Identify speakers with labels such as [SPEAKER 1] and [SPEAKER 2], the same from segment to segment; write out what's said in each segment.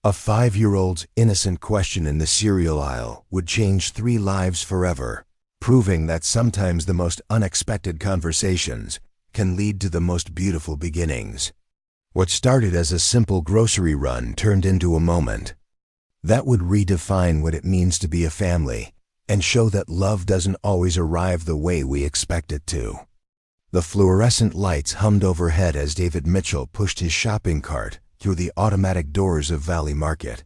[SPEAKER 1] A 5-year-old's innocent question in the cereal aisle would change 3 lives forever, proving that sometimes the most unexpected conversations can lead to the most beautiful beginnings. What started as a simple grocery run turned into a moment that would redefine what it means to be a family and show that love doesn't always arrive the way we expect it to. The fluorescent lights hummed overhead as David Mitchell pushed his shopping cart through the automatic doors of Valley Market.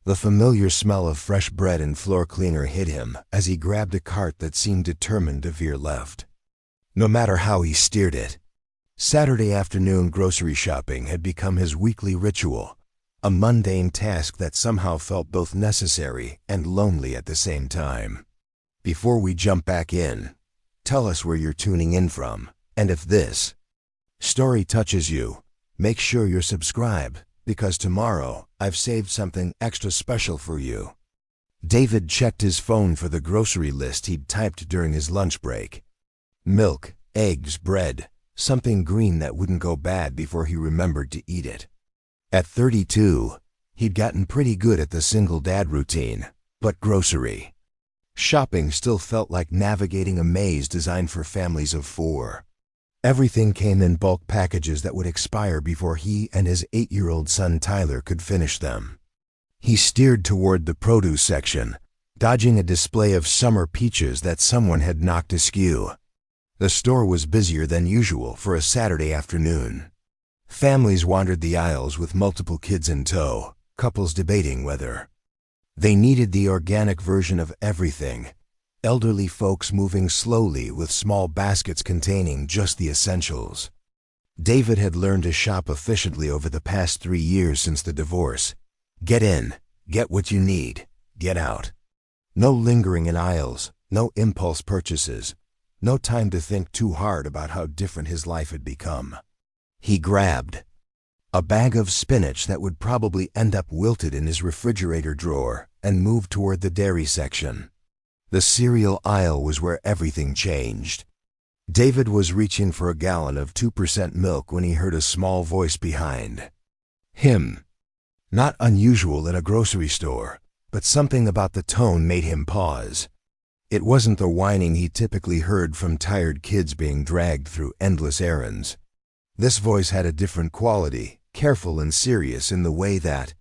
[SPEAKER 1] The familiar smell of fresh bread and floor cleaner hit him as he grabbed a cart that seemed determined to veer left, no matter how he steered it. Saturday afternoon grocery shopping had become his weekly ritual, a mundane task that somehow felt both necessary and lonely at the same time. Before we jump back in, tell us where you're tuning in from, and if this story touches you, make sure you're subscribed, because tomorrow I've saved something extra special for you. David checked his phone for the grocery list he'd typed during his lunch break. Milk, eggs, bread, something green that wouldn't go bad before he remembered to eat it. At 32, he'd gotten pretty good at the single dad routine, but grocery shopping still felt like navigating a maze designed for families of 4. Everything came in bulk packages that would expire before he and his 8-year-old son Tyler could finish them. He steered toward the produce section, dodging a display of summer peaches that someone had knocked askew. The store was busier than usual for a Saturday afternoon. Families wandered the aisles with multiple kids in tow, couples debating whether they needed the organic version of everything, elderly folks moving slowly with small baskets containing just the essentials. David had learned to shop efficiently over the past 3 years since the divorce. Get in, get what you need, get out. No lingering in aisles, no impulse purchases, no time to think too hard about how different his life had become. He grabbed a bag of spinach that would probably end up wilted in his refrigerator drawer and moved toward the dairy section. The cereal aisle was where everything changed. David was reaching for a gallon of 2% milk when he heard a small voice behind him. Not unusual in a grocery store, but something about the tone made him pause. It wasn't the whining he typically heard from tired kids being dragged through endless errands. This voice had a different quality, careful and serious in the way that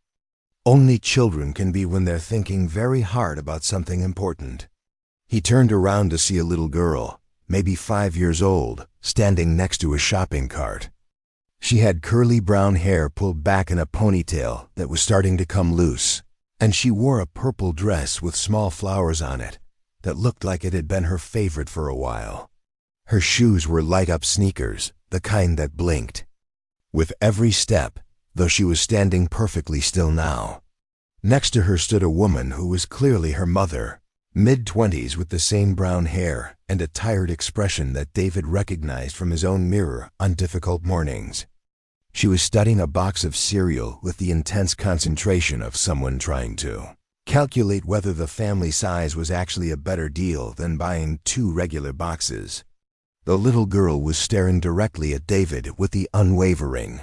[SPEAKER 1] only children can be when they're thinking very hard about something important. He turned around to see a little girl, maybe 5 years old, standing next to a shopping cart. She had curly brown hair pulled back in a ponytail that was starting to come loose, and she wore a purple dress with small flowers on it that looked like it had been her favorite for a while. Her shoes were light-up sneakers, the kind that blinked with every step, though she was standing perfectly still now. Next to her stood a woman who was clearly her mother, mid-20s with the same brown hair and a tired expression that David recognized from his own mirror on difficult mornings. She was studying a box of cereal with the intense concentration of someone trying to calculate whether the family size was actually a better deal than buying 2 regular boxes. The little girl was staring directly at David with the unwavering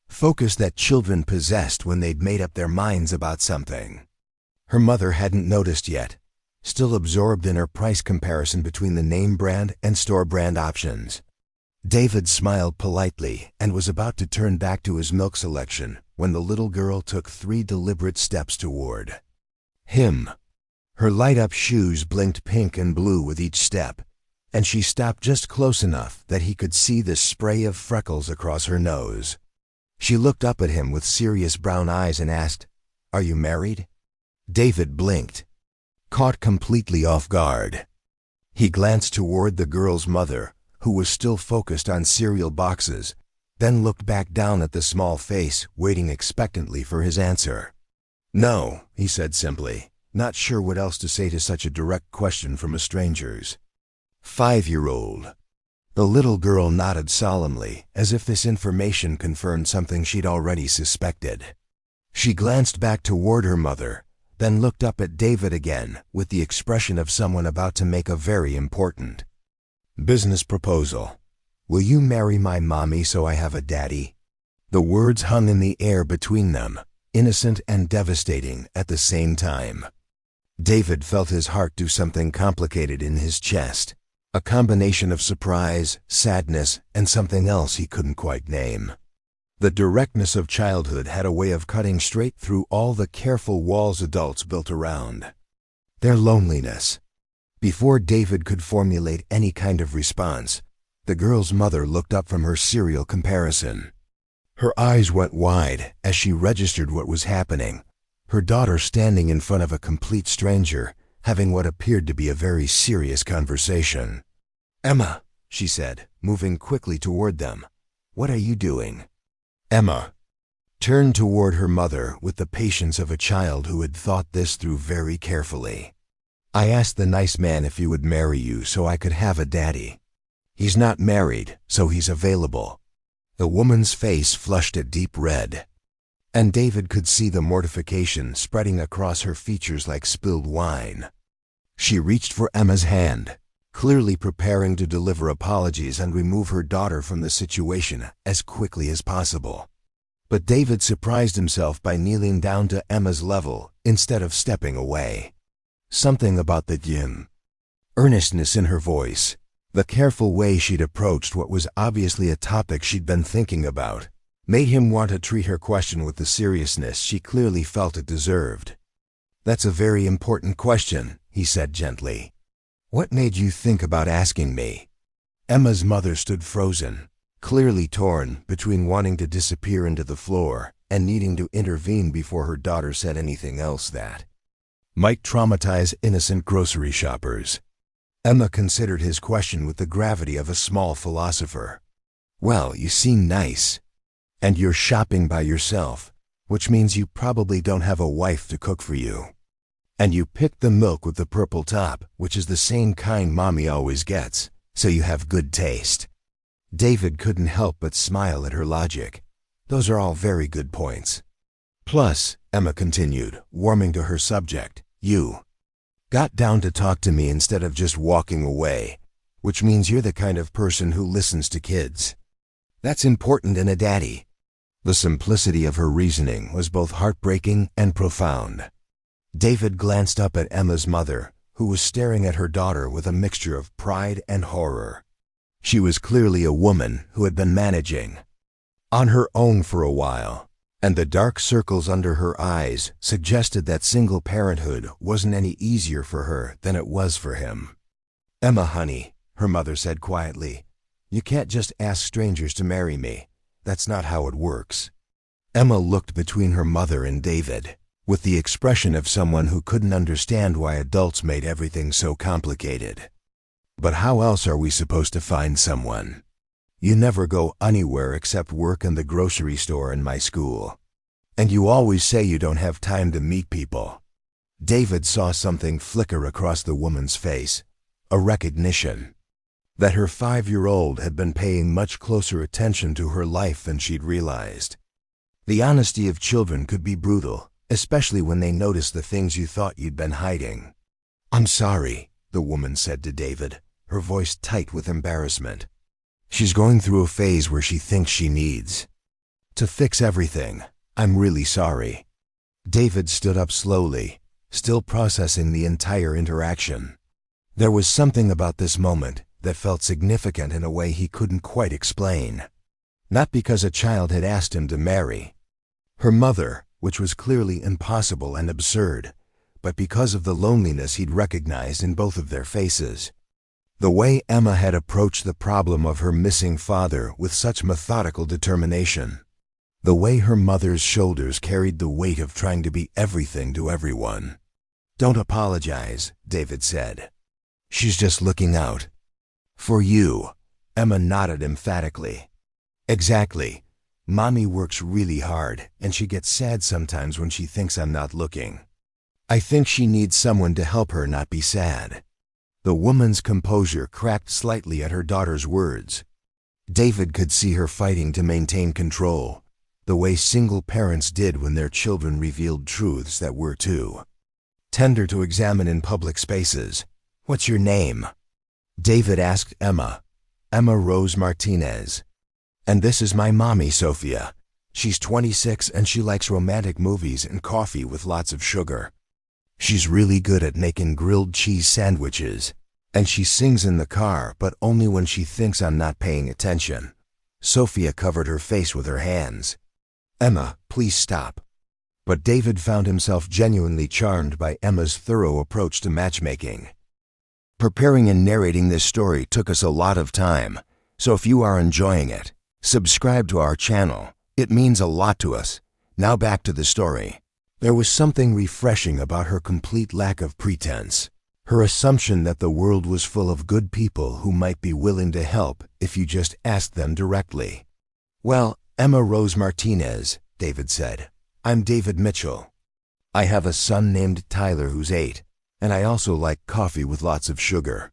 [SPEAKER 1] focus that children possessed when they'd made up their minds about something. Her mother hadn't noticed yet, still absorbed in her price comparison between the name brand and store brand options. David smiled politely and was about to turn back to his milk selection when the little girl took 3 deliberate steps toward him. Her light-up shoes blinked pink and blue with each step, and she stopped just close enough that he could see the spray of freckles across her nose. She looked up at him with serious brown eyes and asked, "Are you married?" David blinked, caught completely off guard. He glanced toward the girl's mother, who was still focused on cereal boxes, then looked back down at the small face, waiting expectantly for his answer. "No," he said simply, not sure what else to say to such a direct question from a stranger's 5-year-old. The little girl nodded solemnly, as if this information confirmed something she'd already suspected. She glanced back toward her mother, then looked up at David again with the expression of someone about to make a very important business proposal. "Will you marry my mommy so I have a daddy?" The words hung in the air between them, innocent and devastating at the same time. David felt his heart do something complicated in his chest, a combination of surprise, sadness, and something else he couldn't quite name. The directness of childhood had a way of cutting straight through all the careful walls adults built around. Their loneliness. Before David could formulate any kind of response, the girl's mother looked up from her cereal comparison. Her eyes went wide as she registered what was happening, her daughter standing in front of a complete stranger, having what appeared to be a very serious conversation. "Emma," she said, moving quickly toward them, "what are you doing?" Emma turned toward her mother with the patience of a child who had thought this through very carefully. "I asked the nice man if he would marry you so I could have a daddy. He's not married, so he's available." The woman's face flushed a deep red, and David could see the mortification spreading across her features like spilled wine. She reached for Emma's hand, clearly preparing to deliver apologies and remove her daughter from the situation as quickly as possible. But David surprised himself by kneeling down to Emma's level instead of stepping away. Something about the earnestness in her voice, the careful way she'd approached what was obviously a topic she'd been thinking about, made him want to treat her question with the seriousness she clearly felt it deserved. "That's a very important question," he said gently. "What made you think about asking me?" Emma's mother stood frozen, clearly torn between wanting to disappear into the floor and needing to intervene before her daughter said anything else that might traumatize innocent grocery shoppers. Emma considered his question with the gravity of a small philosopher. "Well, you seem nice. And you're shopping by yourself, which means you probably don't have a wife to cook for you. And you picked the milk with the purple top, which is the same kind Mommy always gets, so you have good taste." David couldn't help but smile at her logic. Those are all very good points. "Plus," Emma continued, warming to her subject, "you got down to talk to me instead of just walking away, which means you're the kind of person who listens to kids. That's important in a daddy." The simplicity of her reasoning was both heartbreaking and profound. David glanced up at Emma's mother, who was staring at her daughter with a mixture of pride and horror. She was clearly a woman who had been managing on her own for a while, and the dark circles under her eyes suggested that single parenthood wasn't any easier for her than it was for him. "Emma, honey," her mother said quietly, "you can't just ask strangers to marry me. That's not how it works." Emma looked between her mother and David, with the expression of someone who couldn't understand why adults made everything so complicated. "But how else are we supposed to find someone? You never go anywhere except work and the grocery store and my school. And you always say you don't have time to meet people." David saw something flicker across the woman's face, a recognition that her 5-year-old had been paying much closer attention to her life than she'd realized. The honesty of children could be brutal, especially when they notice the things you thought you'd been hiding. "I'm sorry," the woman said to David, her voice tight with embarrassment. "She's going through a phase where she thinks she needs to fix everything. I'm really sorry." David stood up slowly, still processing the entire interaction. There was something about this moment that felt significant in a way he couldn't quite explain. Not because a child had asked him to marry her mother, which was clearly impossible and absurd, but because of the loneliness he'd recognized in both of their faces. The way Emma had approached the problem of her missing father with such methodical determination. The way her mother's shoulders carried the weight of trying to be everything to everyone. "Don't apologize," David said. "She's just looking out for you." Emma nodded emphatically. "Exactly. Mommy works really hard, and she gets sad sometimes when she thinks I'm not looking. I think she needs someone to help her not be sad." The woman's composure cracked slightly at her daughter's words. David could see her fighting to maintain control, the way single parents did when their children revealed truths that were too tender to examine in public spaces. "What's your name?" David asked Emma. "Emma Rose Martinez. And this is my mommy, Sophia. She's 26 and she likes romantic movies and coffee with lots of sugar. She's really good at making grilled cheese sandwiches. And she sings in the car, but only when she thinks I'm not paying attention. Sophia covered her face with her hands. Emma, please stop. But David found himself genuinely charmed by Emma's thorough approach to matchmaking. Preparing and narrating this story took us a lot of time, so if you are enjoying it, subscribe to our channel. It means a lot to us. Now back to the story. There was something refreshing about her complete lack of pretense. Her assumption that the world was full of good people who might be willing to help if you just asked them directly. Well, Emma Rose Martinez, David said. I'm David Mitchell. I have a son named Tyler who's 8, and I also like coffee with lots of sugar.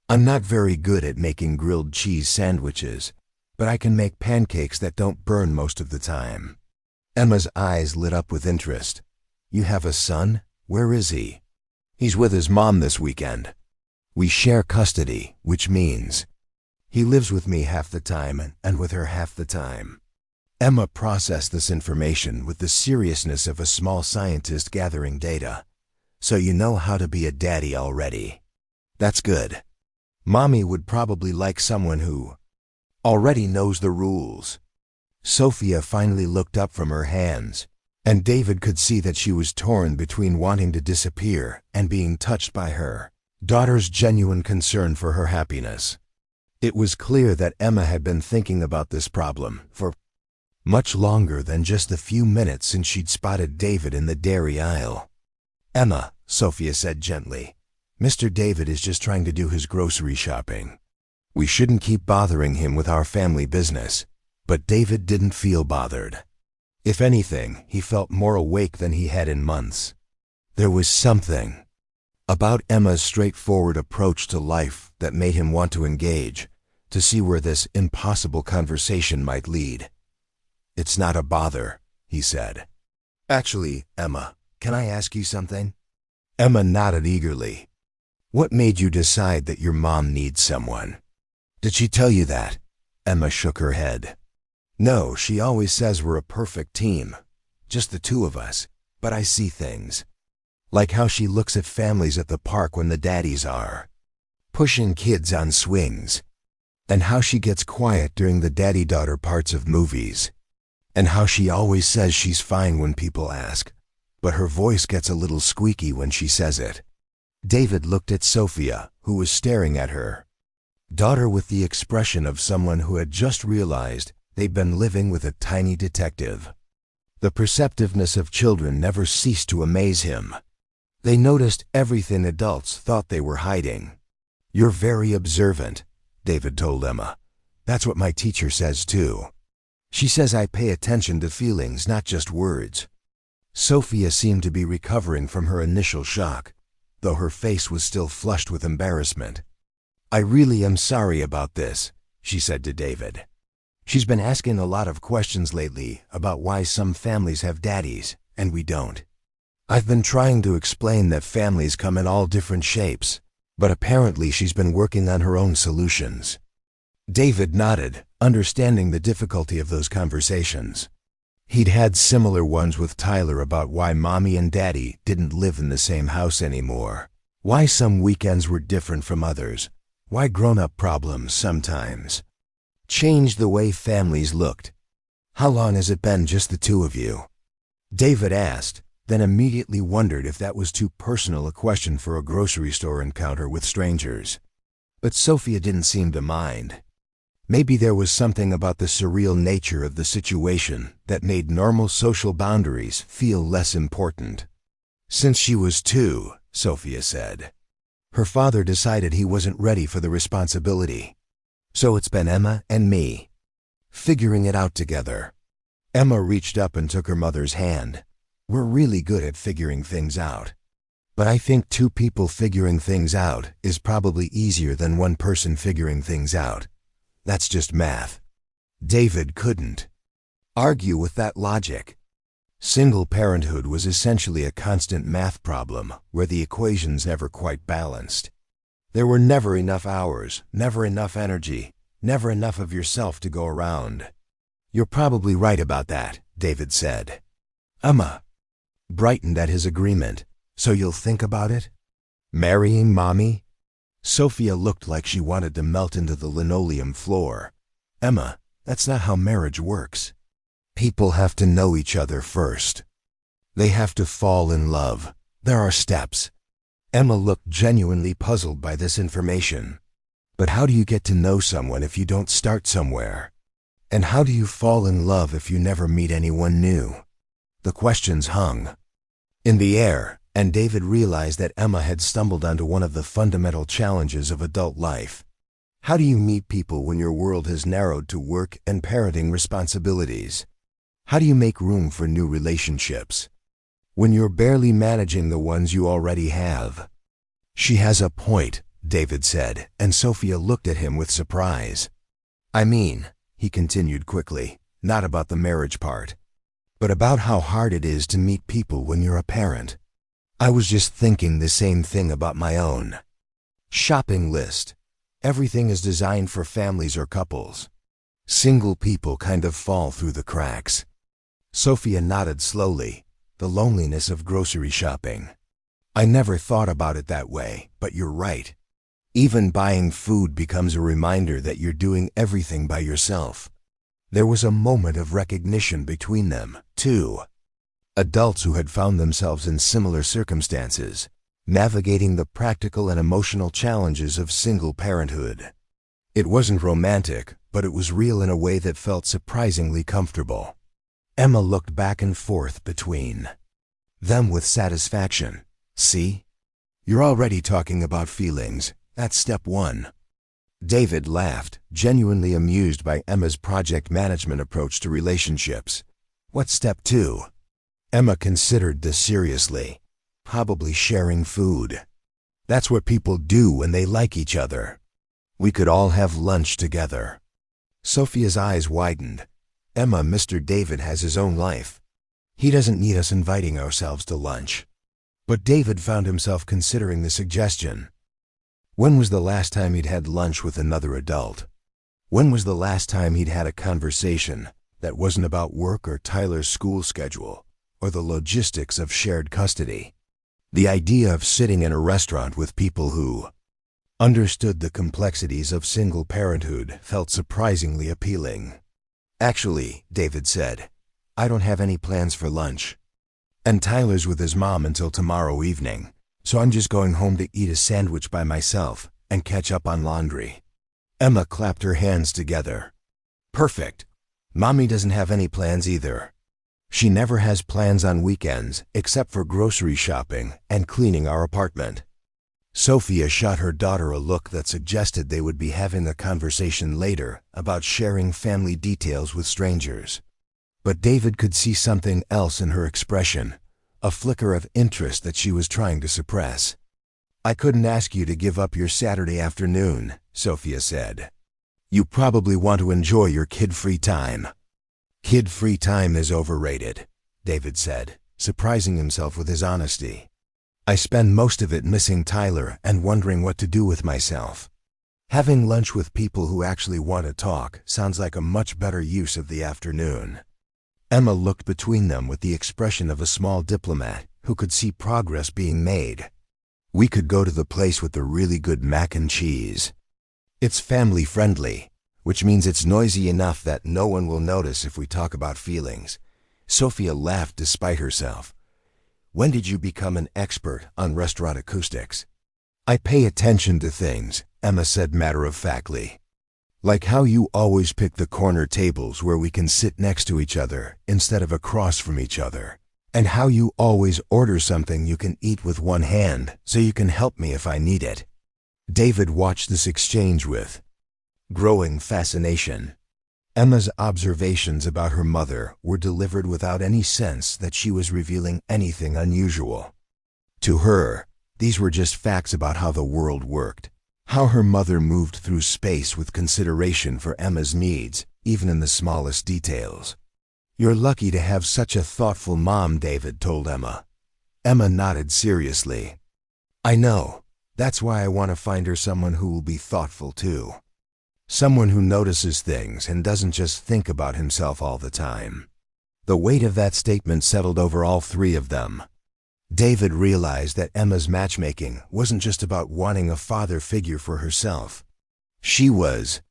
[SPEAKER 1] I'm not very good at making grilled cheese sandwiches, but I can make pancakes that don't burn most of the time. Emma's eyes lit up with interest. You have a son? Where is he? He's with his mom this weekend. We share custody, which means he lives with me half the time and with her half the time. Emma processed this information with the seriousness of a small scientist gathering data. So you know how to be a daddy already. That's good. Mommy would probably like someone who already knows the rules. Sophia finally looked up from her hands, and David could see that she was torn between wanting to disappear and being touched by her daughter's genuine concern for her happiness. It was clear that Emma had been thinking about this problem for much longer than just the few minutes since she'd spotted David in the dairy aisle. Emma, Sophia said gently, Mr. David is just trying to do his grocery shopping. We shouldn't keep bothering him with our family business. But David didn't feel bothered. If anything, he felt more awake than he had in months. There was something about Emma's straightforward approach to life that made him want to engage, to see where this impossible conversation might lead. It's not a bother, he said. Actually, Emma, can I ask you something? Emma nodded eagerly. What made you decide that your mom needs someone? Did she tell you that? Emma shook her head. No, she always says we're a perfect team, just the two of us, but I see things. Like how she looks at families at the park when the daddies are pushing kids on swings, and how she gets quiet during the daddy-daughter parts of movies, and how she always says she's fine when people ask, but her voice gets a little squeaky when she says it. David looked at Sophia, who was staring at her daughter with the expression of someone who had just realized they'd been living with a tiny detective. The perceptiveness of children never ceased to amaze him. They noticed everything adults thought they were hiding. You're very observant, David told Emma. That's what my teacher says too. She says I pay attention to feelings, not just words. Sophia seemed to be recovering from her initial shock, though her face was still flushed with embarrassment. I really am sorry about this, she said to David. She's been asking a lot of questions lately about why some families have daddies and we don't. I've been trying to explain that families come in all different shapes, but apparently she's been working on her own solutions. David nodded, understanding the difficulty of those conversations. He'd had similar ones with Tyler about why mommy and daddy didn't live in the same house anymore, why some weekends were different from others, why grown-up problems sometimes changed the way families looked. How long has it been just the two of you? David asked, then immediately wondered if that was too personal a question for a grocery store encounter with strangers. But Sophia didn't seem to mind. Maybe there was something about the surreal nature of the situation that made normal social boundaries feel less important. Since she was 2, Sophia said, her father decided he wasn't ready for the responsibility. So it's been Emma and me, figuring it out together. Emma reached up and took her mother's hand. We're really good at figuring things out. But I think 2 people figuring things out is probably easier than 1 person figuring things out. That's just math. David couldn't argue with that logic. Single parenthood was essentially a constant math problem where the equations never quite balanced. There were never enough hours, never enough energy, never enough of yourself to go around. You're probably right about that, David said. Emma brightened at his agreement. So you'll think about it? Marrying Mommy? Sophia looked like she wanted to melt into the linoleum floor. Emma, that's not how marriage works. People have to know each other first. They have to fall in love. There are steps. Emma looked genuinely puzzled by this information. But how do you get to know someone if you don't start somewhere? And how do you fall in love if you never meet anyone new? The questions hung in the air, and David realized that Emma had stumbled onto one of the fundamental challenges of adult life. How do you meet people when your world has narrowed to work and parenting responsibilities? How do you make room for new relationships when you're barely managing the ones you already have? She has a point, David said, and Sophia looked at him with surprise. I mean, he continued quickly, not about the marriage part, but about how hard it is to meet people when you're a parent. I was just thinking the same thing about my own shopping list. Everything is designed for families or couples. Single people kind of fall through the cracks. Sophia nodded slowly, the loneliness of grocery shopping. I never thought about it that way, but you're right. Even buying food becomes a reminder that you're doing everything by yourself. There was a moment of recognition between them, too. Adults who had found themselves in similar circumstances, navigating the practical and emotional challenges of single parenthood. It wasn't romantic, but it was real in a way that felt surprisingly comfortable. Emma looked back and forth between them with satisfaction. See? You're already talking about feelings. That's step one. David laughed, genuinely amused by Emma's project management approach to relationships. What's step two? Emma considered this seriously. Probably sharing food. That's what people do when they like each other. We could all have lunch together. Sophia's eyes widened. Emma, Mr. David has his own life. He doesn't need us inviting ourselves to lunch. But David found himself considering the suggestion. When was the last time he'd had lunch with another adult? When was the last time he'd had a conversation that wasn't about work or Tyler's school schedule, or the logistics of shared custody? The idea of sitting in a restaurant with people who understood the complexities of single parenthood felt surprisingly appealing. Actually, David said, I don't have any plans for lunch. And Tyler's with his mom until tomorrow evening, so I'm just going home to eat a sandwich by myself and catch up on laundry. Emma clapped her hands together. Perfect. Mommy doesn't have any plans either. She never has plans on weekends except for grocery shopping and cleaning our apartment. Sophia shot her daughter a look that suggested they would be having a conversation later about sharing family details with strangers. But David could see something else in her expression, a flicker of interest that she was trying to suppress. I couldn't ask you to give up your Saturday afternoon, Sophia said. You probably want to enjoy your kid-free time. Kid-free time is overrated, David said, surprising himself with his honesty. I spend most of it missing Tyler and wondering what to do with myself. Having lunch with people who actually want to talk sounds like a much better use of the afternoon. Emma looked between them with the expression of a small diplomat who could see progress being made. We could go to the place with the really good mac and cheese. It's family-friendly, which means it's noisy enough that no one will notice if we talk about feelings. Sophia laughed despite herself. When did you become an expert on restaurant acoustics? I pay attention to things, Emma said matter-of-factly. Like how you always pick the corner tables where we can sit next to each other instead of across from each other. And how you always order something you can eat with one hand so you can help me if I need it. David watched this exchange with growing fascination. Emma's observations about her mother were delivered without any sense that she was revealing anything unusual. To her, these were just facts about how the world worked, how her mother moved through space with consideration for Emma's needs, even in the smallest details. You're lucky to have such a thoughtful mom, David told Emma. Emma nodded seriously. I know. That's why I want to find her someone who will be thoughtful too. Someone who notices things and doesn't just think about himself all the time. The weight of that statement settled over all three of them. David realized that Emma's matchmaking wasn't just about wanting a father figure for herself. She was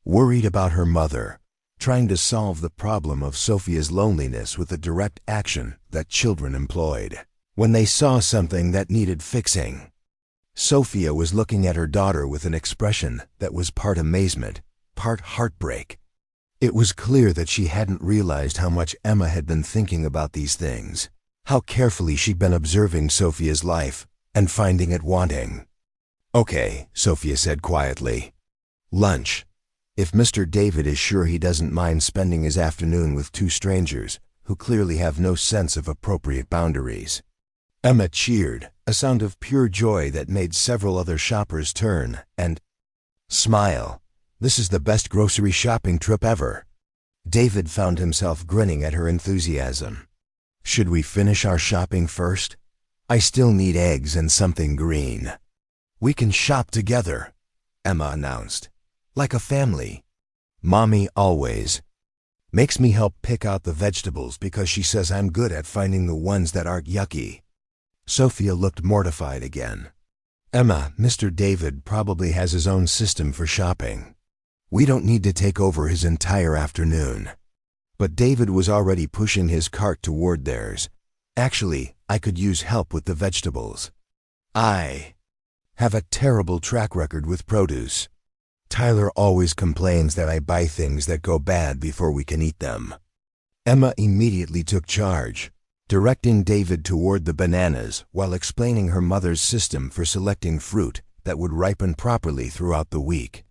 [SPEAKER 1] worried about her mother, trying to solve the problem of Sophia's loneliness with the direct action that children employed when they saw something that needed fixing. Sophia was looking at her daughter with an expression that was part amazement, part heartbreak. It was clear that she hadn't realized how much Emma had been thinking about these things, how carefully she'd been observing Sophia's life and finding it wanting. "Okay," Sophia said quietly. "Lunch. If Mr. David is sure he doesn't mind spending his afternoon with two strangers who clearly have no sense of appropriate boundaries." Emma cheered, a sound of pure joy that made several other shoppers turn and smile. "This is the best grocery shopping trip ever." David found himself grinning at her enthusiasm. "Should we finish our shopping first? I still need eggs and something green." "We can shop together," Emma announced. "Like a family. Mommy always makes me help pick out the vegetables because she says I'm good at finding the ones that aren't yucky." Sophia looked mortified again. "Emma, Mr. David probably has his own system for shopping. We don't need to take over his entire afternoon." But David was already pushing his cart toward theirs. "Actually, I could use help with the vegetables. I have a terrible track record with produce. Tyler always complains that I buy things that go bad before we can eat them." Emma immediately took charge, directing David toward the bananas while explaining her mother's system for selecting fruit that would ripen properly throughout the week.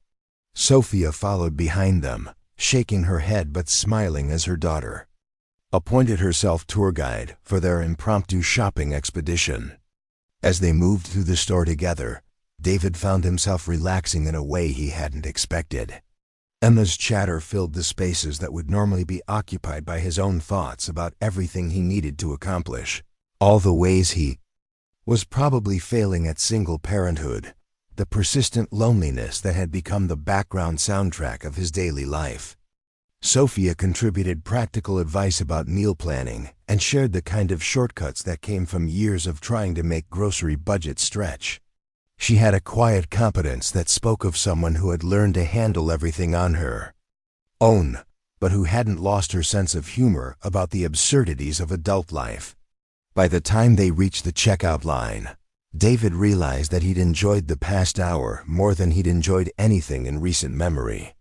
[SPEAKER 1] Sophia followed behind them, shaking her head but smiling as her daughter appointed herself tour guide for their impromptu shopping expedition. As they moved through the store together, David found himself relaxing in a way he hadn't expected. Emma's chatter filled the spaces that would normally be occupied by his own thoughts about everything he needed to accomplish, all the ways he was probably failing at single parenthood, the persistent loneliness that had become the background soundtrack of his daily life. Sophia contributed practical advice about meal planning and shared the kind of shortcuts that came from years of trying to make grocery budgets stretch. She had a quiet competence that spoke of someone who had learned to handle everything on her own, but who hadn't lost her sense of humor about the absurdities of adult life. By the time they reached the checkout line, David realized that he'd enjoyed the past hour more than he'd enjoyed anything in recent memory.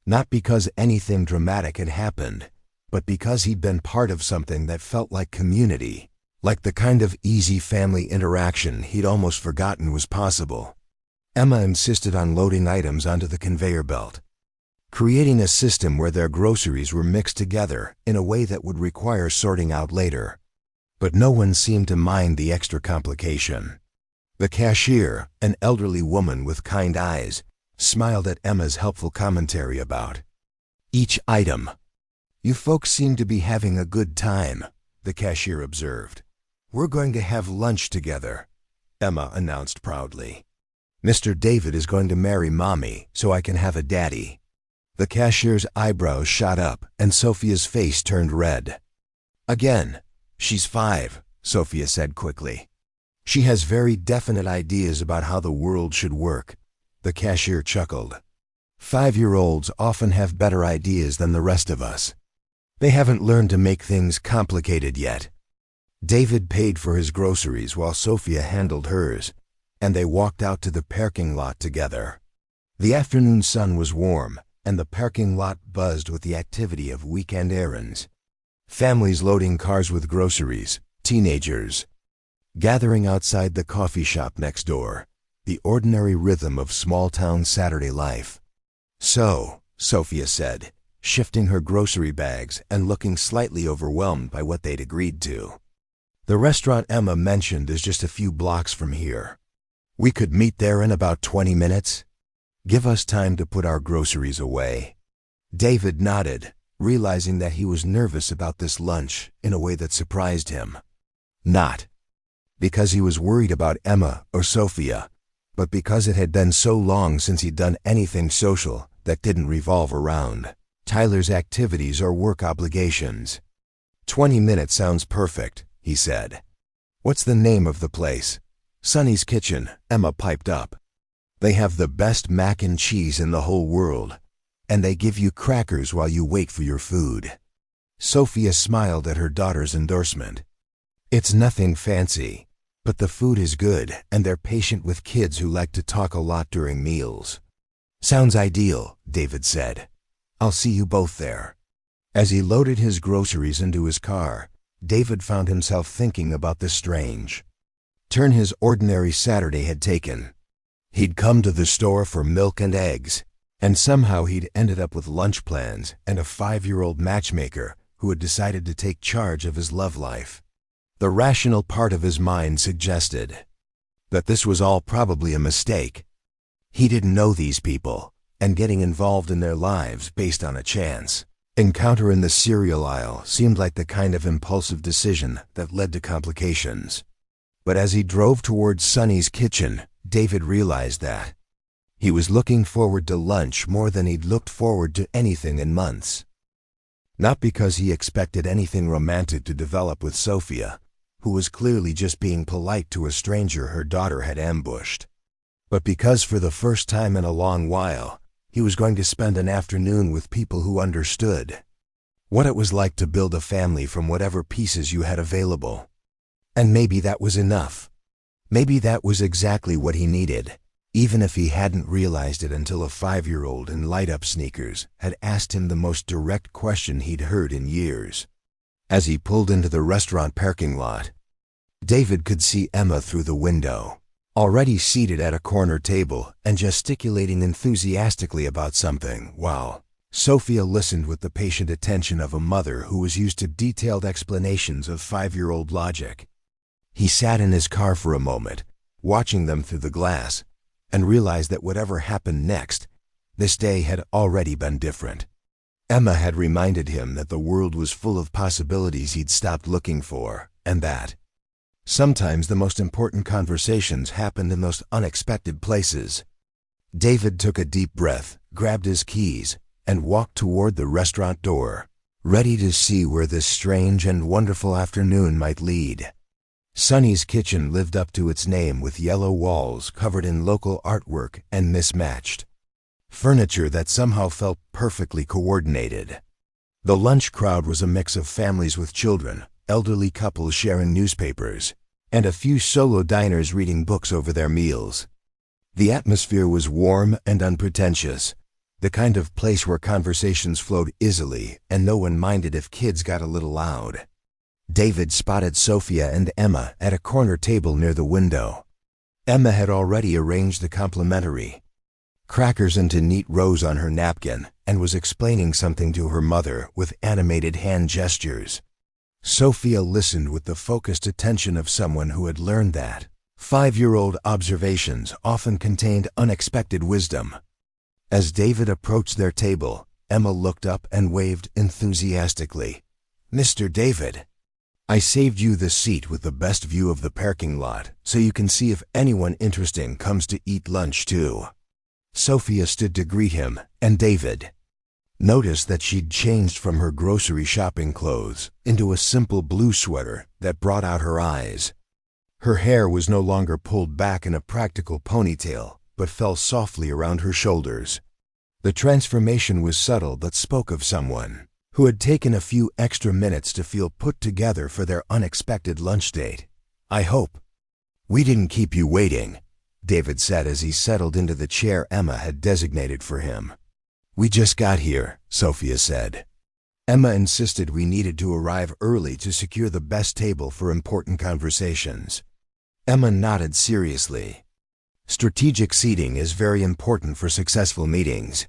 [SPEAKER 1] Not because anything dramatic had happened, but because he'd been part of something that felt like community, like the kind of easy family interaction he'd almost forgotten was possible. Emma insisted on loading items onto the conveyor belt, creating a system where their groceries were mixed together in a way that would require sorting out later. But no one seemed to mind the extra complication. The cashier, an elderly woman with kind eyes, smiled at Emma's helpful commentary about each item. "You folks seem to be having a good time," the cashier observed. "We're going to have lunch together," Emma announced proudly. "Mr. David is going to marry Mommy so I can have a daddy." The cashier's eyebrows shot up and Sophia's face turned red. "Again, she's 5, Sophia said quickly. "She has very definite ideas about how the world should work," the cashier chuckled. 5-year-olds often have better ideas than the rest of us. They haven't learned to make things complicated yet." David paid for his groceries while Sophia handled hers, and they walked out to the parking lot together. The afternoon sun was warm, and the parking lot buzzed with the activity of weekend errands. Families loading cars with groceries, teenagers gathering outside the coffee shop next door, the ordinary rhythm of small-town Saturday life. "So," Sophia said, shifting her grocery bags and looking slightly overwhelmed by what they'd agreed to. "The restaurant Emma mentioned is just a few blocks from here. We could meet there in about 20 minutes. Give us time to put our groceries away." David nodded, realizing that he was nervous about this lunch in a way that surprised him. Not because he was worried about Emma or Sophia, but because it had been so long since he'd done anything social that didn't revolve around Tyler's activities or work obligations. 20 minutes sounds perfect, he said. What's the name of the place? Sonny's Kitchen, Emma piped up. They have the best mac and cheese in the whole world, and they give you crackers while you wait for your food. Sophia smiled at her daughter's endorsement. It's nothing fancy, but the food is good and they're patient with kids who like to talk a lot during meals. Sounds ideal, David said. I'll see you both there. As he loaded his groceries into his car, David found himself thinking about the strange turn his ordinary Saturday had taken. He'd come to the store for milk and eggs, and somehow he'd ended up with lunch plans and a 5-year-old matchmaker who had decided to take charge of his love life. The rational part of his mind suggested that this was all probably a mistake. He didn't know these people, and getting involved in their lives based on a chance encounter in the cereal aisle seemed like the kind of impulsive decision that led to complications. But as he drove towards Sonny's Kitchen, David realized that he was looking forward to lunch more than he'd looked forward to anything in months. Not because he expected anything romantic to develop with Sophia, who was clearly just being polite to a stranger her daughter had ambushed, but because for the first time in a long while, he was going to spend an afternoon with people who understood what it was like to build a family from whatever pieces you had available. And maybe that was enough. Maybe that was exactly what he needed, even if he hadn't realized it until a 5-year-old in light-up sneakers had asked him the most direct question he'd heard in years. As he pulled into the restaurant parking lot, David could see Emma through the window, already seated at a corner table and gesticulating enthusiastically about something, while Sophia listened with the patient attention of a mother who was used to detailed explanations of 5-year-old logic. He sat in his car for a moment, watching them through the glass, and realized that whatever happened next, this day had already been different. Emma had reminded him that the world was full of possibilities he'd stopped looking for, and that sometimes the most important conversations happened in those unexpected places. David took a deep breath, grabbed his keys, and walked toward the restaurant door, ready to see where this strange and wonderful afternoon might lead. Sonny's Kitchen lived up to its name with yellow walls covered in local artwork and mismatched furniture that somehow felt perfectly coordinated. The lunch crowd was a mix of families with children, elderly couples sharing newspapers, and a few solo diners reading books over their meals. The atmosphere was warm and unpretentious, the kind of place where conversations flowed easily and no one minded if kids got a little loud. David spotted Sophia and Emma at a corner table near the window. Emma had already arranged the complimentary crackers into neat rows on her napkin and was explaining something to her mother with animated hand gestures. Sophia listened with the focused attention of someone who had learned that 5-year-old observations often contained unexpected wisdom. As David approached their table, Emma looked up and waved enthusiastically. "Mr. David, I saved you the seat with the best view of the parking lot so you can see if anyone interesting comes to eat lunch too." Sophia stood to greet him, and David noticed that she'd changed from her grocery shopping clothes into a simple blue sweater that brought out her eyes. Her hair was no longer pulled back in a practical ponytail, but fell softly around her shoulders. The transformation was subtle but spoke of someone who had taken a few extra minutes to feel put together for their unexpected lunch date. "I hope we didn't keep you waiting," David said as he settled into the chair Emma had designated for him. "We just got here," Sophia said. Emma insisted we needed to arrive early to secure the best table for important conversations. Emma nodded seriously. "Strategic seating is very important for successful meetings.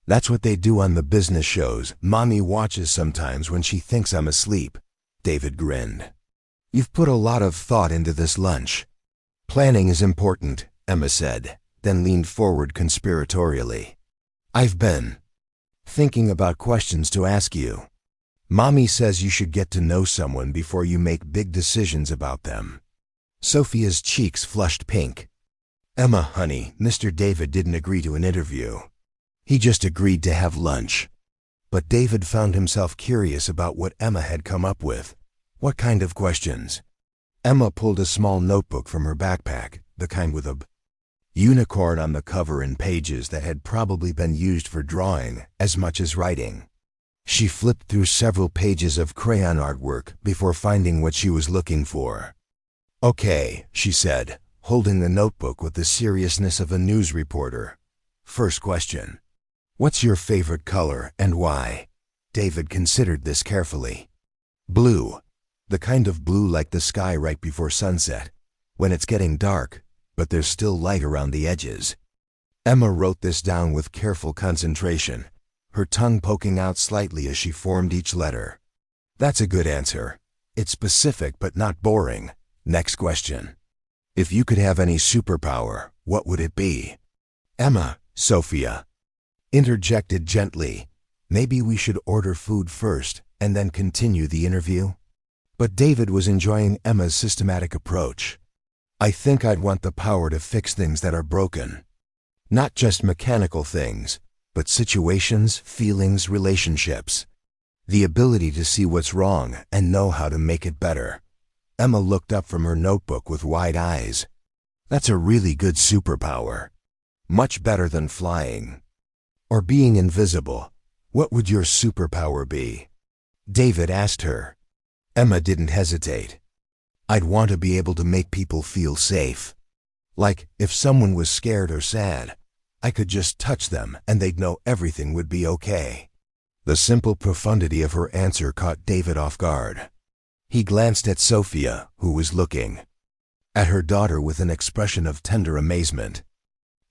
[SPEAKER 1] That's what they do on the business shows Mommy watches sometimes when she thinks I'm asleep." David grinned. "You've put a lot of thought into this lunch." "Planning is important," Emma said, then leaned forward conspiratorially. "I've been thinking about questions to ask you. Mommy says you should get to know someone before you make big decisions about them." Sophia's cheeks flushed pink. "Emma, honey, Mr. David didn't agree to an interview. He just agreed to have lunch. But David found himself curious about what Emma had come up with. What kind of questions? Emma pulled a small notebook from her backpack, the kind with a unicorn on the cover and pages that had probably been used for drawing as much as writing. She flipped through several pages of crayon artwork before finding what she was looking for. "Okay," she said, holding the notebook with the seriousness of a news reporter. "First question. What's your favorite color and why?" David considered this carefully. "Blue. The kind of blue like the sky right before sunset, when it's getting dark, but there's still light around the edges." Emma wrote this down with careful concentration, her tongue poking out slightly as she formed each letter. "That's a good answer. It's specific but not boring. Next question. If you could have any superpower, what would it be?" "Emma," Sophia interjected gently, "maybe we should order food first and then continue the interview?" But David was enjoying Emma's systematic approach. "I think I'd want the power to fix things that are broken. Not just mechanical things, but situations, feelings, relationships. The ability to see what's wrong and know how to make it better." Emma looked up from her notebook with wide eyes. "That's a really good superpower. Much better than flying. Or being invisible. What would your superpower be?" David asked her. Emma didn't hesitate. "I'd want to be able to make people feel safe. Like, if someone was scared or sad, I could just touch them and they'd know everything would be okay." The simple profundity of her answer caught David off guard. He glanced at Sophia, who was looking at her daughter with an expression of tender amazement.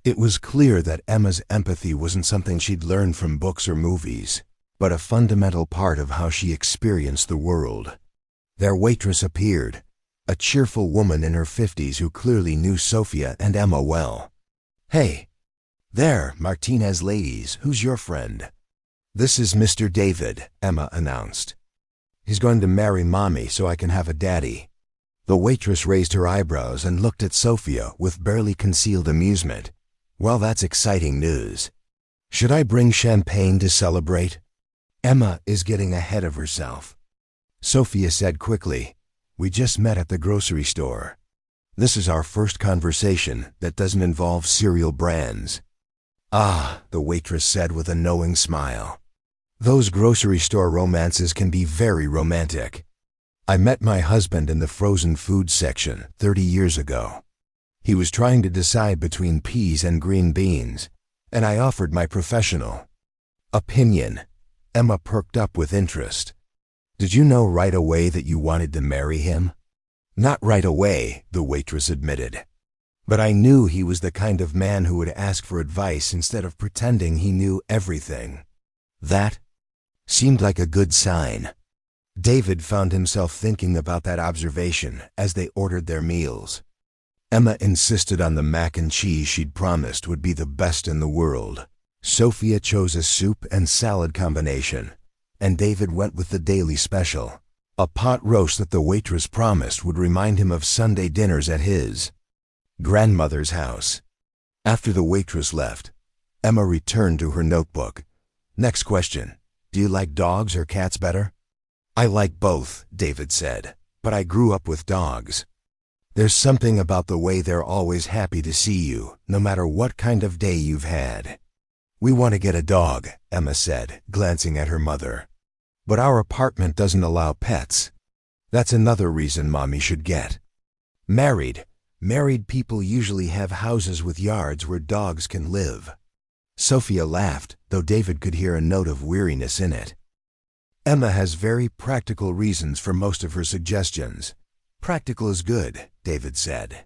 [SPEAKER 1] It was clear that Emma's empathy wasn't something she'd learned from books or movies, but a fundamental part of how she experienced the world. Their waitress appeared, a cheerful woman in her 50s who clearly knew Sophia and Emma well. "Hey, there, Martinez ladies, who's your friend?" "This is Mr. David," Emma announced. "He's going to marry Mommy so I can have a daddy." The waitress raised her eyebrows and looked at Sophia with barely concealed amusement. "Well, that's exciting news. Should I bring champagne to celebrate?" Emma is getting ahead of herself. Sophia said quickly, "We just met at the grocery store. This is our first conversation that doesn't involve cereal brands." "Ah," the waitress said with a knowing smile. "Those grocery store romances can be very romantic. I met my husband in the frozen food section 30 years ago. He was trying to decide between peas and green beans, and I offered my professional opinion." Emma perked up with interest. "Did you know right away that you wanted to marry him?" "Not right away," the waitress admitted. "But I knew he was the kind of man who would ask for advice instead of pretending he knew everything. That seemed like a good sign." David found himself thinking about that observation as they ordered their meals. Emma insisted on the mac and cheese she'd promised would be the best in the world. Sophia chose a soup and salad combination, and David went with the daily special, a pot roast that the waitress promised would remind him of Sunday dinners at his grandmother's house. After the waitress left, Emma returned to her notebook. "Next question. Do you like dogs or cats better?" "I like both," David said, "but I grew up with dogs. There's something about the way they're always happy to see you, no matter what kind of day you've had." "We want to get a dog," Emma said, glancing at her mother. "But our apartment doesn't allow pets. That's another reason Mommy should get married. Married people usually have houses with yards where dogs can live." Sophia laughed, though David could hear a note of weariness in it. "Emma has very practical reasons for most of her suggestions." "Practical is good," David said.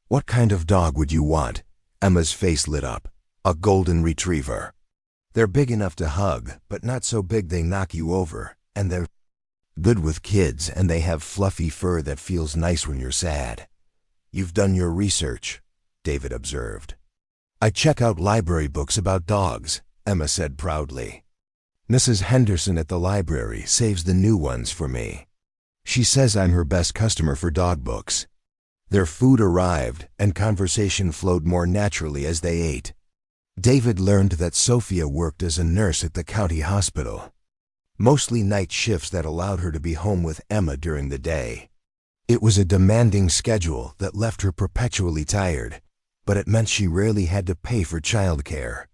[SPEAKER 1] "What kind of dog would you want?" Emma's face lit up. "A golden retriever. They're big enough to hug, but not so big they knock you over, and they're good with kids, and they have fluffy fur that feels nice when you're sad." "You've done your research," David observed. "I check out library books about dogs," Emma said proudly. "Mrs. Henderson at the library saves the new ones for me. She says I'm her best customer for dog books." Their food arrived, and conversation flowed more naturally as they ate. David learned that Sophia worked as a nurse at the county hospital, mostly night shifts that allowed her to be home with Emma during the day. It was a demanding schedule that left her perpetually tired, but it meant she rarely had to pay for childcare.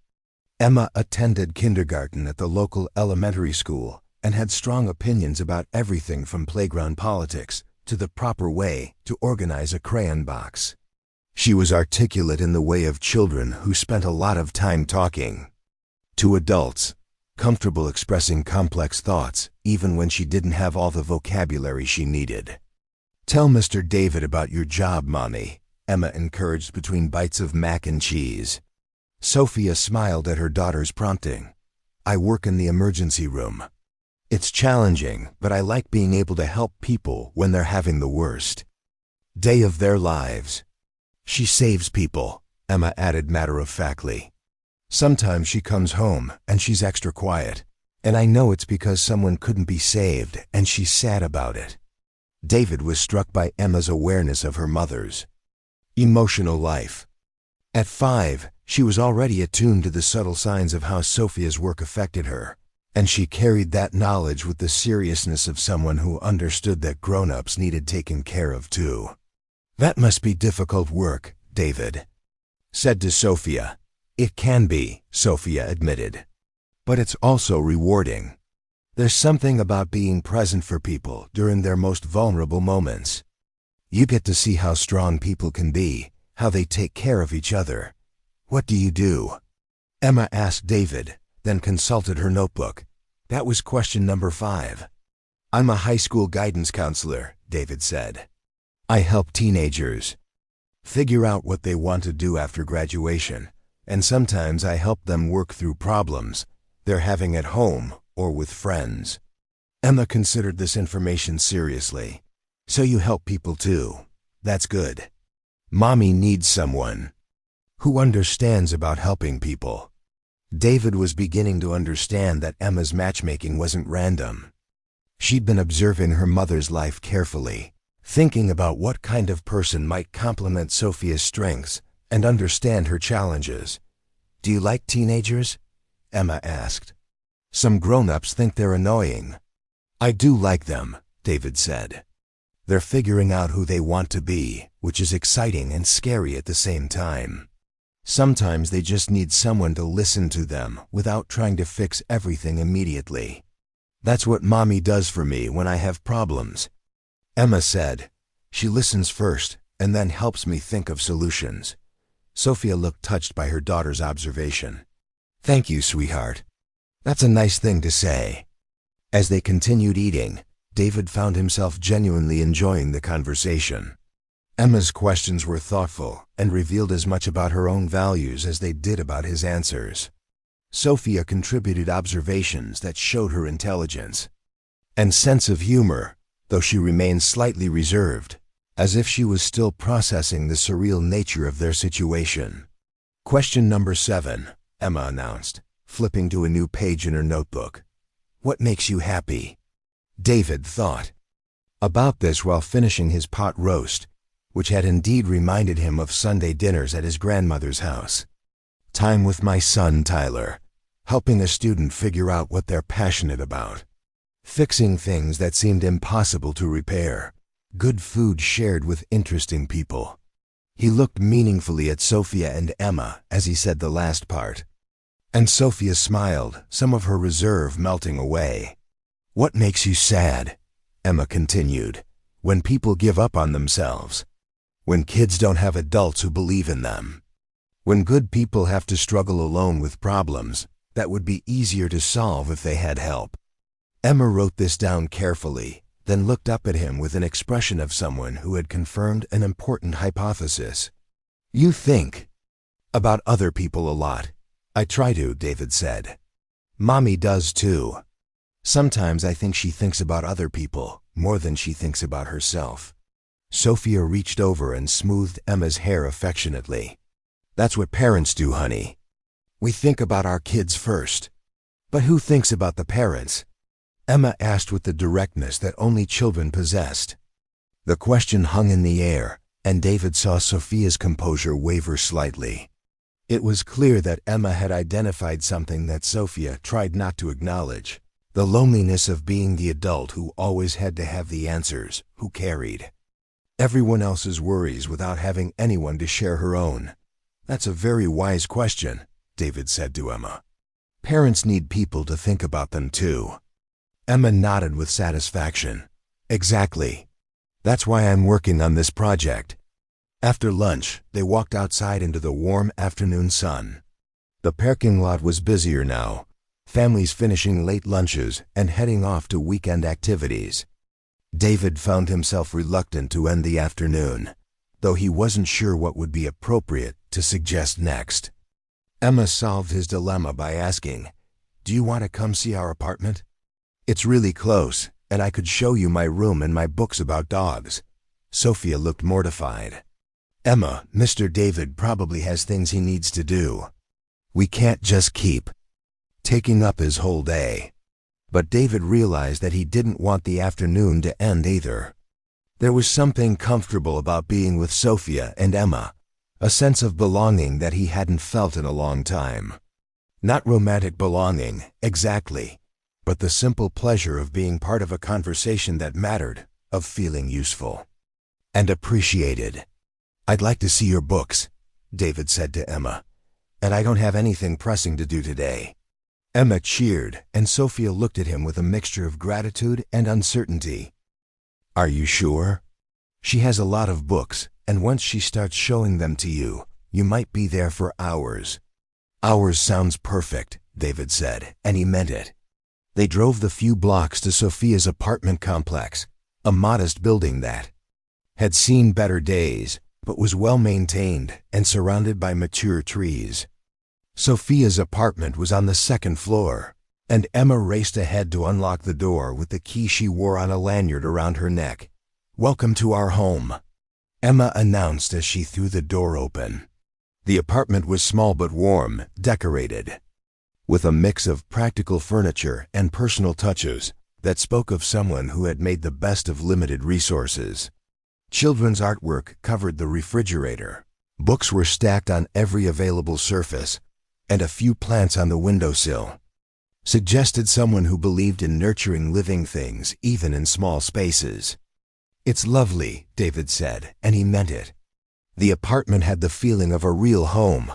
[SPEAKER 1] Emma attended kindergarten at the local elementary school and had strong opinions about everything from playground politics to the proper way to organize a crayon box. She was articulate in the way of children who spent a lot of time talking to adults, comfortable expressing complex thoughts even when she didn't have all the vocabulary she needed. "Tell Mr. David about your job, Mommy," Emma encouraged between bites of mac and cheese. Sophia smiled at her daughter's prompting. "I work in the emergency room. It's challenging, but I like being able to help people when they're having the worst day of their lives." "She saves people," Emma added matter-of-factly. "Sometimes she comes home and she's extra quiet, and I know it's because someone couldn't be saved and she's sad about it." David was struck by Emma's awareness of her mother's emotional life. At 5, she was already attuned to the subtle signs of how Sophia's work affected her, and she carried that knowledge with the seriousness of someone who understood that grown-ups needed taken care of too. "That must be difficult work," David said to Sophia. "It can be," Sophia admitted. "But it's also rewarding. There's something about being present for people during their most vulnerable moments. You get to see how strong people can be, how they take care of each other." "What do you do?" Emma asked David, then consulted her notebook. That was question number 5. "I'm a high school guidance counselor," David said. "I help teenagers figure out what they want to do after graduation, and sometimes I help them work through problems they're having at home or with friends." Emma considered this information seriously. "So you help people too. That's good. Mommy needs someone who understands about helping people." David was beginning to understand that Emma's matchmaking wasn't random. She'd been observing her mother's life carefully, thinking about what kind of person might complement Sophia's strengths and understand her challenges. "Do you like teenagers?" Emma asked. "Some grown-ups think they're annoying." "I do like them," David said. "They're figuring out who they want to be, which is exciting and scary at the same time. Sometimes they just need someone to listen to them without trying to fix everything immediately. That's what Mommy does for me when I have problems," Emma said. "She listens first and then helps me think of solutions." Sophia looked touched by her daughter's observation. "Thank you, sweetheart. That's a nice thing to say." As they continued eating, David found himself genuinely enjoying the conversation. Emma's questions were thoughtful and revealed as much about her own values as they did about his answers. Sophia contributed observations that showed her intelligence and sense of humor, though she remained slightly reserved, as if she was still processing the surreal nature of their situation. "Question number 7, Emma announced, flipping to a new page in her notebook. "What makes you happy?" David thought about this while finishing his pot roast, which had indeed reminded him of Sunday dinners at his grandmother's house. "Time with my son, Tyler, helping a student figure out what they're passionate about, fixing things that seemed impossible to repair, good food shared with interesting people." He looked meaningfully at Sophia and Emma as he said the last part, and Sophia smiled, some of her reserve melting away. "What makes you sad?" Emma continued. "When people give up on themselves. When kids don't have adults who believe in them. When good people have to struggle alone with problems that would be easier to solve if they had help." Emma wrote this down carefully, then looked up at him with an expression of someone who had confirmed an important hypothesis. "You think about other people a lot." "I try to," David said. "Mommy does too. Sometimes I think she thinks about other people more than she thinks about herself." Sophia reached over and smoothed Emma's hair affectionately. "That's what parents do, honey. We think about our kids first." "But who thinks about the parents?" Emma asked with the directness that only children possessed. The question hung in the air, and David saw Sophia's composure waver slightly. It was clear that Emma had identified something that Sophia tried not to acknowledge: the loneliness of being the adult who always had to have the answers, who carried everyone else's worries without having anyone to share her own. "That's a very wise question," David said to Emma. "Parents need people to think about them too." Emma nodded with satisfaction. "Exactly. That's why I'm working on this project." After lunch, they walked outside into the warm afternoon sun. The parking lot was busier now, families finishing late lunches and heading off to weekend activities. David found himself reluctant to end the afternoon, though he wasn't sure what would be appropriate to suggest next. Emma solved his dilemma by asking, "Do you want to come see our apartment? It's really close, and I could show you my room and my books about dogs." Sophia looked mortified. "Emma, Mr. David probably has things he needs to do. We can't just keep taking up his whole day." But David realized that he didn't want the afternoon to end either. There was something comfortable about being with Sophia and Emma, a sense of belonging that he hadn't felt in a long time. Not romantic belonging, exactly, but the simple pleasure of being part of a conversation that mattered, of feeling useful and appreciated. "I'd like to see your books," David said to Emma, "and I don't have anything pressing to do today." Emma cheered, and Sophia looked at him with a mixture of gratitude and uncertainty. "Are you sure? She has a lot of books, and once she starts showing them to you, you might be there for hours." "Hours sounds perfect," David said, and he meant it. They drove the few blocks to Sophia's apartment complex, a modest building that had seen better days, but was well maintained and surrounded by mature trees. Sophia's apartment was on the second floor, and Emma raced ahead to unlock the door with the key she wore on a lanyard around her neck. "Welcome to our home," Emma announced as she threw the door open. The apartment was small but warm, decorated with a mix of practical furniture and personal touches that spoke of someone who had made the best of limited resources. Children's artwork covered the refrigerator. Books were stacked on every available surface, and a few plants on the windowsill suggested someone who believed in nurturing living things even in small spaces. "It's lovely," David said, and he meant it. The apartment had the feeling of a real home,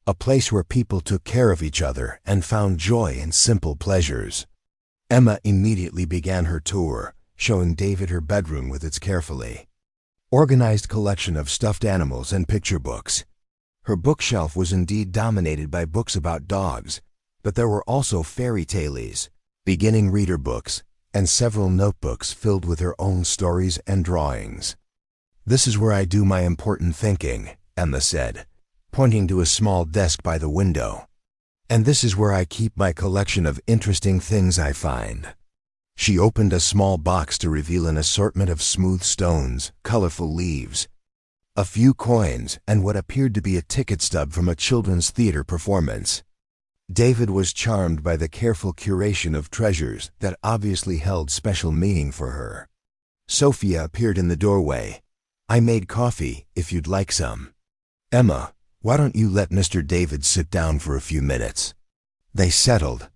[SPEAKER 1] a place where people took care of each other and found joy in simple pleasures. Emma immediately began her tour, showing David her bedroom with its carefully organized collection of stuffed animals and picture books. Her bookshelf was indeed dominated by books about dogs, but there were also fairy tales, beginning reader books, and several notebooks filled with her own stories and drawings. "This is where I do my important thinking," Emma said, pointing to a small desk by the window. "And this is where I keep my collection of interesting things I find." She opened a small box to reveal an assortment of smooth stones, colorful leaves, a few coins, and what appeared to be a ticket stub from a children's theater performance. David was charmed by the careful curation of treasures that obviously held special meaning for her. Sophia appeared in the doorway. "I made coffee, if you'd like some." "Emma, why don't you let Mr. David sit down for a few minutes?" They settled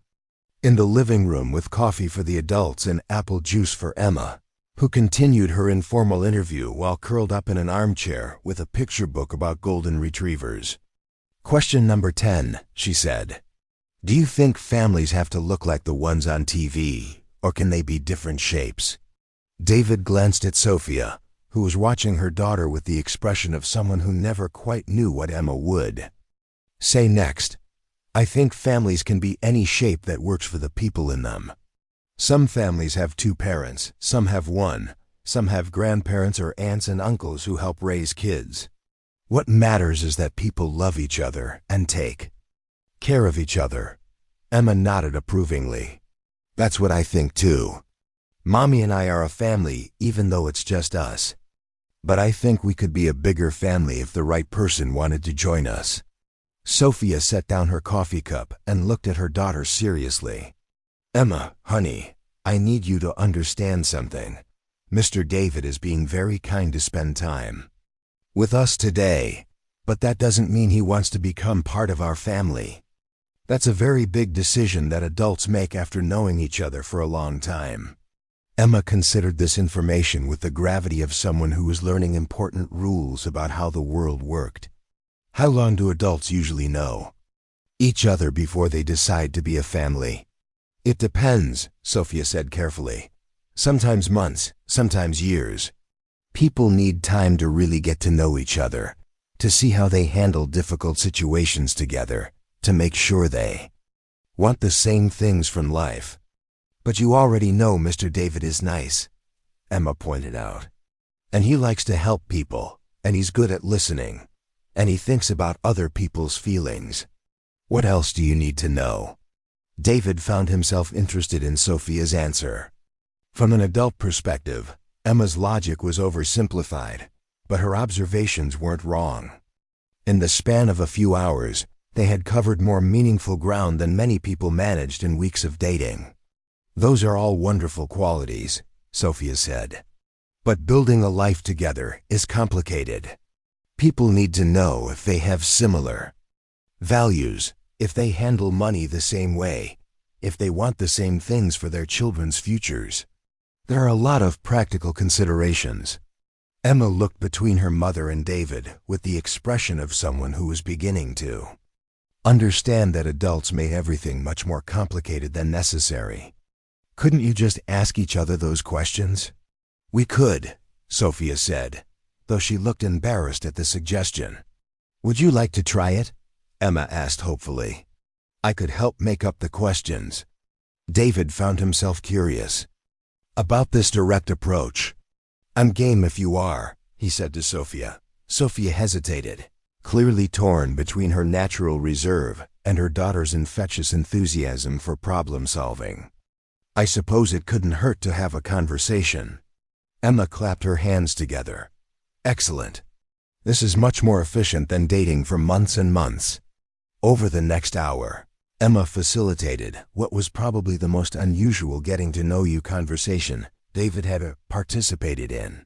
[SPEAKER 1] in the living room with coffee for the adults and apple juice for Emma, who continued her informal interview while curled up in an armchair with a picture book about golden retrievers. "Question number 10, she said. "Do you think families have to look like the ones on TV, or can they be different shapes?" David glanced at Sophia, who was watching her daughter with the expression of someone who never quite knew what Emma would say next. "I think families can be any shape that works for the people in them. Some families have two parents, some have one, some have grandparents or aunts and uncles who help raise kids. What matters is that people love each other and take care of each other." Emma nodded approvingly. "That's what I think too. Mommy and I are a family even though it's just us. But I think we could be a bigger family if the right person wanted to join us." Sophia set down her coffee cup and looked at her daughter seriously. "Emma, honey, I need you to understand something. Mr. David is being very kind to spend time with us today, But that doesn't mean he wants to become part of our family. That's a very big decision that adults make after knowing each other for a long time. Emma considered this information with the gravity of someone who was learning important rules about how the world worked. How long do adults usually know each other before they decide to be a family? It depends, Sophia said carefully. Sometimes months, sometimes years. People need time to really get to know each other, to see how they handle difficult situations together, to make sure they want the same things from life. But you already know Mr. David is nice, Emma pointed out. And he likes to help people, and he's good at listening, and he thinks about other people's feelings. What else do you need to know? David found himself interested in Sophia's answer. From an adult perspective, Emma's logic was oversimplified, but her observations weren't wrong. In the span of a few hours, they had covered more meaningful ground than many people managed in weeks of dating. Those are all wonderful qualities, Sophia said. But building a life together is complicated. People need to know if they have similar values, if they handle money the same way, if they want the same things for their children's futures. There are a lot of practical considerations. Emma looked between her mother and David with the expression of someone who was beginning to understand that adults made everything much more complicated than necessary. Couldn't you just ask each other those questions? We could, Sophia said, though she looked embarrassed at the suggestion. Would you like to try it? Emma asked hopefully. I could help make up the questions. David found himself curious about this direct approach. I'm game if you are, he said to Sophia. Sophia hesitated, clearly torn between her natural reserve and her daughter's infectious enthusiasm for problem-solving. I suppose it couldn't hurt to have a conversation. Emma clapped her hands together. Excellent. This is much more efficient than dating for months and months. Over the next hour, Emma facilitated what was probably the most unusual getting-to-know-you conversation David had participated in.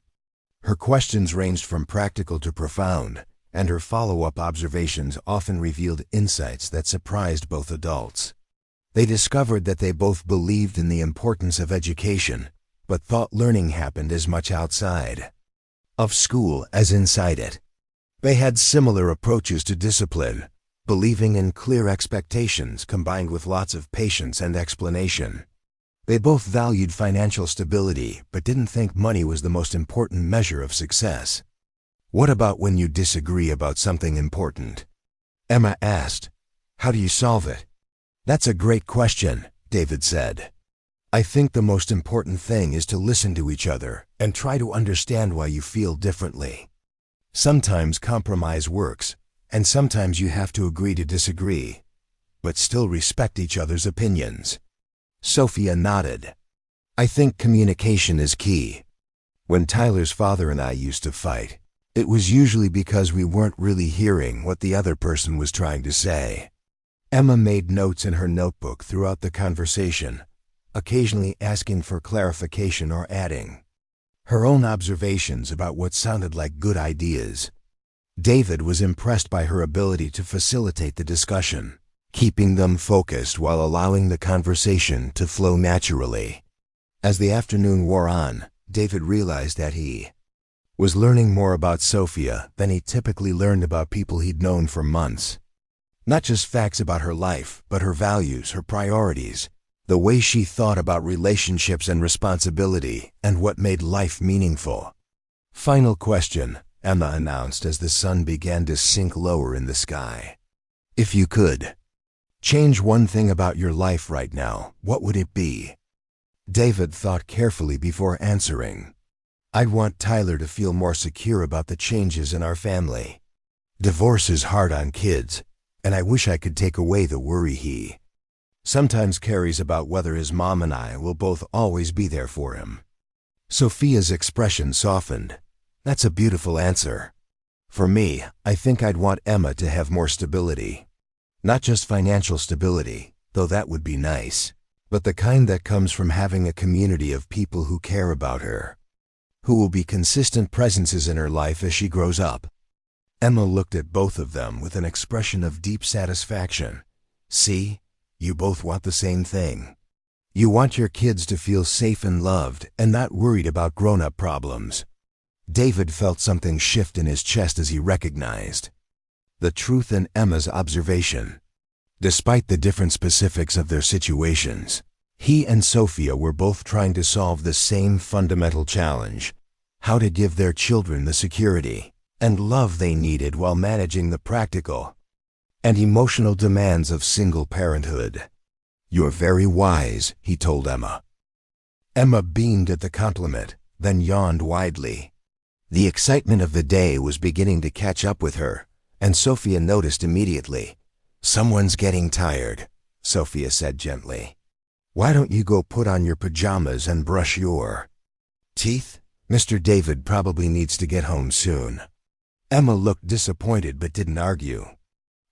[SPEAKER 1] Her questions ranged from practical to profound, and her follow-up observations often revealed insights that surprised both adults. They discovered that they both believed in the importance of education, but thought learning happened as much outside of school as inside it. They had similar approaches to discipline, believing in clear expectations combined with lots of patience and explanation. They both valued financial stability, but didn't think money was the most important measure of success. What about when you disagree about something important? Emma asked. How do you solve it? That's a great question, David said. I think the most important thing is to listen to each other and try to understand why you feel differently. Sometimes compromise works, and sometimes you have to agree to disagree, but still respect each other's opinions. Sophia nodded. I think communication is key. When Tyler's father and I used to fight, it was usually because we weren't really hearing what the other person was trying to say. Emma made notes in her notebook throughout the conversation, occasionally asking for clarification or adding her own observations about what sounded like good ideas. David was impressed by her ability to facilitate the discussion, keeping them focused while allowing the conversation to flow naturally. As the afternoon wore on, David realized that he was learning more about Sophia than he typically learned about people he'd known for months. Not just facts about her life, but her values, her priorities, the way she thought about relationships and responsibility, and what made life meaningful. Final question, Emma announced as the sun began to sink lower in the sky. If you could change one thing about your life right now, what would it be? David thought carefully before answering. I'd want Tyler to feel more secure about the changes in our family. Divorce is hard on kids, and I wish I could take away the worry he sometimes carries about whether his mom and I will both always be there for him. Sophia's expression softened. That's a beautiful answer. For me, I think I'd want Emma to have more stability. Not just financial stability, though that would be nice, but the kind that comes from having a community of people who care about her, who will be consistent presences in her life as she grows up. Emma looked at both of them with an expression of deep satisfaction. See, you both want the same thing. You want your kids to feel safe and loved and not worried about grown-up problems. David felt something shift in his chest as he recognized the truth in Emma's observation. Despite the different specifics of their situations, he and Sophia were both trying to solve the same fundamental challenge: how to give their children the security and love they needed while managing the practical and emotional demands of single parenthood. "You're very wise," he told Emma. Emma beamed at the compliment, then yawned widely. The excitement of the day was beginning to catch up with her, and Sophia noticed immediately. "Someone's getting tired," Sophia said gently. "Why don't you go put on your pajamas and brush your teeth? Mr. David probably needs to get home soon." Emma looked disappointed but didn't argue.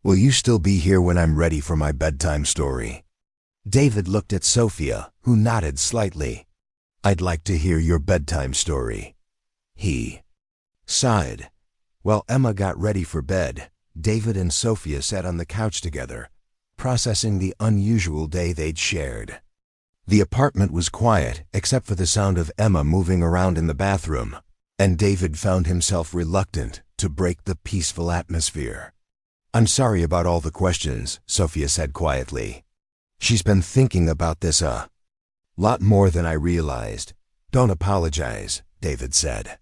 [SPEAKER 1] "Will you still be here when I'm ready for my bedtime story?" David looked at Sophia, who nodded slightly. "I'd like to hear your bedtime story." He sighed. While Emma got ready for bed, David and Sophia sat on the couch together, processing the unusual day they'd shared. The apartment was quiet except for the sound of Emma moving around in the bathroom, and David found himself reluctant to break the peaceful atmosphere. "I'm sorry about all the questions," Sophia said quietly. "She's been thinking about this a lot more than I realized." "Don't apologize," David said.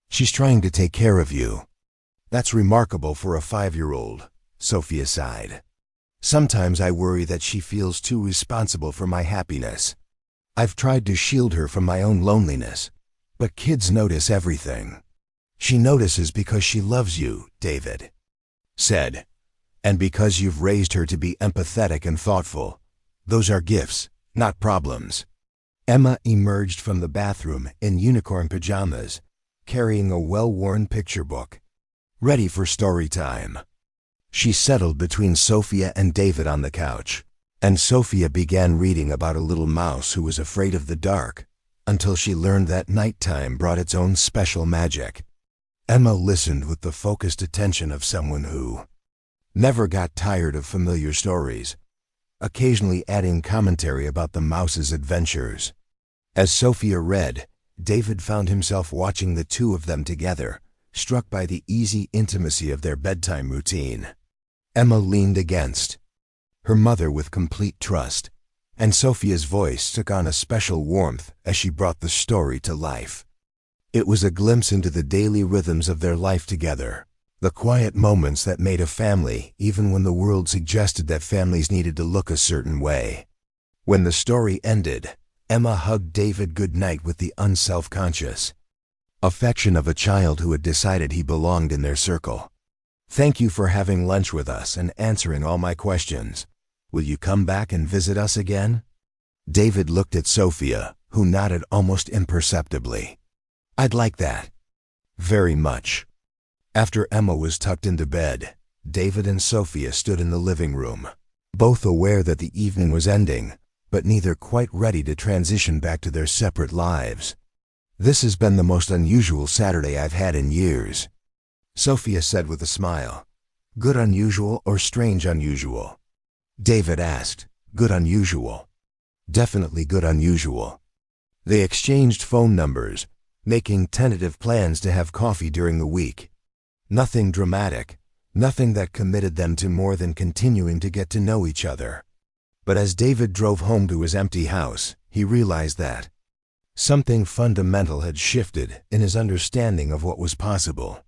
[SPEAKER 1] "She's trying to take care of you." "That's remarkable for a 5-year-old, Sophia sighed. "Sometimes I worry that she feels too responsible for my happiness. I've tried to shield her from my own loneliness, but kids notice everything." "She notices because she loves you," David said, "and because you've raised her to be empathetic and thoughtful. Those are gifts, not problems." Emma emerged from the bathroom in unicorn pajamas, carrying a well-worn picture book, ready for story time. She settled between Sophia and David on the couch, and Sophia began reading about a little mouse who was afraid of the dark, until she learned that nighttime brought its own special magic. Emma listened with the focused attention of someone who never got tired of familiar stories, occasionally adding commentary about the mouse's adventures. As Sophia read, David found himself watching the two of them together, struck by the easy intimacy of their bedtime routine. Emma leaned against her mother with complete trust, and Sophia's voice took on a special warmth as she brought the story to life. It was a glimpse into the daily rhythms of their life together, the quiet moments that made a family even when the world suggested that families needed to look a certain way. When the story ended, Emma hugged David goodnight with the unself-conscious affection of a child who had decided he belonged in their circle. "Thank you for having lunch with us and answering all my questions. Will you come back and visit us again?" David looked at Sophia, who nodded almost imperceptibly. "I'd like that. Very much." After Emma was tucked into bed, David and Sophia stood in the living room, both aware that the evening was ending, but neither quite ready to transition back to their separate lives. "This has been the most unusual Saturday I've had in years," Sophia said with a smile. "Good unusual or strange unusual?" David asked. "Good unusual." "Definitely good unusual." They exchanged phone numbers, making tentative plans to have coffee during the week. Nothing dramatic, nothing that committed them to more than continuing to get to know each other. But as David drove home to his empty house, he realized that something fundamental had shifted in his understanding of what was possible.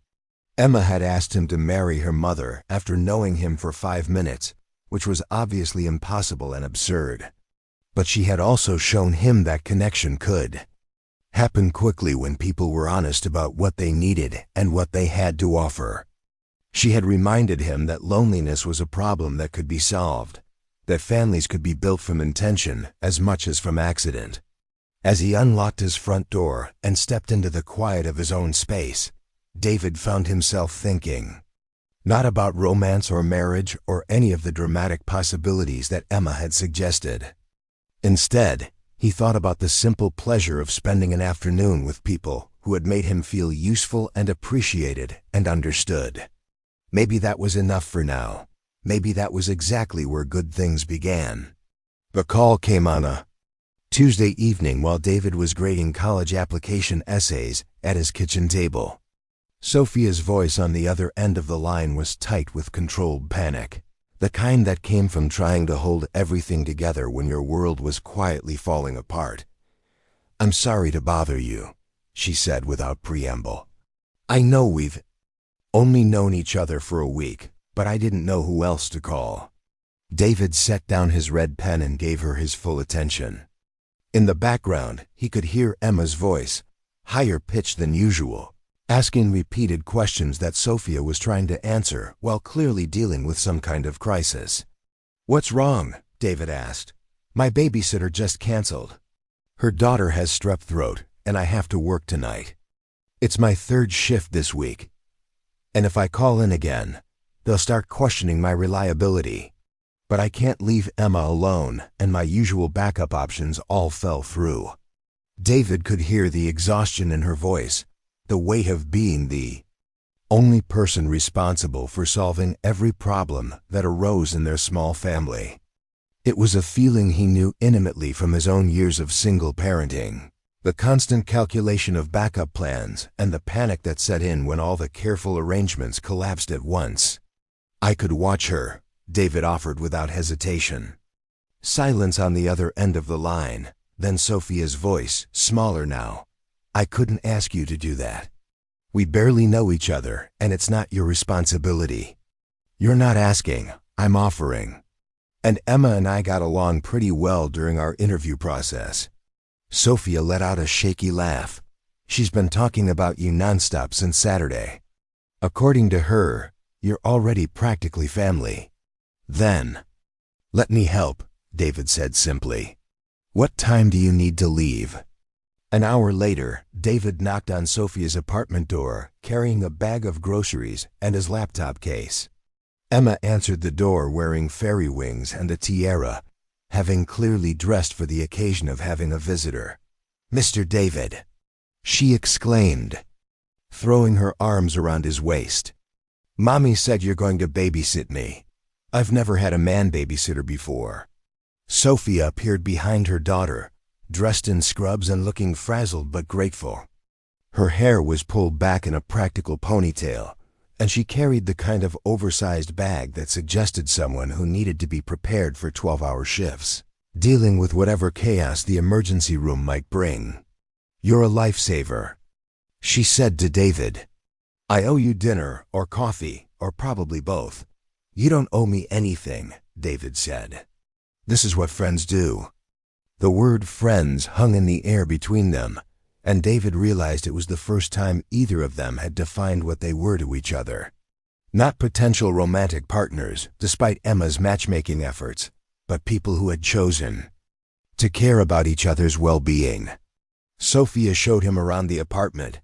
[SPEAKER 1] Emma had asked him to marry her mother after knowing him for 5 minutes, which was obviously impossible and absurd. But she had also shown him that connection could happen quickly when people were honest about what they needed and what they had to offer. She had reminded him that loneliness was a problem that could be solved, that families could be built from intention as much as from accident. As he unlocked his front door and stepped into the quiet of his own space, David found himself thinking, not about romance or marriage or any of the dramatic possibilities that Emma had suggested. Instead, he thought about the simple pleasure of spending an afternoon with people who had made him feel useful and appreciated and understood. Maybe that was enough for now. Maybe that was exactly where good things began. The call came on a Tuesday evening while David was grading college application essays at his kitchen table. Sophia's voice on the other end of the line was tight with controlled panic, the kind that came from trying to hold everything together when your world was quietly falling apart. "I'm sorry to bother you," she said without preamble. "I know we've only known each other for a week, but I didn't know who else to call." David set down his red pen and gave her his full attention. In the background, he could hear Emma's voice, higher pitched than usual, asking repeated questions that Sophia was trying to answer while clearly dealing with some kind of crisis. "What's wrong?" David asked. "My babysitter just canceled. Her daughter has strep throat, and I have to work tonight. It's my third shift this week, and if I call in again, they'll start questioning my reliability. But I can't leave Emma alone, and my usual backup options all fell through." David could hear the exhaustion in her voice, the weight of being the only person responsible for solving every problem that arose in their small family. It was a feeling he knew intimately from his own years of single parenting, the constant calculation of backup plans and the panic that set in when all the careful arrangements collapsed at once. "I could watch her," David offered without hesitation. Silence on the other end of the line, then Sophia's voice, smaller now. "I couldn't ask you to do that. We barely know each other, and it's not your responsibility." "You're not asking, I'm offering. And Emma and I got along pretty well during our interview process." Sophia let out a shaky laugh. "She's been talking about you nonstop since Saturday. According to her, you're already practically family." "Then, let me help," David said simply. "What time do you need to leave?" An hour later, David knocked on Sophia's apartment door, carrying a bag of groceries and his laptop case. Emma answered the door wearing fairy wings and a tiara, having clearly dressed for the occasion of having a visitor. "Mr. David," she exclaimed, throwing her arms around his waist. "Mommy said you're going to babysit me. I've never had a man babysitter before." Sophia appeared behind her daughter, dressed in scrubs and looking frazzled but grateful. Her hair was pulled back in a practical ponytail, and she carried the kind of oversized bag that suggested someone who needed to be prepared for 12-hour shifts, dealing with whatever chaos the emergency room might bring. "You're a lifesaver," she said to David. "I owe you dinner or coffee, or probably both." "You don't owe me anything," David said. "This is what friends do." The word friends hung in the air between them, and David realized it was the first time either of them had defined what they were to each other. Not potential romantic partners, despite Emma's matchmaking efforts, but people who had chosen to care about each other's well-being. Sophia showed him around the apartment,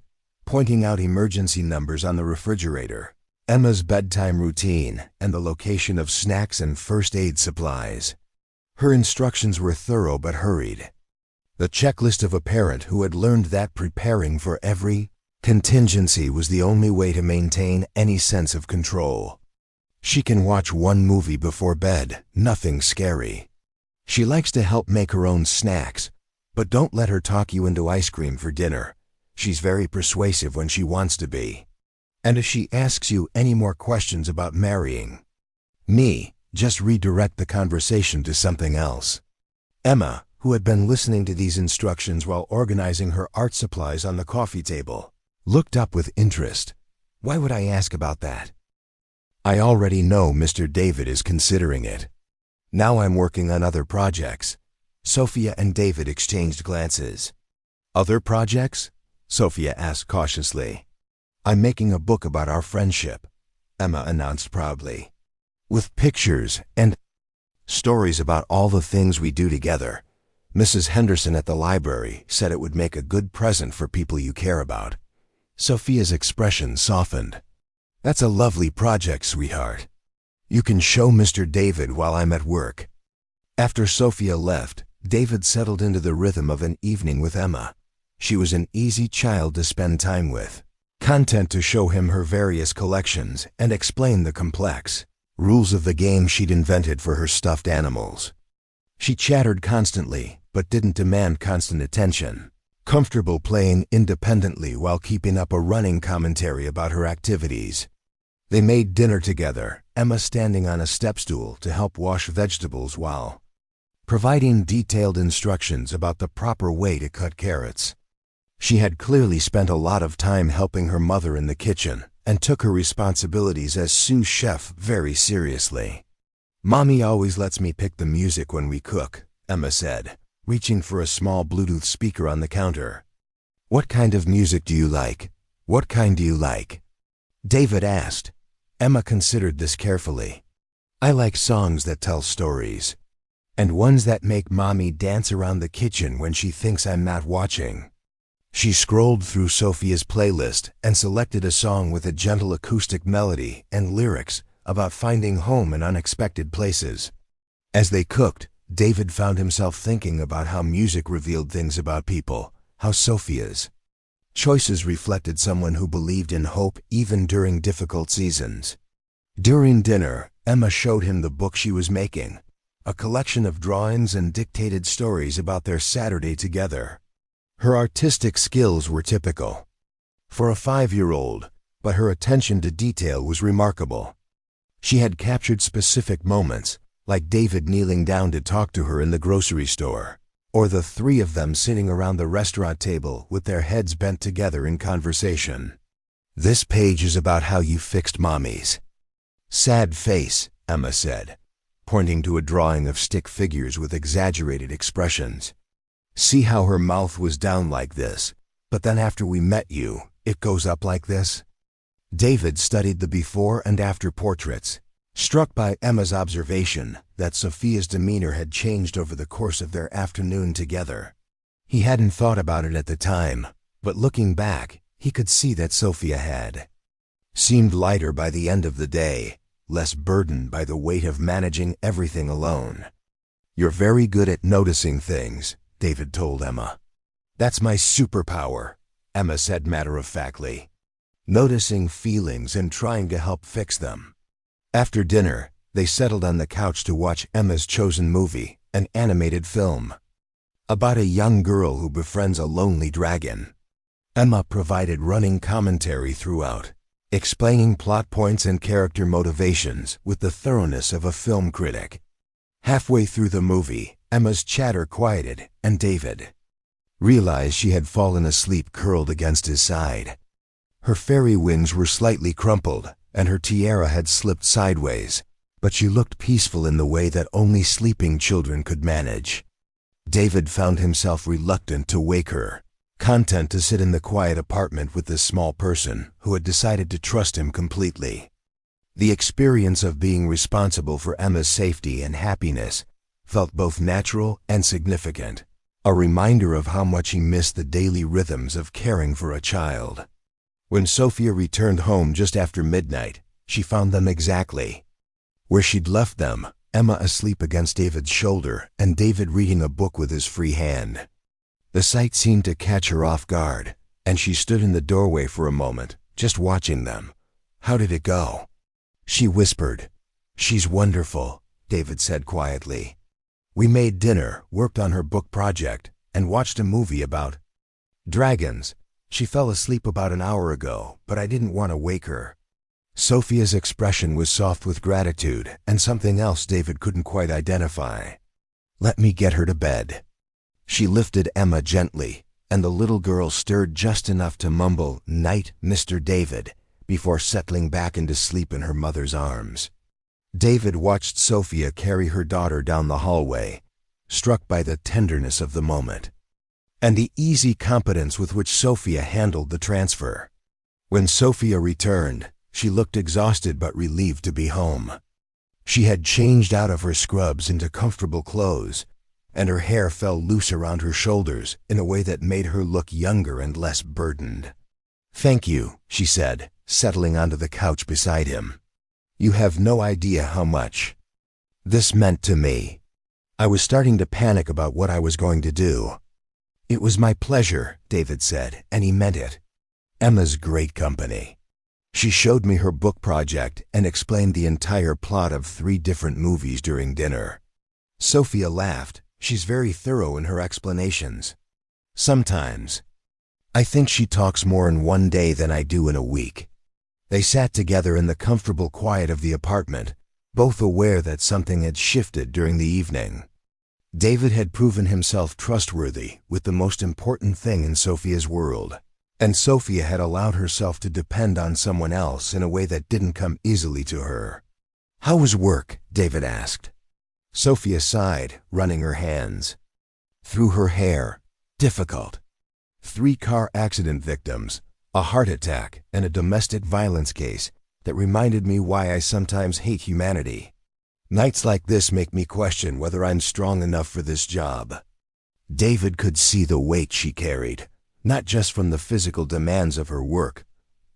[SPEAKER 1] pointing out emergency numbers on the refrigerator, Emma's bedtime routine, and the location of snacks and first aid supplies. Her instructions were thorough but hurried, the checklist of a parent who had learned that preparing for every contingency was the only way to maintain any sense of control. "She can watch one movie before bed, nothing scary. She likes to help make her own snacks, but don't let her talk you into ice cream for dinner. She's very persuasive when she wants to be. And if she asks you any more questions about marrying me, just redirect the conversation to something else." Emma, who had been listening to these instructions while organizing her art supplies on the coffee table, looked up with interest. "Why would I ask about that?" "I already know Mr. David is considering it. Now I'm working on other projects." Sophia and David exchanged glances. "Other projects?" Sophia asked cautiously. "I'm making a book about our friendship," Emma announced proudly, "with pictures and stories about all the things we do together. Mrs. Henderson at the library said it would make a good present for people you care about." Sophia's expression softened. "That's a lovely project, sweetheart. You can show Mr. David while I'm at work." After Sophia left, David settled into the rhythm of an evening with Emma. She was an easy child to spend time with. content to show him her various collections and explain the complex rules of the game she'd invented for her stuffed animals. She chattered constantly, but didn't demand constant attention, comfortable playing independently while keeping up a running commentary about her activities. They made dinner together, Emma standing on a step-stool to help wash vegetables while providing detailed instructions about the proper way to cut carrots. She had clearly spent a lot of time helping her mother in the kitchen and took her responsibilities as sous chef very seriously. "Mommy always lets me pick the music when we cook," Emma said, reaching for a small Bluetooth speaker on the counter. "What kind of music do you like? What kind do you like?" David asked. Emma considered this carefully. "I like songs that tell stories, and ones that make Mommy dance around the kitchen when she thinks I'm not watching." She scrolled through Sophia's playlist and selected a song with a gentle acoustic melody and lyrics about finding home in unexpected places. As they cooked, David found himself thinking about how music revealed things about people, how Sophia's choices reflected someone who believed in hope even during difficult seasons. During dinner, Emma showed him the book she was making, a collection of drawings and dictated stories about their Saturday together. Her artistic skills were typical for a 5-year-old, but her attention to detail was remarkable. She had captured specific moments, like David kneeling down to talk to her in the grocery store, or the three of them sitting around the restaurant table with their heads bent together in conversation. "This page is about how you fixed Mommy's sad face," Emma said, pointing to a drawing of stick figures with exaggerated expressions. "See how her mouth was down like this, but then after we met you, it goes up like this?" David studied the before and after portraits, struck by Emma's observation that Sophia's demeanor had changed over the course of their afternoon together. He hadn't thought about it at the time, but looking back, he could see that Sophia had seemed lighter by the end of the day, less burdened by the weight of managing everything alone. "You're very good at noticing things," David told Emma. "That's my superpower," Emma said matter-of-factly. "Noticing feelings and trying to help fix them." After dinner, they settled on the couch to watch Emma's chosen movie, an animated film about a young girl who befriends a lonely dragon. Emma provided running commentary throughout, explaining plot points and character motivations with the thoroughness of a film critic. Halfway through the movie, Emma's chatter quieted, and David realized she had fallen asleep curled against his side. Her fairy wings were slightly crumpled, and her tiara had slipped sideways, but she looked peaceful in the way that only sleeping children could manage. David found himself reluctant to wake her, content to sit in the quiet apartment with this small person who had decided to trust him completely. The experience of being responsible for Emma's safety and happiness felt both natural and significant, a reminder of how much he missed the daily rhythms of caring for a child. When Sophia returned home just after midnight, she found them exactly where she'd left them, Emma asleep against David's shoulder and David reading a book with his free hand. The sight seemed to catch her off guard, and she stood in the doorway for a moment, just watching them. "How did it go?" she whispered. "She's wonderful," David said quietly. "We made dinner, worked on her book project, and watched a movie about dragons. She fell asleep about an hour ago, but I didn't want to wake her." Sophia's expression was soft with gratitude and something else David couldn't quite identify. "Let me get her to bed." She lifted Emma gently, and the little girl stirred just enough to mumble, "Night, Mr. David," before settling back into sleep in her mother's arms. David watched Sophia carry her daughter down the hallway, struck by the tenderness of the moment and the easy competence with which Sophia handled the transfer. When Sophia returned, she looked exhausted but relieved to be home. She had changed out of her scrubs into comfortable clothes, and her hair fell loose around her shoulders in a way that made her look younger and less burdened. "Thank you," she said, settling onto the couch beside him. "You have no idea how much this meant to me." I was starting to panic about what I was going to do. "It was my pleasure," David said, and he meant it. Emma's great company. She showed me her book project and explained the entire plot of 3 different movies during dinner. Sophia laughed. She's very thorough in her explanations. Sometimes. I think she talks more in one day than I do in a week. They sat together in the comfortable quiet of the apartment, both aware that something had shifted during the evening. David had proven himself trustworthy with the most important thing in Sophia's world, and Sophia had allowed herself to depend on someone else in a way that didn't come easily to her. "How was work?" David asked. Sophia sighed, running her hands through her hair. "Difficult. 3 car accident victims, a heart attack, and a domestic violence case that reminded me why I sometimes hate humanity. Nights like this make me question whether I'm strong enough for this job." David could see the weight she carried, not just from the physical demands of her work,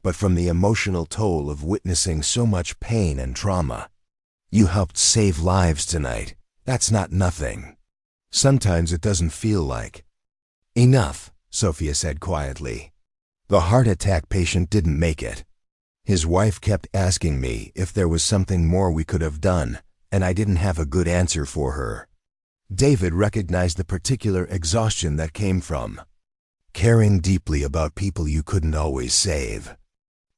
[SPEAKER 1] but from the emotional toll of witnessing so much pain and trauma. "You helped save lives tonight. That's not nothing. Sometimes it doesn't feel like." "Enough," Sophia said quietly. "The heart attack patient didn't make it. His wife kept asking me if there was something more we could have done, and I didn't have a good answer for her." David recognized the particular exhaustion that came from caring deeply about people you couldn't always save.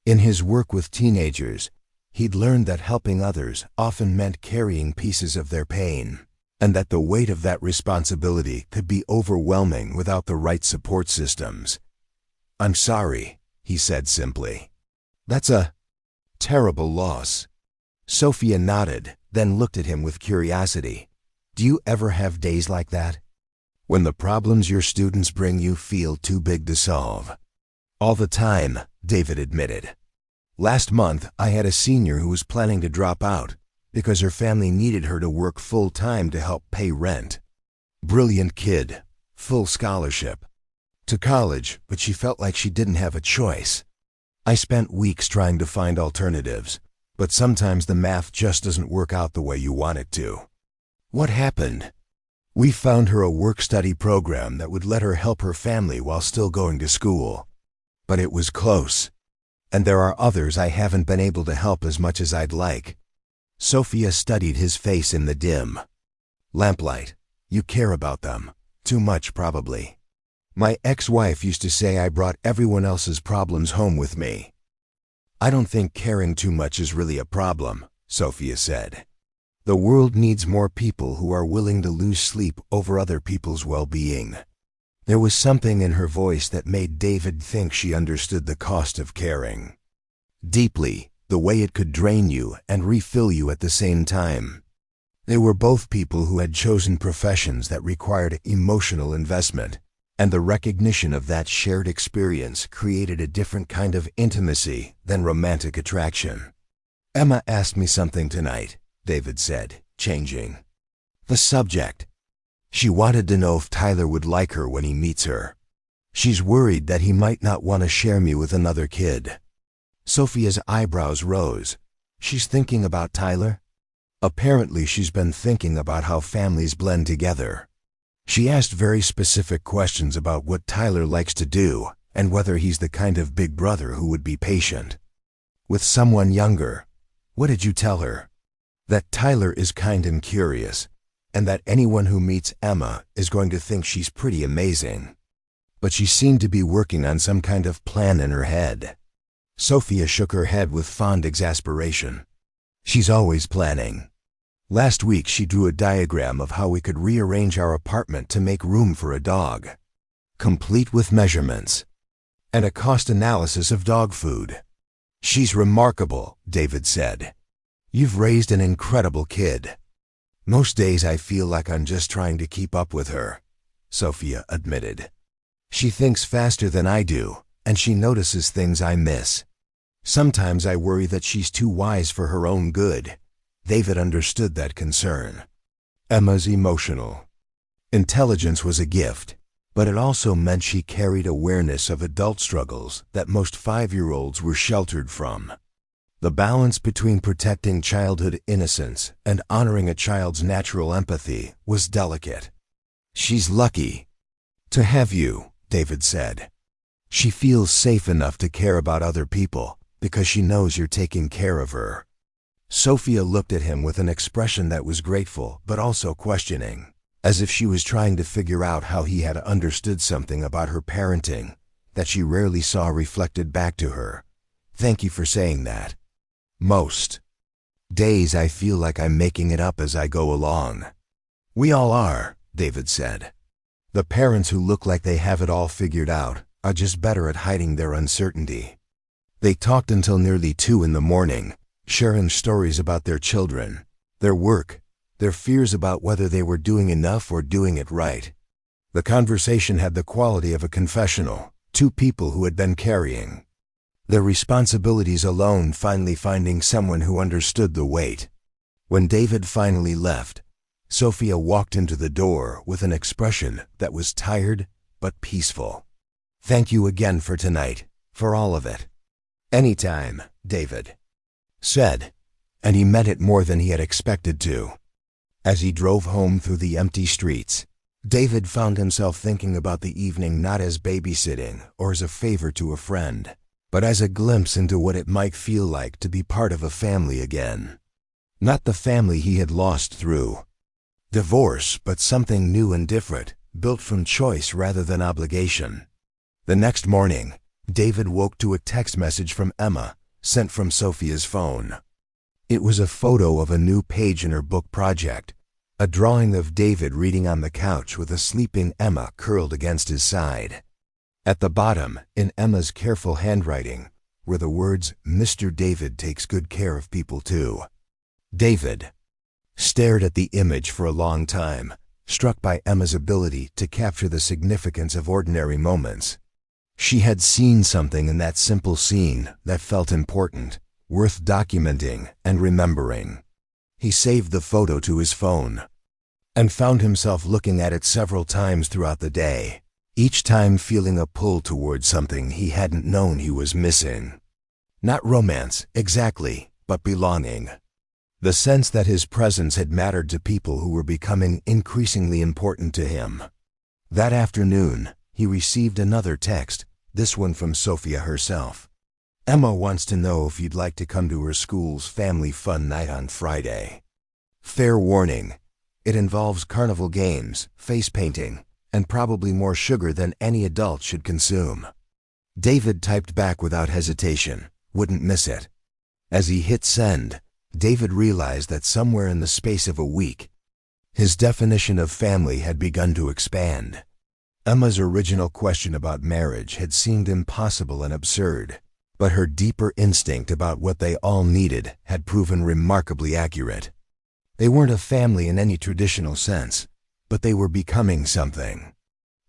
[SPEAKER 1] In his work with teenagers, he'd learned that helping others often meant carrying pieces of their pain, and that the weight of that responsibility could be overwhelming without the right support systems. "I'm sorry," he said simply. "That's a terrible loss." Sophia nodded, then looked at him with curiosity. "Do you ever have days like that? When the problems your students bring you feel too big to solve?" "All the time," David admitted. "Last month, I had a senior who was planning to drop out because her family needed her to work full-time to help pay rent. Brilliant kid, full scholarship to college, but she felt like she didn't have a choice. I spent weeks trying to find alternatives, but sometimes the math just doesn't work out the way you want it to." "What happened?" "We found her a work-study program that would let her help her family while still going to school. But it was close. And there are others I haven't been able to help as much as I'd like." Sophia studied his face in the dim lamplight. "You care about them. Too much, probably. My ex-wife used to say I brought everyone else's problems home with me." "I don't think caring too much is really a problem," Sophia said. "The world needs more people who are willing to lose sleep over other people's well-being." There was something in her voice that made David think she understood the cost of caring deeply, the way it could drain you and refill you at the same time. They were both people who had chosen professions that required emotional investment, and the recognition of that shared experience created a different kind of intimacy than romantic attraction. "Emma asked me something tonight," David said, changing the subject. "She wanted to know if Tyler would like her when he meets her. She's worried that he might not want to share me with another kid." Sophia's eyebrows rose. "She's thinking about Tyler?" "Apparently she's been thinking about how families blend together. She asked very specific questions about what Tyler likes to do and whether he's the kind of big brother who would be patient with someone younger." "What did you tell her?" "That Tyler is kind and curious, and that anyone who meets Emma is going to think she's pretty amazing. But she seemed to be working on some kind of plan in her head." Sophia shook her head with fond exasperation. "She's always planning. Last week she drew a diagram of how we could rearrange our apartment to make room for a dog, complete with measurements and a cost analysis of dog food." "She's remarkable," David said. "You've raised an incredible kid." "Most days I feel like I'm just trying to keep up with her," Sophia admitted. "She thinks faster than I do, and she notices things I miss. Sometimes I worry that she's too wise for her own good." David understood that concern. Emma's emotional intelligence was a gift, but it also meant she carried awareness of adult struggles that most 5-year-olds were sheltered from. The balance between protecting childhood innocence and honoring a child's natural empathy was delicate. "She's lucky to have you," David said. She feels safe enough to care about other people because she knows you're taking care of her. Sophia looked at him with an expression that was grateful but also questioning, as if she was trying to figure out how he had understood something about her parenting that she rarely saw reflected back to her. Thank you for saying that. Most days I feel like I'm making it up as I go along. We all are, David said. The parents who look like they have it all figured out are just better at hiding their uncertainty. They talked until nearly 2 in the morning, sharing stories about their children, their work, their fears about whether they were doing enough or doing it right. The conversation had the quality of a confessional, 2 people who had been carrying their responsibilities alone finally finding someone who understood the weight. When David finally left, Sophia walked into the door with an expression that was tired but peaceful. Thank you again for tonight, for all of it. Anytime, David said, and he meant it more than he had expected to. As he drove home through the empty streets, David found himself thinking about the evening not as babysitting or as a favor to a friend, but as a glimpse into what it might feel like to be part of a family again. Not the family he had lost through divorce, but something new and different, built from choice rather than obligation. The next morning, David woke to a text message from Emma, sent from Sophia's phone. It was a photo of a new page in her book project, a drawing of David reading on the couch with a sleeping Emma curled against his side. At the bottom, in Emma's careful handwriting, were the words, "Mr. David takes good care of people too." David stared at the image for a long time, struck by Emma's ability to capture the significance of ordinary moments. She had seen something in that simple scene that felt important, worth documenting and remembering. He saved the photo to his phone and found himself looking at it several times throughout the day, each time feeling a pull towards something he hadn't known he was missing. Not romance, exactly, but belonging. The sense that his presence had mattered to people who were becoming increasingly important to him. That afternoon, he received another text, this one from Sophia herself. Emma wants to know if you'd like to come to her school's family fun night on Friday. Fair warning, it involves carnival games, face painting, and probably more sugar than any adult should consume. David typed back without hesitation, wouldn't miss it. As he hit send, David realized that somewhere in the space of a week, his definition of family had begun to expand. Emma's original question about marriage had seemed impossible and absurd, but her deeper instinct about what they all needed had proven remarkably accurate. They weren't a family in any traditional sense, but they were becoming something.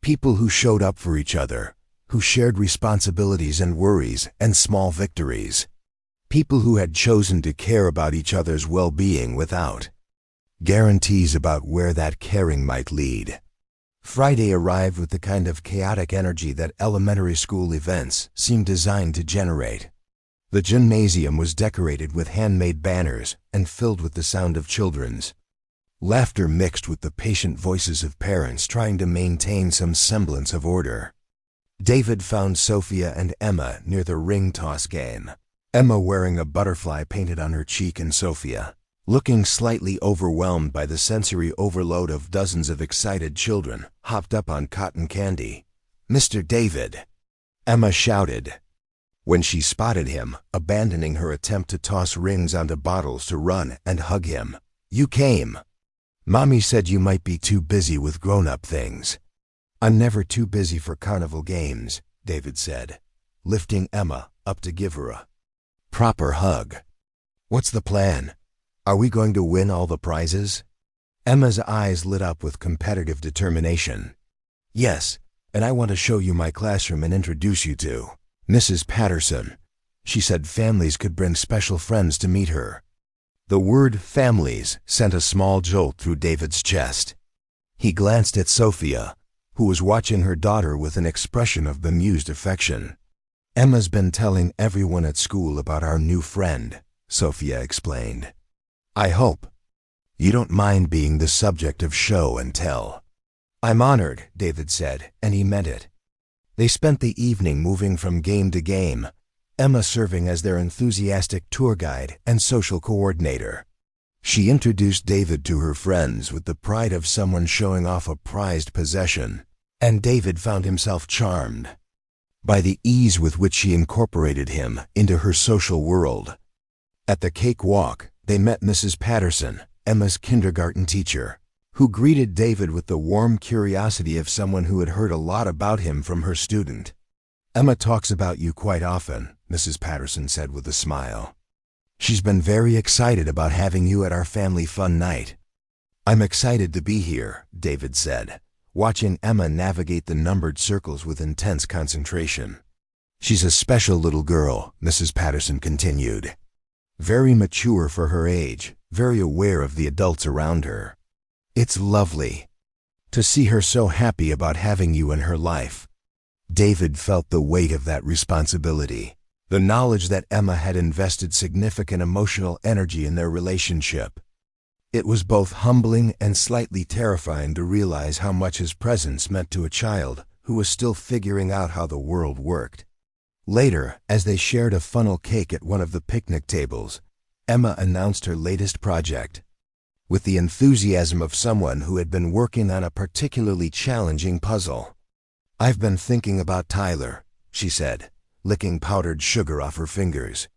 [SPEAKER 1] People who showed up for each other, who shared responsibilities and worries and small victories. People who had chosen to care about each other's well-being without guarantees about where that caring might lead. Friday arrived with the kind of chaotic energy that elementary school events seemed designed to generate. The gymnasium was decorated with handmade banners and filled with the sound of children's laughter mixed with the patient voices of parents trying to maintain some semblance of order. David found Sophia and Emma near the ring toss game. Emma wearing a butterfly painted on her cheek and Sophia, looking slightly overwhelmed by the sensory overload of dozens of excited children hopped up on cotton candy. "Mr. David!" Emma shouted when she spotted him, abandoning her attempt to toss rings onto bottles to run and hug him. "You came. Mommy said you might be too busy with grown-up things." "I'm never too busy for carnival games," David said, lifting Emma up to give her a proper hug. "What's the plan? Are we going to win all the prizes?" Emma's eyes lit up with competitive determination. "Yes, and I want to show you my classroom and introduce you to Mrs. Patterson. She said families could bring special friends to meet her." The word families sent a small jolt through David's chest. He glanced at Sophia, who was watching her daughter with an expression of bemused affection. "Emma's been telling everyone at school about our new friend," Sophia explained. "I hope you don't mind being the subject of show and tell." "I'm honored," David said, and he meant it. They spent the evening moving from game to game, Emma serving as their enthusiastic tour guide and social coordinator. She introduced David to her friends with the pride of someone showing off a prized possession, and David found himself charmed by the ease with which she incorporated him into her social world. At the cakewalk, they met Mrs. Patterson, Emma's kindergarten teacher, who greeted David with the warm curiosity of someone who had heard a lot about him from her student. "Emma talks about you quite often," Mrs. Patterson said with a smile. "She's been very excited about having you at our family fun night." "I'm excited to be here," David said, watching Emma navigate the numbered circles with intense concentration. "She's a special little girl," Mrs. Patterson continued. "Very mature for her age, very aware of the adults around her. It's lovely to see her so happy about having you in her life." David felt the weight of that responsibility, the knowledge that Emma had invested significant emotional energy in their relationship. It was both humbling and slightly terrifying to realize how much his presence meant to a child who was still figuring out how the world worked. Later, as they shared a funnel cake at one of the picnic tables, Emma announced her latest project. With the enthusiasm of someone who had been working on a particularly challenging puzzle. "I've been thinking about Tyler," she said, licking powdered sugar off her fingers.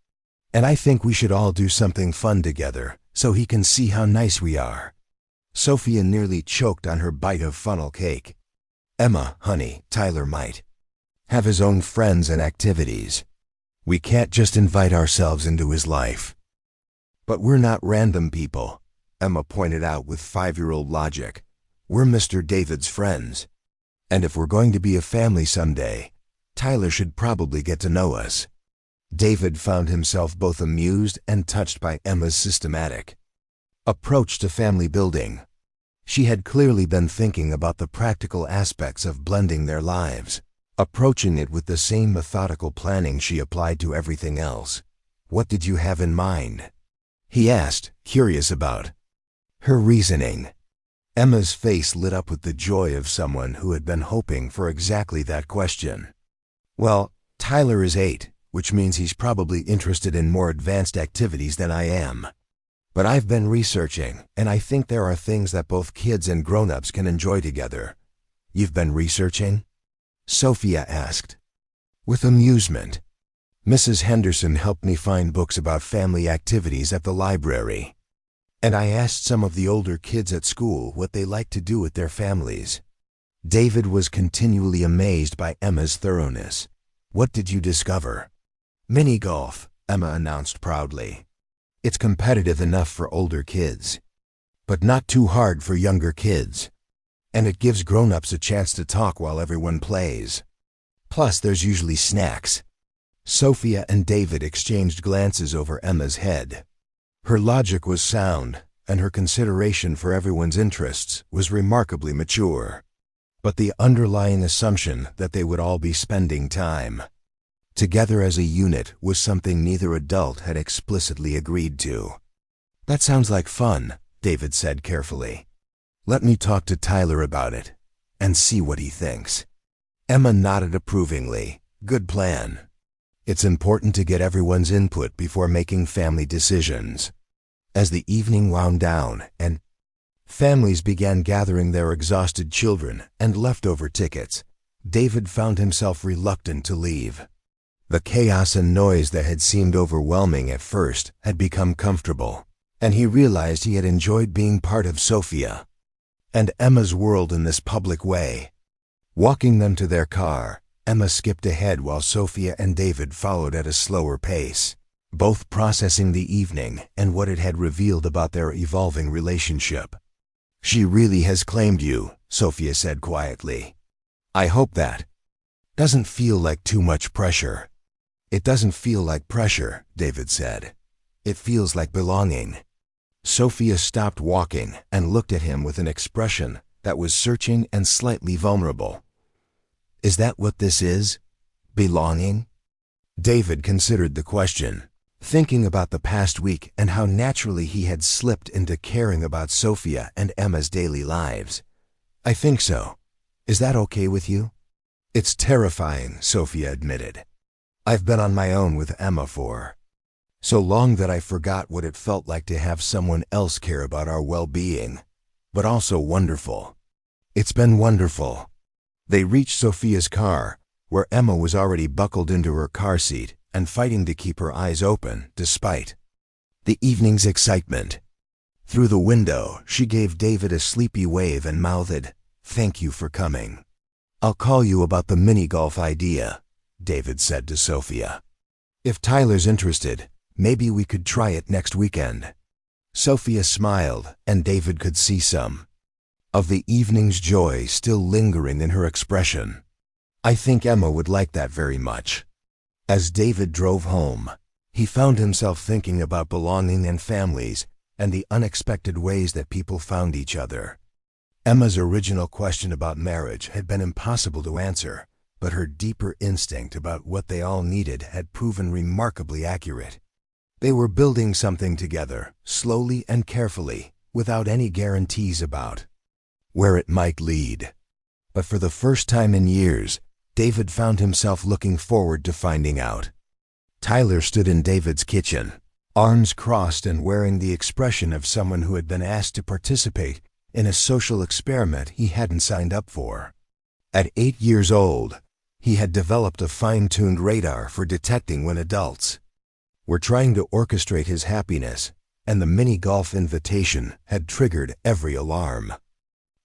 [SPEAKER 1] "And I think we should all do something fun together, so he can see how nice we are." Sophia nearly choked on her bite of funnel cake. "Emma, honey, Tyler might have his own friends and activities. We can't just invite ourselves into his life." "But we're not random people," Emma pointed out with 5-year-old logic. "We're Mr. David's friends. And if we're going to be a family someday, Tyler should probably get to know us." David found himself both amused and touched by Emma's systematic approach to family building. She had clearly been thinking about the practical aspects of blending their lives, approaching it with the same methodical planning she applied to everything else. "What did you have in mind?" he asked, curious about her reasoning. Emma's face lit up with the joy of someone who had been hoping for exactly that question. "Well, Tyler is 8, which means he's probably interested in more advanced activities than I am. But I've been researching, and I think there are things that both kids and grown-ups can enjoy together." "You've been researching?" Sophia asked, with amusement. "Mrs. Henderson helped me find books about family activities at the library. And I asked some of the older kids at school what they like to do with their families." David was continually amazed by Emma's thoroughness. "What did you discover?" "Mini golf," Emma announced proudly. "It's competitive enough for older kids, but not too hard for younger kids. And it gives grown-ups a chance to talk while everyone plays. Plus, there's usually snacks." Sophia and David exchanged glances over Emma's head. Her logic was sound, and her consideration for everyone's interests was remarkably mature. But the underlying assumption that they would all be spending time together as a unit was something neither adult had explicitly agreed to. "That sounds like fun," David said carefully. "Let me talk to Tyler about it and see what he thinks." Emma nodded approvingly. "Good plan. It's important to get everyone's input before making family decisions." As the evening wound down and families began gathering their exhausted children and leftover tickets, David found himself reluctant to leave. The chaos and noise that had seemed overwhelming at first had become comfortable, and he realized he had enjoyed being part of Sophia and Emma's world in this public way. Walking them to their car, Emma skipped ahead while Sophia and David followed at a slower pace, both processing the evening and what it had revealed about their evolving relationship. "She really has claimed you," Sophia said quietly. "I hope that doesn't feel like too much pressure." "It doesn't feel like pressure," David said. "It feels like belonging." Sophia stopped walking and looked at him with an expression that was searching and slightly vulnerable. "Is that what this is? Belonging?" David considered the question, thinking about the past week and how naturally he had slipped into caring about Sophia and Emma's daily lives. "I think so. Is that okay with you?" It's terrifying, Sophia admitted. I've been on my own with Emma for so long that I forgot what it felt like to have someone else care about our well-being, but also wonderful. It's been wonderful. They reached Sophia's car, where Emma was already buckled into her car seat and fighting to keep her eyes open despite the evening's excitement. Through the window, she gave David a sleepy wave and mouthed, "Thank you for coming. I'll call you about the mini-golf idea," David said to Sophia. "If Tyler's interested, maybe we could try it next weekend." Sophia smiled, and David could see some of the evening's joy still lingering in her expression. "I think Emma would like that very much." As David drove home, he found himself thinking about belonging and families and the unexpected ways that people found each other. Emma's original question about marriage had been impossible to answer, but her deeper instinct about what they all needed had proven remarkably accurate. They were building something together, slowly and carefully, without any guarantees about where it might lead. But for the first time in years, David found himself looking forward to finding out. Tyler stood in David's kitchen, arms crossed and wearing the expression of someone who had been asked to participate in a social experiment he hadn't signed up for. At 8 years old, he had developed a fine-tuned radar for detecting when adults were trying to orchestrate his happiness, and the mini-golf invitation had triggered every alarm.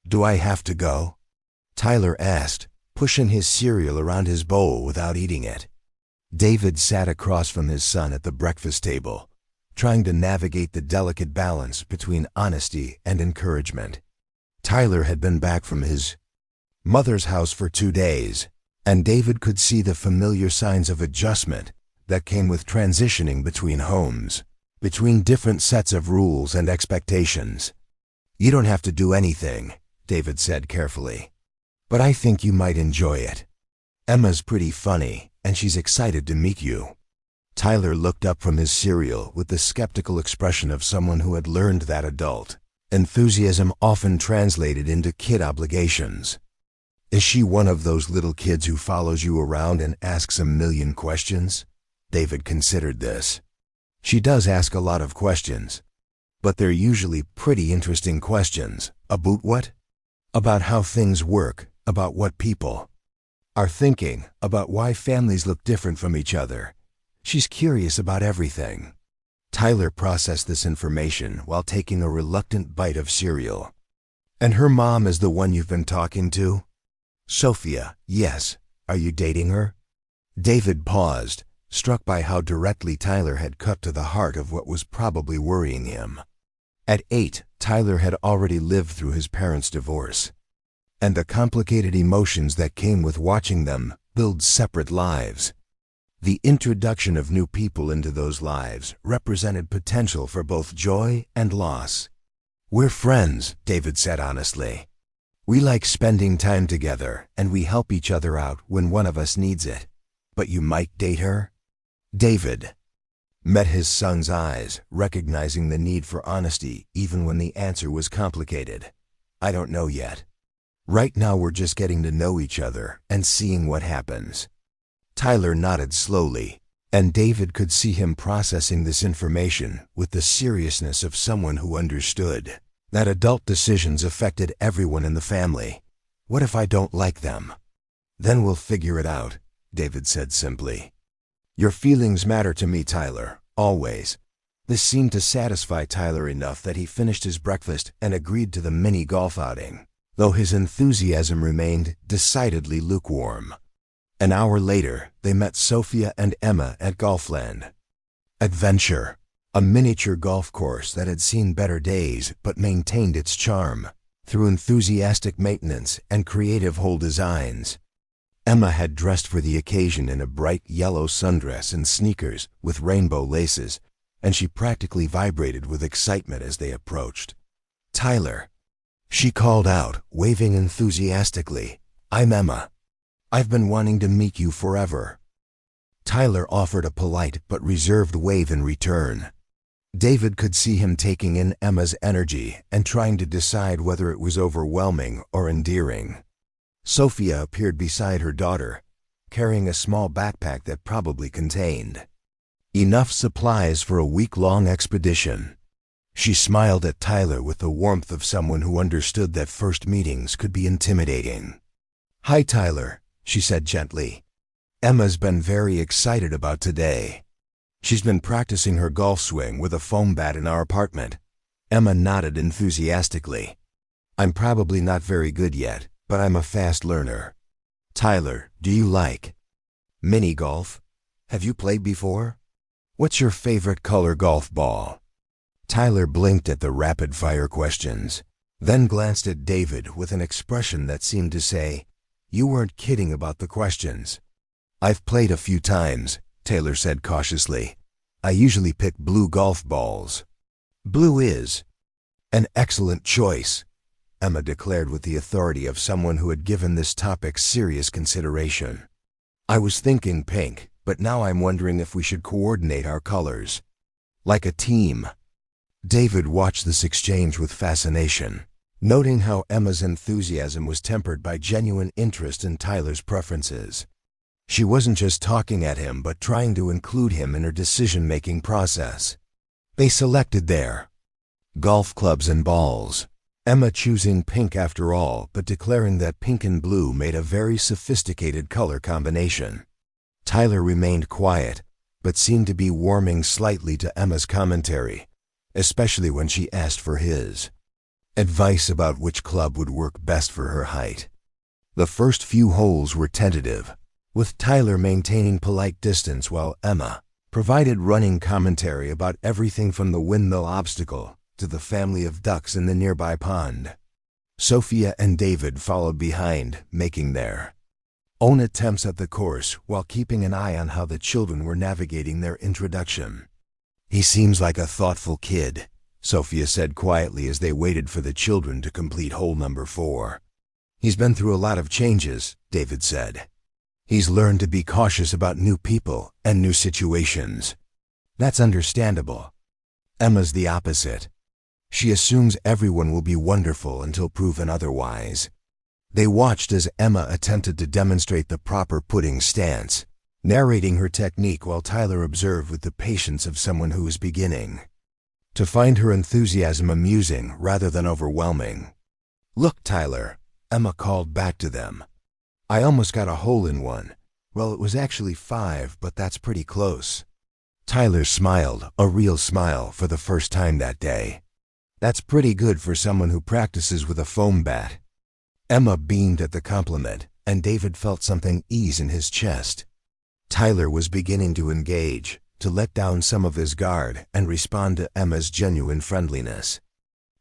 [SPEAKER 1] "Do I have to go?" Tyler asked, pushing his cereal around his bowl without eating it. David sat across from his son at the breakfast table, trying to navigate the delicate balance between honesty and encouragement. Tyler had been back from his mother's house for 2 days, and David could see the familiar signs of adjustment that came with transitioning between homes, between different sets of rules and expectations. "You don't have to do anything," David said carefully, "but I think you might enjoy it. Emma's pretty funny, and she's excited to meet you." Tyler looked up from his cereal with the skeptical expression of someone who had learned that adult enthusiasm often translated into kid obligations. "Is she one of those little kids who follows you around and asks a million questions?" David considered this. "She does ask a lot of questions, but they're usually pretty interesting questions. About what? About how things work, about what people are thinking, about why families look different from each other. She's curious about everything." Tyler processed this information while taking a reluctant bite of cereal. "And her mom is the one you've been talking to?" "Sophia, yes. Are you dating her?" David paused, struck by how directly Tyler had cut to the heart of what was probably worrying him. At 8, Tyler had already lived through his parents' divorce, and the complicated emotions that came with watching them build separate lives. The introduction of new people into those lives represented potential for both joy and loss. "We're friends," David said honestly. "We like spending time together, and we help each other out when one of us needs it. But you might date her?" David met his son's eyes, recognizing the need for honesty even when the answer was complicated. "I don't know yet. Right now we're just getting to know each other and seeing what happens." Tyler nodded slowly, and David could see him processing this information with the seriousness of someone who understood that adult decisions affected everyone in the family. "What if I don't like them?" "Then we'll figure it out," David said simply. "Your feelings matter to me, Tyler, always." This seemed to satisfy Tyler enough that he finished his breakfast and agreed to the mini-golf outing, though his enthusiasm remained decidedly lukewarm. An hour later, they met Sophia and Emma at Golfland Adventure, a miniature golf course that had seen better days but maintained its charm through enthusiastic maintenance and creative hole designs. Emma had dressed for the occasion in a bright yellow sundress and sneakers with rainbow laces, and she practically vibrated with excitement as they approached. "Tyler," she called out, waving enthusiastically. "I'm Emma. I've been wanting to meet you forever." Tyler offered a polite but reserved wave in return. David could see him taking in Emma's energy and trying to decide whether it was overwhelming or endearing. Sophia appeared beside her daughter, carrying a small backpack that probably contained enough supplies for a week-long expedition. She smiled at Tyler with the warmth of someone who understood that first meetings could be intimidating. "Hi, Tyler," she said gently. "Emma's been very excited about today. She's been practicing her golf swing with a foam bat in our apartment." Emma nodded enthusiastically. "I'm probably not very good yet, but I'm a fast learner." "Tyler, do you like mini golf? Have you played before? What's your favorite color golf ball?" Tyler blinked at the rapid-fire questions, then glanced at David with an expression that seemed to say, "You weren't kidding about the questions." "I've played a few times," Taylor said cautiously. "I usually pick blue golf balls." "Blue is an excellent choice," Emma declared with the authority of someone who had given this topic serious consideration. "I was thinking pink, but now I'm wondering if we should coordinate our colors like a team." David watched this exchange with fascination, noting how Emma's enthusiasm was tempered by genuine interest in Tyler's preferences. She wasn't just talking at him but trying to include him in her decision-making process. They selected their golf clubs and balls, Emma choosing pink after all, but declaring that pink and blue made a very sophisticated color combination. Tyler remained quiet, but seemed to be warming slightly to Emma's commentary, especially when she asked for his advice about which club would work best for her height. The first few holes were tentative, with Tyler maintaining polite distance while Emma provided running commentary about everything from the windmill obstacle to the family of ducks in the nearby pond. Sophia and David followed behind, making their own attempts at the course while keeping an eye on how the children were navigating their introduction. "He seems like a thoughtful kid," Sophia said quietly as they waited for the children to complete hole number 4. "He's been through a lot of changes," David said. "He's learned to be cautious about new people and new situations." "That's understandable." Emma's the opposite. She assumes everyone will be wonderful until proven otherwise. They watched as Emma attempted to demonstrate the proper putting stance, narrating her technique while Tyler observed with the patience of someone who is beginning to find her enthusiasm amusing rather than overwhelming. "Look, Tyler," Emma called back to them. "I almost got a hole in one. Well, it was actually 5, but that's pretty close." Tyler smiled, a real smile, for the first time that day. "That's pretty good for someone who practices with a foam bat." Emma beamed at the compliment, and David felt something ease in his chest. Tyler was beginning to engage, to let down some of his guard and respond to Emma's genuine friendliness.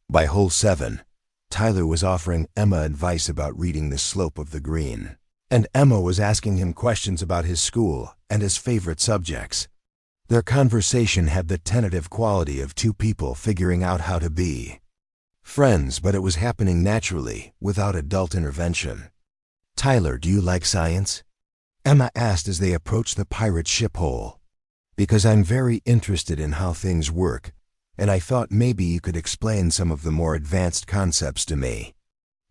[SPEAKER 1] By hole 7, Tyler was offering Emma advice about reading the slope of the green, and Emma was asking him questions about his school and his favorite subjects. Their conversation had the tentative quality of two people figuring out how to be friends, but it was happening naturally, without adult intervention. "Tyler, do you like science?" Emma asked as they approached the pirate ship hole. "Because I'm very interested in how things work, and I thought maybe you could explain some of the more advanced concepts to me."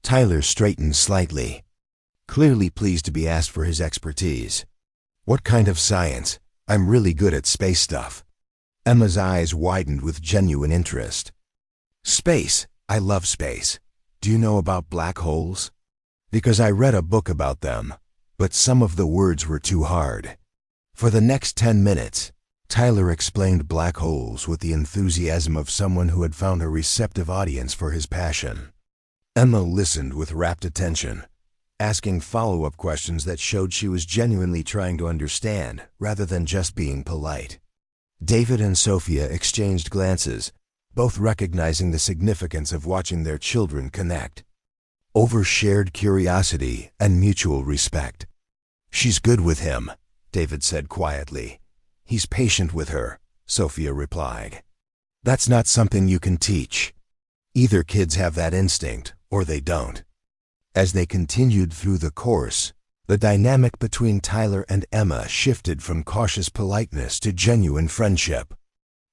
[SPEAKER 1] Tyler straightened slightly, clearly pleased to be asked for his expertise. "What kind of science? I'm really good at space stuff." Emma's eyes widened with genuine interest. "Space. I love space. Do you know about black holes?" "Because I read a book about them, but some of the words were too hard." For the next 10 minutes, Tyler explained black holes with the enthusiasm of someone who had found a receptive audience for his passion. Emma listened with rapt attention, asking follow-up questions that showed she was genuinely trying to understand rather than just being polite. David and Sophia exchanged glances, both recognizing the significance of watching their children connect over shared curiosity and mutual respect. "She's good with him," David said quietly. "He's patient with her," Sophia replied. "That's not something you can teach. Either kids have that instinct or they don't." As they continued through the course, the dynamic between Tyler and Emma shifted from cautious politeness to genuine friendship.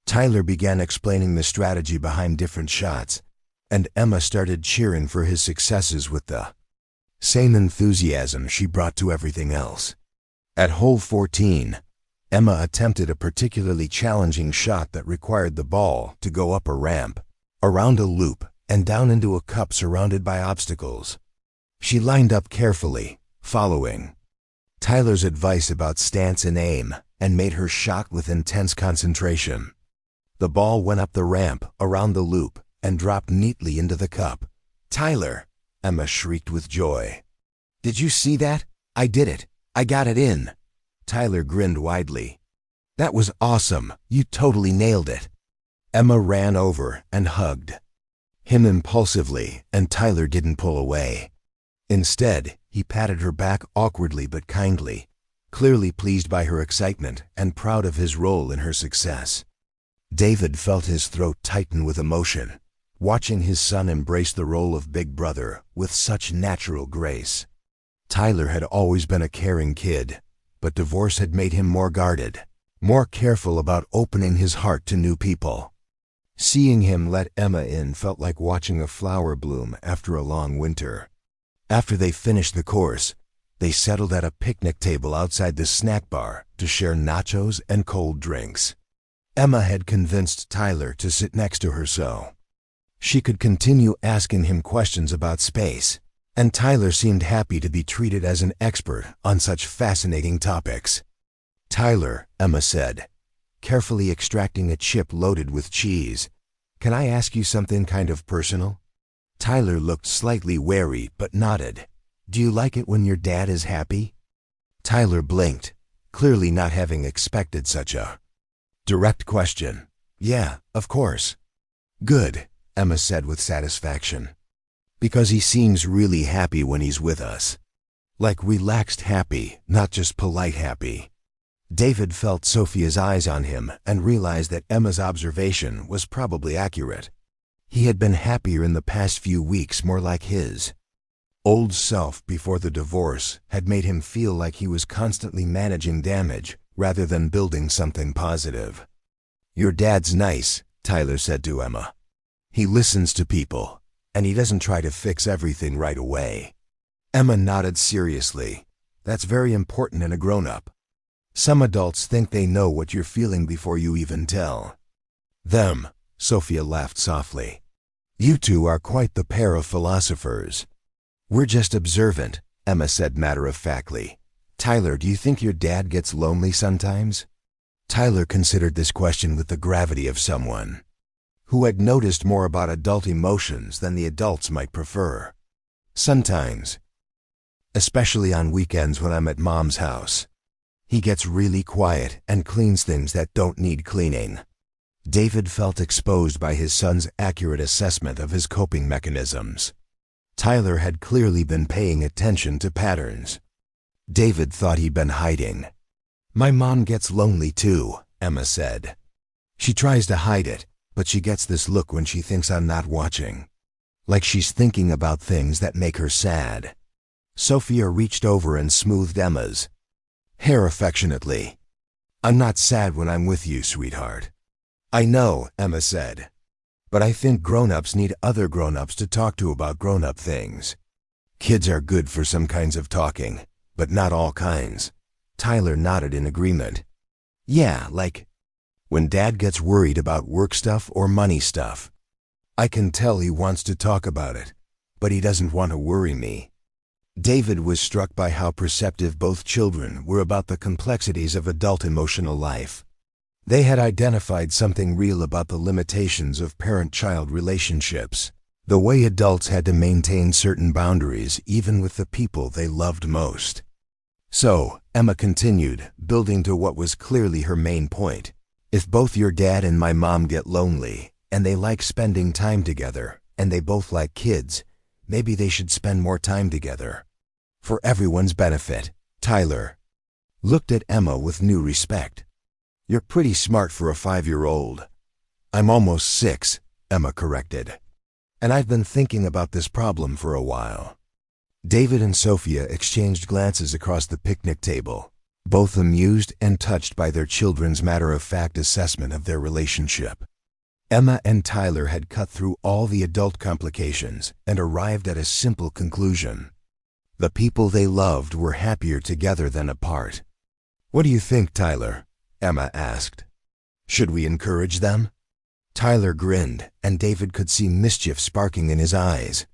[SPEAKER 1] Tyler began explaining the strategy behind different shots, and Emma started cheering for his successes with the Same enthusiasm she brought to everything else. At hole 14, Emma attempted a particularly challenging shot that required the ball to go up a ramp, around a loop, and down into a cup surrounded by obstacles. She lined up carefully, following Tyler's advice about stance and aim, and made her shot with intense concentration. The ball went up the ramp, around the loop, and dropped neatly into the cup. "Tyler!" Emma shrieked with joy. "Did you see that? I did it. I got it in." Tyler grinned widely. "That was awesome. You totally nailed it." Emma ran over and hugged him impulsively, and Tyler didn't pull away. Instead, he patted her back awkwardly but kindly, clearly pleased by her excitement and proud of his role in her success. David felt his throat tighten with emotion, watching his son embrace the role of big brother with such natural grace. Tyler had always been a caring kid, but divorce had made him more guarded, more careful about opening his heart to new people. Seeing him let Emma in felt like watching a flower bloom after a long winter. After they finished the course, they settled at a picnic table outside the snack bar to share nachos and cold drinks. Emma had convinced Tyler to sit next to her so she could continue asking him questions about space, and Tyler seemed happy to be treated as an expert on such fascinating topics. "Tyler," Emma said, carefully extracting a chip loaded with cheese, "can I ask you something kind of personal?" Tyler looked slightly wary but nodded. "Do you like it when your dad is happy?" Tyler blinked, clearly not having expected such a direct question. "Yeah, of course." "Good," Emma said with satisfaction. "Because he seems really happy when he's with us. Like relaxed happy, not just polite happy." David felt Sophia's eyes on him and realized that Emma's observation was probably accurate. He had been happier in the past few weeks, more like his old self before the divorce had made him feel like he was constantly managing damage rather than building something positive. "Your dad's nice," Tyler said to Emma. "He listens to people, and he doesn't try to fix everything right away." Emma nodded seriously. "That's very important in a grown-up. Some adults think they know what you're feeling before you even tell them." Sophia laughed softly. "You two are quite the pair of philosophers." "We're just observant," Emma said matter-of-factly. "Tyler, do you think your dad gets lonely sometimes?" Tyler considered this question with the gravity of someone who had noticed more about adult emotions than the adults might prefer. "Sometimes. Especially on weekends when I'm at Mom's house. He gets really quiet and cleans things that don't need cleaning." David felt exposed by his son's accurate assessment of his coping mechanisms. Tyler had clearly been paying attention to patterns. David thought he'd been hiding. "My mom gets lonely too," Emma said. "She tries to hide it, but she gets this look when she thinks I'm not watching. Like she's thinking about things that make her sad." Sophia reached over and smoothed Emma's hair affectionately. "I'm not sad when I'm with you, sweetheart." "I know," Emma said. "But I think grown-ups need other grown-ups to talk to about grown-up things. Kids are good for some kinds of talking, but not all kinds." Tyler nodded in agreement. "Yeah, like when Dad gets worried about work stuff or money stuff. I can tell he wants to talk about it, but he doesn't want to worry me." David was struck by how perceptive both children were about the complexities of adult emotional life. They had identified something real about the limitations of parent-child relationships, the way adults had to maintain certain boundaries even with the people they loved most. "So," Emma continued, building to what was clearly her main point, "if both your dad and my mom get lonely, and they like spending time together, and they both like kids, maybe they should spend more time together. For everyone's benefit." Tyler looked at Emma with new respect. "You're pretty smart for a 5-year-old. "I'm almost 6, Emma corrected. "And I've been thinking about this problem for a while." David and Sophia exchanged glances across the picnic table, both amused and touched by their children's matter-of-fact assessment of their relationship. Emma and Tyler had cut through all the adult complications and arrived at a simple conclusion. The people they loved were happier together than apart. "What do you think, Tyler?" Emma asked. "Should we encourage them?" Tyler grinned, and David could see mischief sparking in his eyes.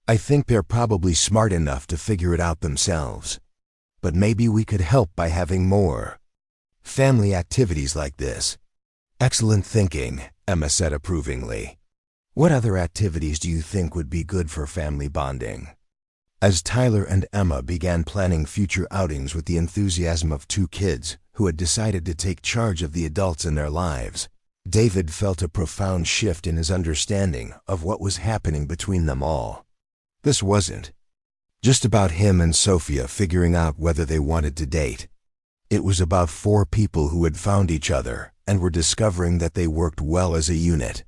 [SPEAKER 1] "I think they're probably smart enough to figure it out themselves. But maybe we could help by having more family activities like this." "Excellent thinking," Emma said approvingly. "What other activities do you think would be good for family bonding?" As Tyler and Emma began planning future outings with the enthusiasm of two kids who had decided to take charge of the adults in their lives, David felt a profound shift in his understanding of what was happening between them all. This wasn't just about him and Sophia figuring out whether they wanted to date. It was about four people who had found each other and were discovering that they worked well as a unit.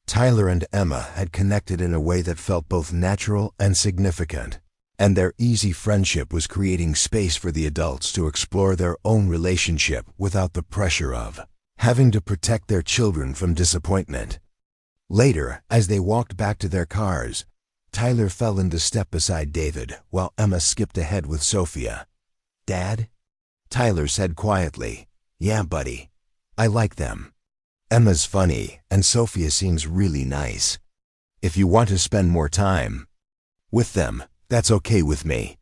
[SPEAKER 1] Tyler and Emma had connected in a way that felt both natural and significant, and their easy friendship was creating space for the adults to explore their own relationship without the pressure of having to protect their children from disappointment. Later, as they walked back to their cars, Tyler fell into step beside David while Emma skipped ahead with Sophia. "Dad?" Tyler said quietly. "Yeah, buddy. I like them. Emma's funny, and Sophia seems really nice. If you want to spend more time with them, that's okay with me."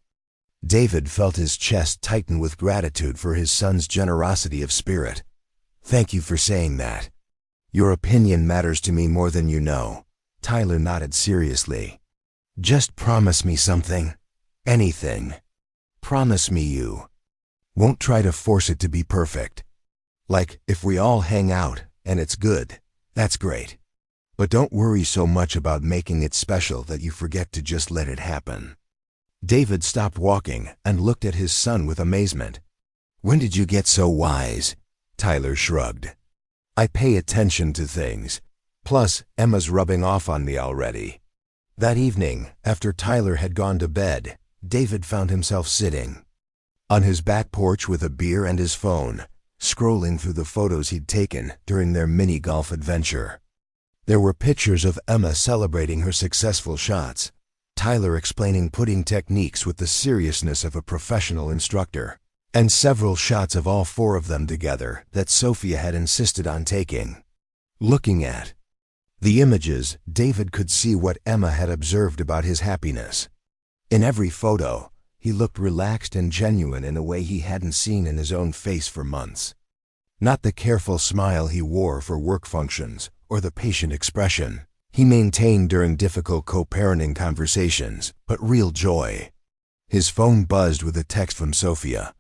[SPEAKER 1] David felt his chest tighten with gratitude for his son's generosity of spirit. "Thank you for saying that. Your opinion matters to me more than you know." Tyler nodded seriously. "Just promise me something. Anything. Promise me you won't try to force it to be perfect. Like, if we all hang out and it's good, that's great. But don't worry so much about making it special that you forget to just let it happen." David stopped walking and looked at his son with amazement. "When did you get so wise?" Tyler shrugged. "I pay attention to things. Plus, Emma's rubbing off on me already." That evening, after Tyler had gone to bed, David found himself sitting on his back porch with a beer and his phone, scrolling through the photos he'd taken during their mini-golf adventure. There were pictures of Emma celebrating her successful shots, Tyler explaining putting techniques with the seriousness of a professional instructor, and several shots of all four of them together that Sophia had insisted on taking. Looking at the images, David could see what Emma had observed about his happiness. In every photo, he looked relaxed and genuine in a way he hadn't seen in his own face for months. Not the careful smile he wore for work functions, or the patient expression he maintained during difficult co-parenting conversations, but real joy. His phone buzzed with a text from Sophia.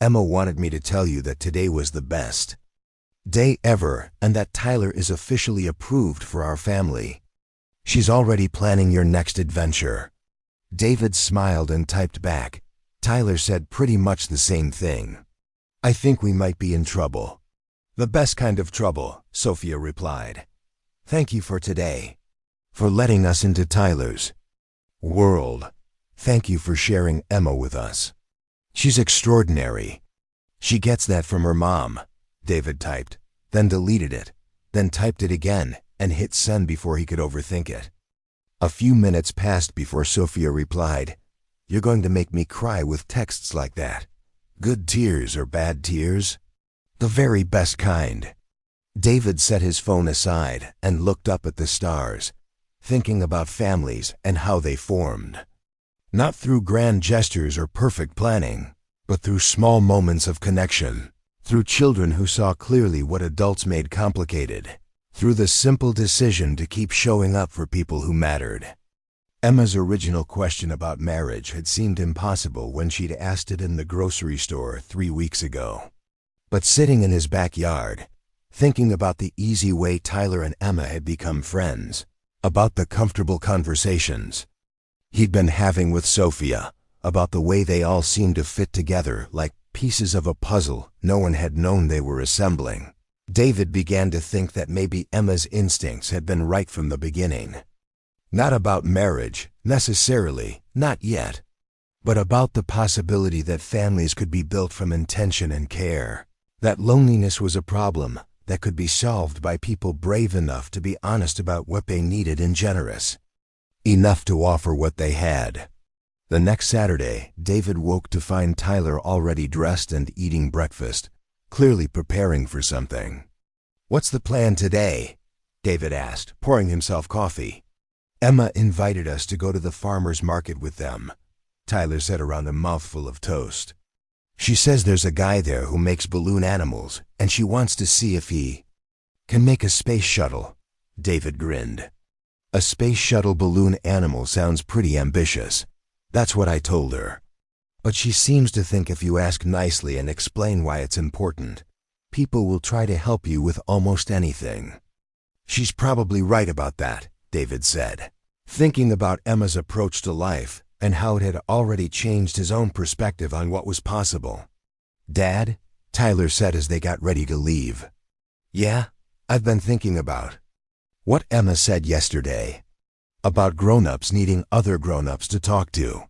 [SPEAKER 1] "Emma wanted me to tell you that today was the best day ever and that Tyler is officially approved for our family. She's already planning your next adventure." David smiled and typed back. Tyler said pretty much the same thing. "I think we might be in trouble." "The best kind of trouble," Sophia replied. "Thank you for today. For letting us into Tyler's world. Thank you for sharing Emma with us. She's extraordinary. She gets that from her mom," David typed, then deleted it, then typed it again and hit send before he could overthink it. A few minutes passed before Sophia replied, "You're going to make me cry with texts like that. Good tears or bad tears?" "The very best kind." David set his phone aside and looked up at the stars, thinking about families and how they formed. Not through grand gestures or perfect planning, but through small moments of connection, through children who saw clearly what adults made complicated, through the simple decision to keep showing up for people who mattered. Emma's original question about marriage had seemed impossible when she'd asked it in the grocery store 3 weeks ago. But sitting in his backyard, thinking about the easy way Tyler and Emma had become friends, about the comfortable conversations he'd been having with Sophia, about the way they all seemed to fit together like pieces of a puzzle no one had known they were assembling, David began to think that maybe Emma's instincts had been right from the beginning. Not about marriage, necessarily, not yet, but about the possibility that families could be built from intention and care, that loneliness was a problem that could be solved by people brave enough to be honest about what they needed and generous enough to offer what they had. The next Saturday, David woke to find Tyler already dressed and eating breakfast, clearly preparing for something. "What's the plan today?" David asked, pouring himself coffee. "Emma invited us to go to the farmer's market with them," Tyler said around a mouthful of toast. "She says there's a guy there who makes balloon animals, and she wants to see if he can make a space shuttle." David grinned. "A space shuttle balloon animal sounds pretty ambitious. That's what I told her. But she seems to think if you ask nicely and explain why it's important, people will try to help you with almost anything." "She's probably right about that," David said, thinking about Emma's approach to life and how it had already changed his own perspective on what was possible. "Dad," Tyler said as they got ready to leave. "Yeah, I've been thinking about what Emma said yesterday. About grown-ups needing other grown-ups to talk to."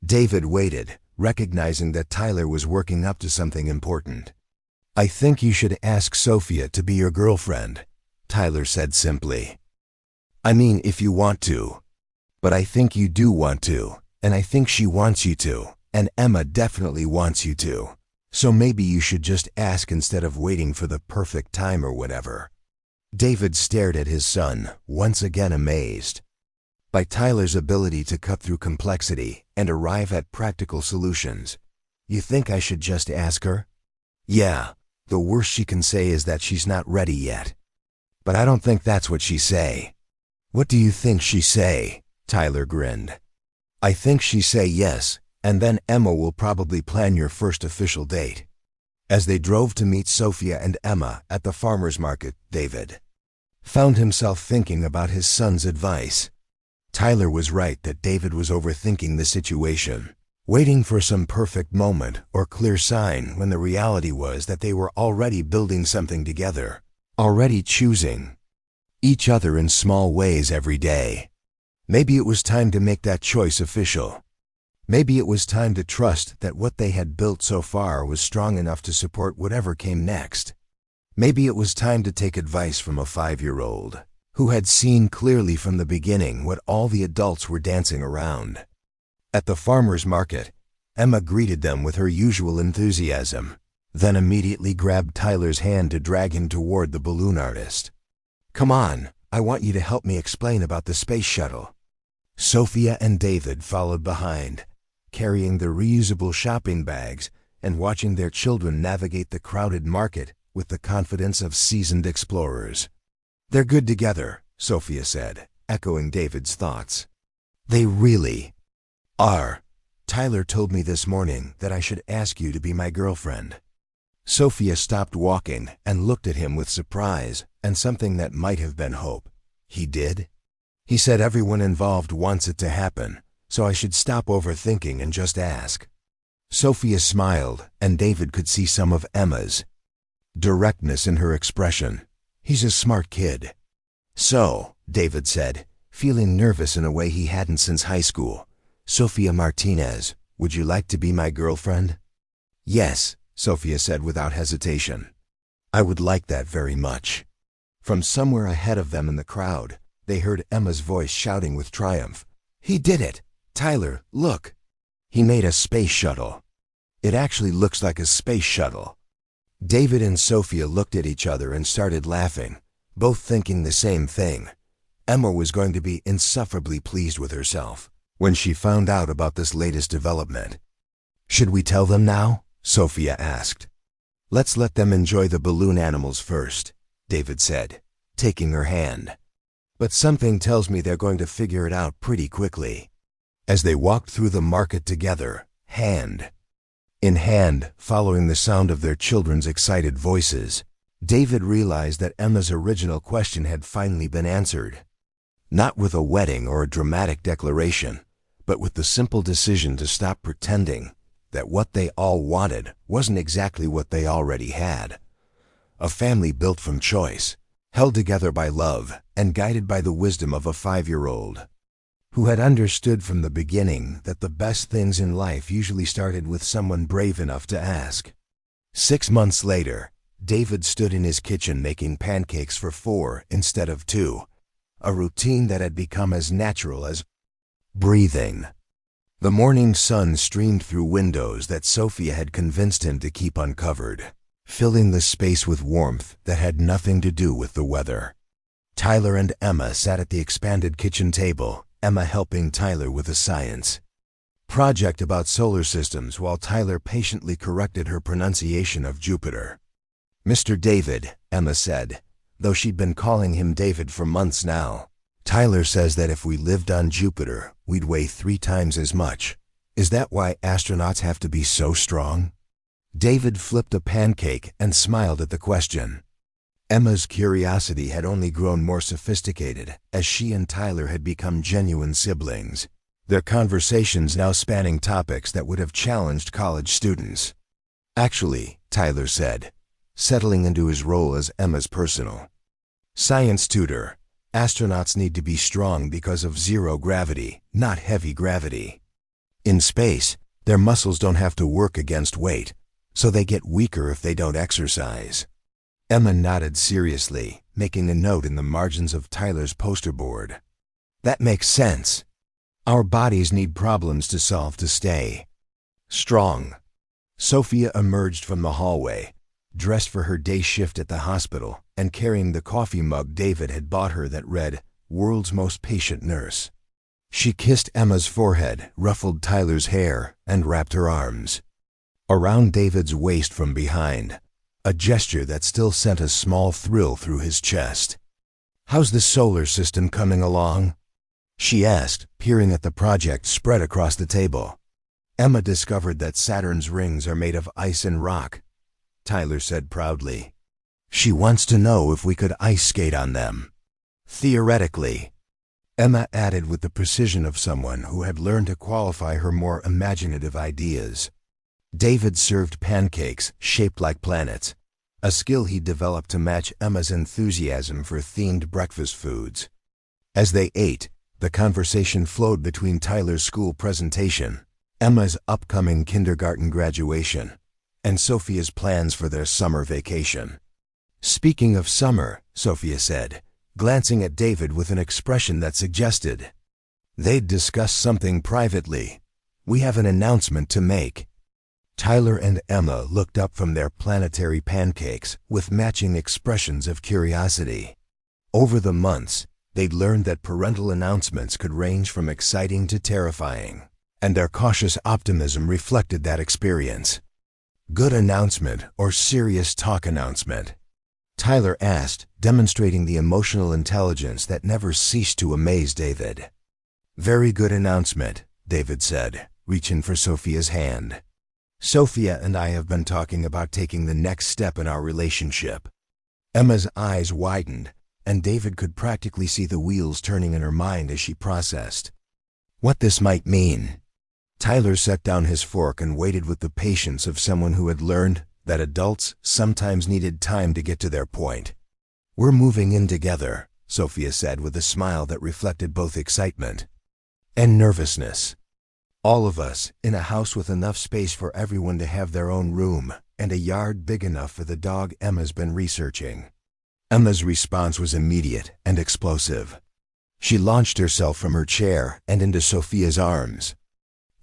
[SPEAKER 1] David waited, recognizing that Tyler was working up to something important. "I think you should ask Sophia to be your girlfriend," Tyler said simply. "I mean, if you want to. But I think you do want to, and I think she wants you to, and Emma definitely wants you to. So maybe you should just ask instead of waiting for the perfect time or whatever." David stared at his son, once again amazed by Tyler's ability to cut through complexity and arrive at practical solutions. "You think I should just ask her?" "Yeah, the worst she can say is that she's not ready yet. But I don't think that's what she say." "What do you think she say?" Tyler grinned. "I think she say yes, and then Emma will probably plan your first official date." As they drove to meet Sophia and Emma at the farmer's market, David found himself thinking about his son's advice. Tyler was right that David was overthinking the situation, waiting for some perfect moment or clear sign when the reality was that they were already building something together, already choosing each other in small ways every day. Maybe it was time to make that choice official. Maybe it was time to trust that what they had built so far was strong enough to support whatever came next. Maybe it was time to take advice from a 5-year-old who had seen clearly from the beginning what all the adults were dancing around. At the farmer's market, Emma greeted them with her usual enthusiasm, then immediately grabbed Tyler's hand to drag him toward the balloon artist. "Come on, I want you to help me explain about the space shuttle." Sophia and David followed behind, carrying the reusable shopping bags and watching their children navigate the crowded market with the confidence of seasoned explorers. "They're good together," Sophia said, echoing David's thoughts. "They really are. Tyler told me this morning that I should ask you to be my girlfriend." Sophia stopped walking and looked at him with surprise and something that might have been hope. "He did? He said everyone involved wants it to happen, so I should stop overthinking and just ask." Sophia smiled, and David could see some of Emma's directness in her expression. "He's a smart kid." "So," David said, feeling nervous in a way he hadn't since high school, "Sophia Martinez, would you like to be my girlfriend?" "Yes," Sophia said without hesitation. "I would like that very much." From somewhere ahead of them in the crowd, they heard Emma's voice shouting with triumph. "He did it! Tyler, look! He made a space shuttle. It actually looks like a space shuttle." David and Sophia looked at each other and started laughing, both thinking the same thing. Emma was going to be insufferably pleased with herself when she found out about this latest development. "Should we tell them now?" Sophia asked. "Let's let them enjoy the balloon animals first," David said, taking her hand. "But something tells me they're going to figure it out pretty quickly." As they walked through the market together, hand in hand, following the sound of their children's excited voices, David realized that Emma's original question had finally been answered. Not with a wedding or a dramatic declaration, but with the simple decision to stop pretending that what they all wanted wasn't exactly what they already had. A family built from choice, held together by love, and guided by the wisdom of a 5-year-old who had understood from the beginning that the best things in life usually started with someone brave enough to ask. 6 months later, David stood in his kitchen making pancakes for 4 instead of 2, a routine that had become as natural as breathing. The morning sun streamed through windows that Sophia had convinced him to keep uncovered, filling the space with warmth that had nothing to do with the weather. Tyler and Emma sat at the expanded kitchen table, Emma helping Tyler with a science project about solar systems while Tyler patiently corrected her pronunciation of Jupiter. "Mr. David," Emma said, though she'd been calling him David for months now. "Tyler says that if we lived on Jupiter, we'd weigh 3 times as much. Is that why astronauts have to be so strong?" David flipped a pancake and smiled at the question. Emma's curiosity had only grown more sophisticated as she and Tyler had become genuine siblings, their conversations now spanning topics that would have challenged college students. "Actually," Tyler said, settling into his role as Emma's personal science tutor, "astronauts need to be strong because of zero gravity, not heavy gravity. In space, their muscles don't have to work against weight, so they get weaker if they don't exercise." Emma nodded seriously, making a note in the margins of Tyler's poster board. "That makes sense. Our bodies need problems to solve to stay strong." Sophia emerged from the hallway, dressed for her day shift at the hospital and carrying the coffee mug David had bought her that read, "World's Most Patient Nurse." She kissed Emma's forehead, ruffled Tyler's hair, and wrapped her arms around David's waist from behind, a gesture that still sent a small thrill through his chest. "How's the solar system coming along?" she asked, peering at the project spread across the table. "Emma discovered that Saturn's rings are made of ice and rock," Tyler said proudly. "She wants to know if we could ice skate on them." "Theoretically," Emma added with the precision of someone who had learned to qualify her more imaginative ideas. David served pancakes shaped like planets, a skill he developed to match Emma's enthusiasm for themed breakfast foods. As they ate, the conversation flowed between Tyler's school presentation, Emma's upcoming kindergarten graduation, and Sophia's plans for their summer vacation. "Speaking of summer," Sophia said, glancing at David with an expression that suggested they'd discuss something privately. "We have an announcement to make." Tyler and Emma looked up from their planetary pancakes with matching expressions of curiosity. Over the months, they'd learned that parental announcements could range from exciting to terrifying, and their cautious optimism reflected that experience. "Good announcement or serious talk announcement?" Tyler asked, demonstrating the emotional intelligence that never ceased to amaze David. "Very good announcement," David said, reaching for Sophia's hand. "Sophia and I have been talking about taking the next step in our relationship." Emma's eyes widened, and David could practically see the wheels turning in her mind as she processed what this might mean. Tyler set down his fork and waited with the patience of someone who had learned that adults sometimes needed time to get to their point. "We're moving in together," Sophia said with a smile that reflected both excitement and nervousness. "All of us, in a house with enough space for everyone to have their own room, and a yard big enough for the dog Emma's been researching." Emma's response was immediate and explosive. She launched herself from her chair and into Sophia's arms.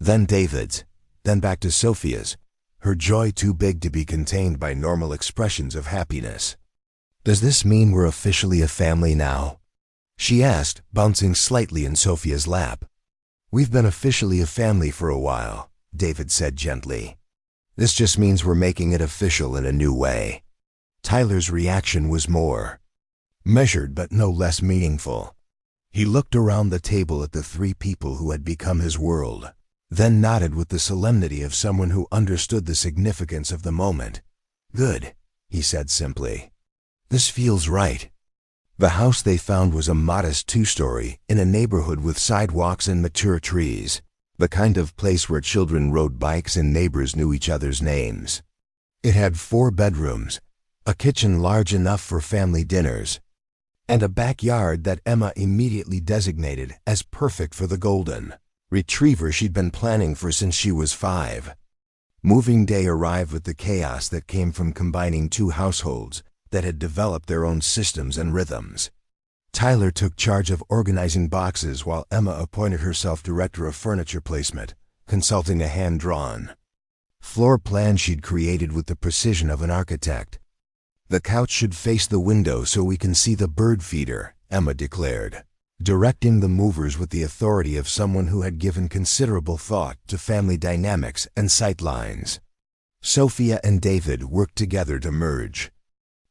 [SPEAKER 1] Then David's, then back to Sophia's, her joy too big to be contained by normal expressions of happiness. "Does this mean we're officially a family now?" she asked, bouncing slightly in Sophia's lap. "We've been officially a family for a while," David said gently. "This just means we're making it official in a new way." Tyler's reaction was more measured but no less meaningful. He looked around the table at the 3 people who had become his world, then nodded with the solemnity of someone who understood the significance of the moment. "Good," he said simply. "This feels right." The house they found was a modest 2-story in a neighborhood with sidewalks and mature trees, the kind of place where children rode bikes and neighbors knew each other's names. It had 4 bedrooms, a kitchen large enough for family dinners, and a backyard that Emma immediately designated as perfect for the golden retriever she'd been planning for since she was 5. Moving day arrived with the chaos that came from combining 2 households that had developed their own systems and rhythms. Tyler took charge of organizing boxes while Emma appointed herself director of furniture placement, consulting a hand-drawn floor plan she'd created with the precision of an architect. "The couch should face the window so we can see the bird feeder," Emma declared, directing the movers with the authority of someone who had given considerable thought to family dynamics and sightlines. Sophia and David worked together to merge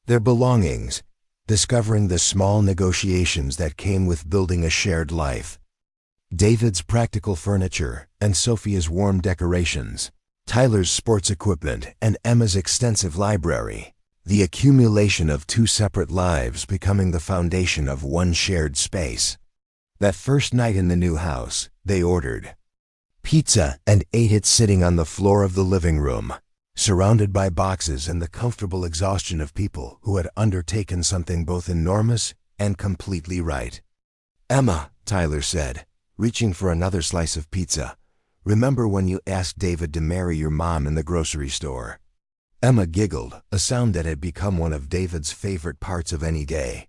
[SPEAKER 1] their belongings, discovering the small negotiations that came with building a shared life. David's practical furniture and Sophia's warm decorations, Tyler's sports equipment and Emma's extensive library, the accumulation of two separate lives becoming the foundation of one shared space. That first night in the new house, they ordered pizza and ate it sitting on the floor of the living room, surrounded by boxes and the comfortable exhaustion of people who had undertaken something both enormous and completely right. "Emma," Tyler said, reaching for another slice of pizza, "remember when you asked David to marry your mom in the grocery store?" Emma giggled, a sound that had become one of David's favorite parts of any day.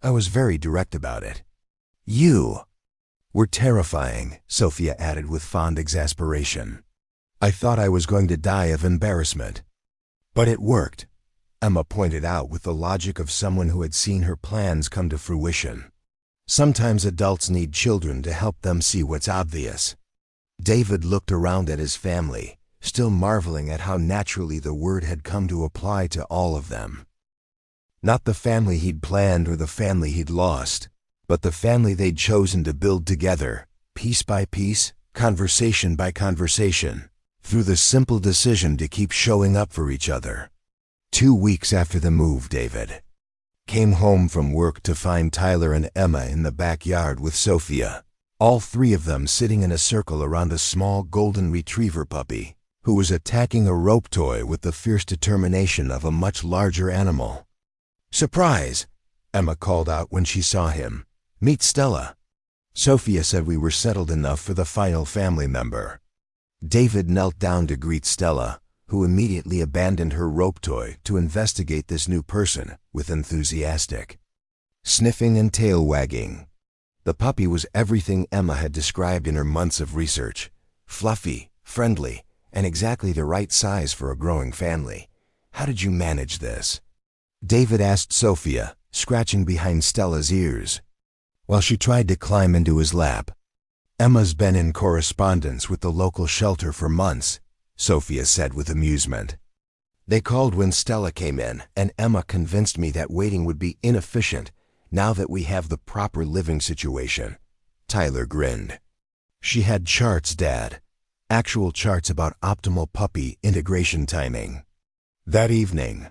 [SPEAKER 1] "I was very direct about it." "You were terrifying," Sophia added with fond exasperation. "I thought I was going to die of embarrassment." "But it worked," Emma pointed out with the logic of someone who had seen her plans come to fruition. "Sometimes adults need children to help them see what's obvious." David looked around at his family, still marveling at how naturally the word had come to apply to all of them. Not the family he'd planned or the family he'd lost, but the family they'd chosen to build together, piece by piece, conversation by conversation, through the simple decision to keep showing up for each other. 2 weeks after the move, David came home from work to find Tyler and Emma in the backyard with Sophia, all three of them sitting in a circle around a small golden retriever puppy, who was attacking a rope toy with the fierce determination of a much larger animal. "Surprise!" Emma called out when she saw him. "Meet Stella." Sophia said we were settled enough for the final family member. David knelt down to greet Stella, who immediately abandoned her rope toy to investigate this new person with enthusiastic sniffing and tail wagging. The puppy was everything Emma had described in her months of research: fluffy, friendly, and exactly the right size for a growing family. "How did you manage this?" David asked Sophia, scratching behind Stella's ears, while she tried to climb into his lap. "Emma's been in correspondence with the local shelter for months," Sophia said with amusement. "They called when Stella came in, and Emma convinced me that waiting would be inefficient now that we have the proper living situation." Tyler grinned. "She had charts, Dad. Actual charts about optimal puppy integration timing." That evening,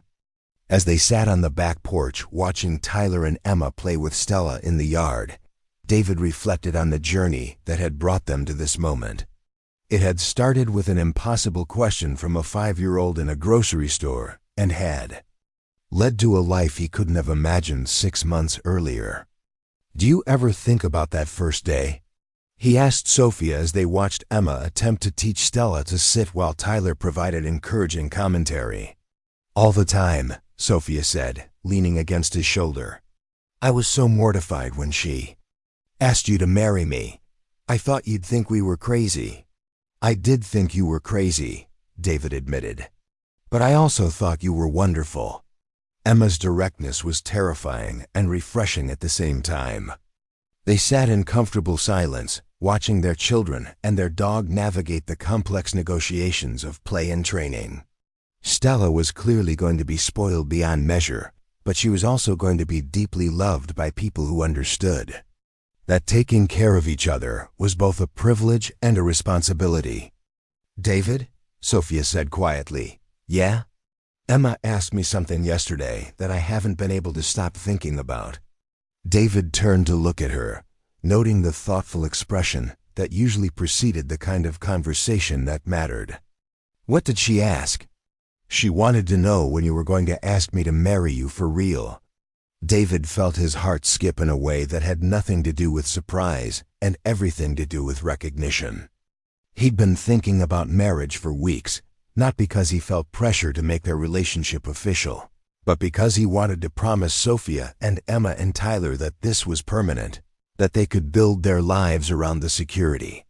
[SPEAKER 1] as they sat on the back porch watching Tyler and Emma play with Stella in the yard, David reflected on the journey that had brought them to this moment. It had started with an impossible question from a 5-year-old in a grocery store and had led to a life he couldn't have imagined 6 months earlier. "Do you ever think about that first day?" he asked Sophia as they watched Emma attempt to teach Stella to sit while Tyler provided encouraging commentary. "All the time," Sophia said, leaning against his shoulder. "I was so mortified when she asked you to marry me. I thought you'd think we were crazy." "I did think you were crazy," David admitted. "But I also thought you were wonderful." Emma's directness was terrifying and refreshing at the same time. They sat in comfortable silence, watching their children and their dog navigate the complex negotiations of play and training. Stella was clearly going to be spoiled beyond measure, but she was also going to be deeply loved by people who understood that taking care of each other was both a privilege and a responsibility. "David," Sophia said quietly. "Yeah?" "Emma asked me something yesterday that I haven't been able to stop thinking about." David turned to look at her, noting the thoughtful expression that usually preceded the kind of conversation that mattered. "What did she ask?" "She wanted to know when you were going to ask me to marry you for real." David felt his heart skip in a way that had nothing to do with surprise and everything to do with recognition. He'd been thinking about marriage for weeks, not because he felt pressure to make their relationship official, but because he wanted to promise Sophia and Emma and Tyler that this was permanent, that they could build their lives around the security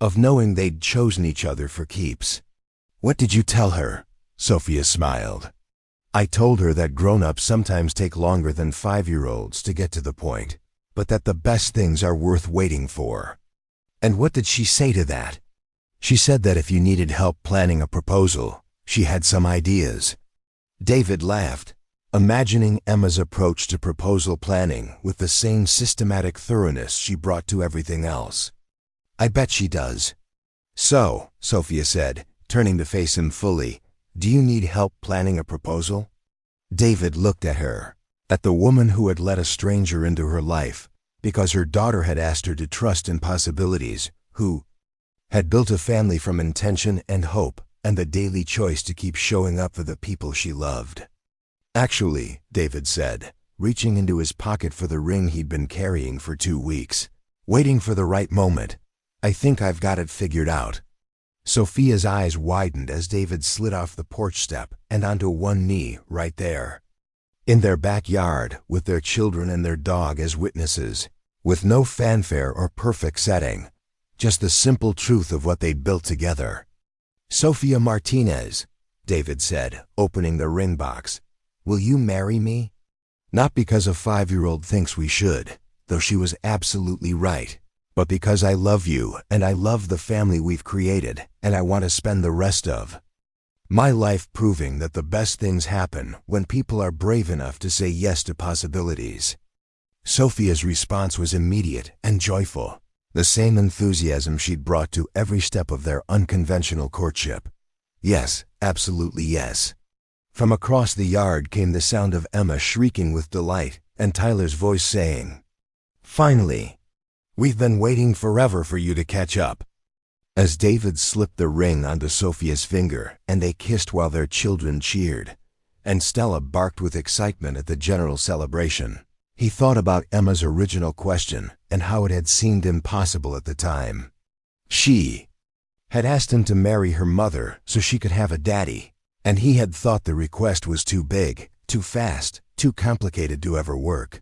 [SPEAKER 1] of knowing they'd chosen each other for keeps. "What did you tell her?" Sophia smiled. "I told her that grown-ups sometimes take longer than 5-year-olds to get to the point, but that the best things are worth waiting for." "And what did she say to that?" "She said that if you needed help planning a proposal, she had some ideas." David laughed, imagining Emma's approach to proposal planning with the same systematic thoroughness she brought to everything else. "I bet she does." "So," Sophia said, turning to face him fully, "do you need help planning a proposal?" David looked at her, at the woman who had let a stranger into her life because her daughter had asked her to trust in possibilities, who had built a family from intention and hope and the daily choice to keep showing up for the people she loved. "Actually," David said, reaching into his pocket for the ring he'd been carrying for 2 weeks, waiting for the right moment, "I think I've got it figured out." Sophia's eyes widened as David slid off the porch step and onto one knee right there. In their backyard, with their children and their dog as witnesses, with no fanfare or perfect setting, just the simple truth of what they'd built together. "Sophia Martinez," David said, opening the ring box, "will you marry me?" "Not because a 5-year-old thinks we should, though she was absolutely right, but because I love you and I love the family we've created and I want to spend the rest of my life proving that the best things happen when people are brave enough to say yes to possibilities." Sophia's response was immediate and joyful, the same enthusiasm she'd brought to every step of their unconventional courtship. "Yes, absolutely yes." From across the yard came the sound of Emma shrieking with delight and Tyler's voice saying, "Finally! We've been waiting forever for you to catch up." As David slipped the ring onto Sophia's finger and they kissed while their children cheered, and Stella barked with excitement at the general celebration, he thought about Emma's original question and how it had seemed impossible at the time. She had asked him to marry her mother so she could have a daddy, and he had thought the request was too big, too fast, too complicated to ever work.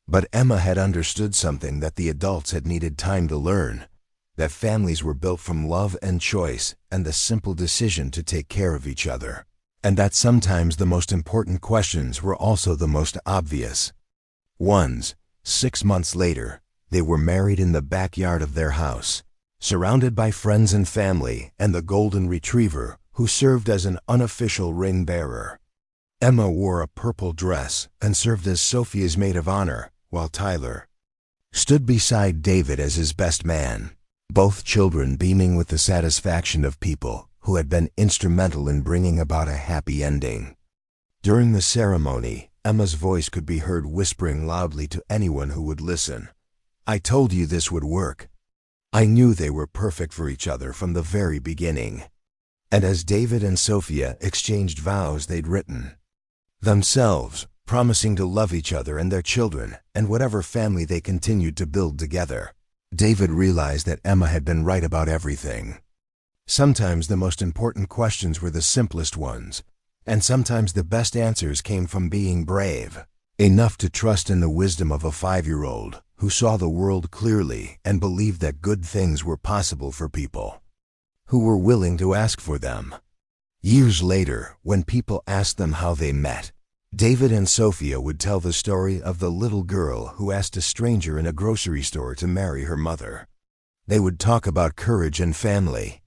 [SPEAKER 1] But Emma had understood something that the adults had needed time to learn, that families were built from love and choice and the simple decision to take care of each other, and that sometimes the most important questions were also the most obvious ones. 6 months later, they were married in the backyard of their house, surrounded by friends and family and the golden retriever who served as an unofficial ring bearer. Emma wore a purple dress and served as Sophia's maid of honor, while Tyler stood beside David as his best man, both children beaming with the satisfaction of people who had been instrumental in bringing about a happy ending. During the ceremony, Emma's voice could be heard whispering loudly to anyone who would listen, "I told you this would work. I knew they were perfect for each other from the very beginning." And as David and Sophia exchanged vows they'd written themselves, promising to love each other and their children and whatever family they continued to build together, David realized that Emma had been right about everything. Sometimes the most important questions were the simplest ones, and sometimes the best answers came from being brave enough to trust in the wisdom of a 5-year-old who saw the world clearly and believed that good things were possible for people who were willing to ask for them. Years later, when people asked them how they met, David and Sophia would tell the story of the little girl who asked a stranger in a grocery store to marry her mother. They would talk about courage and family,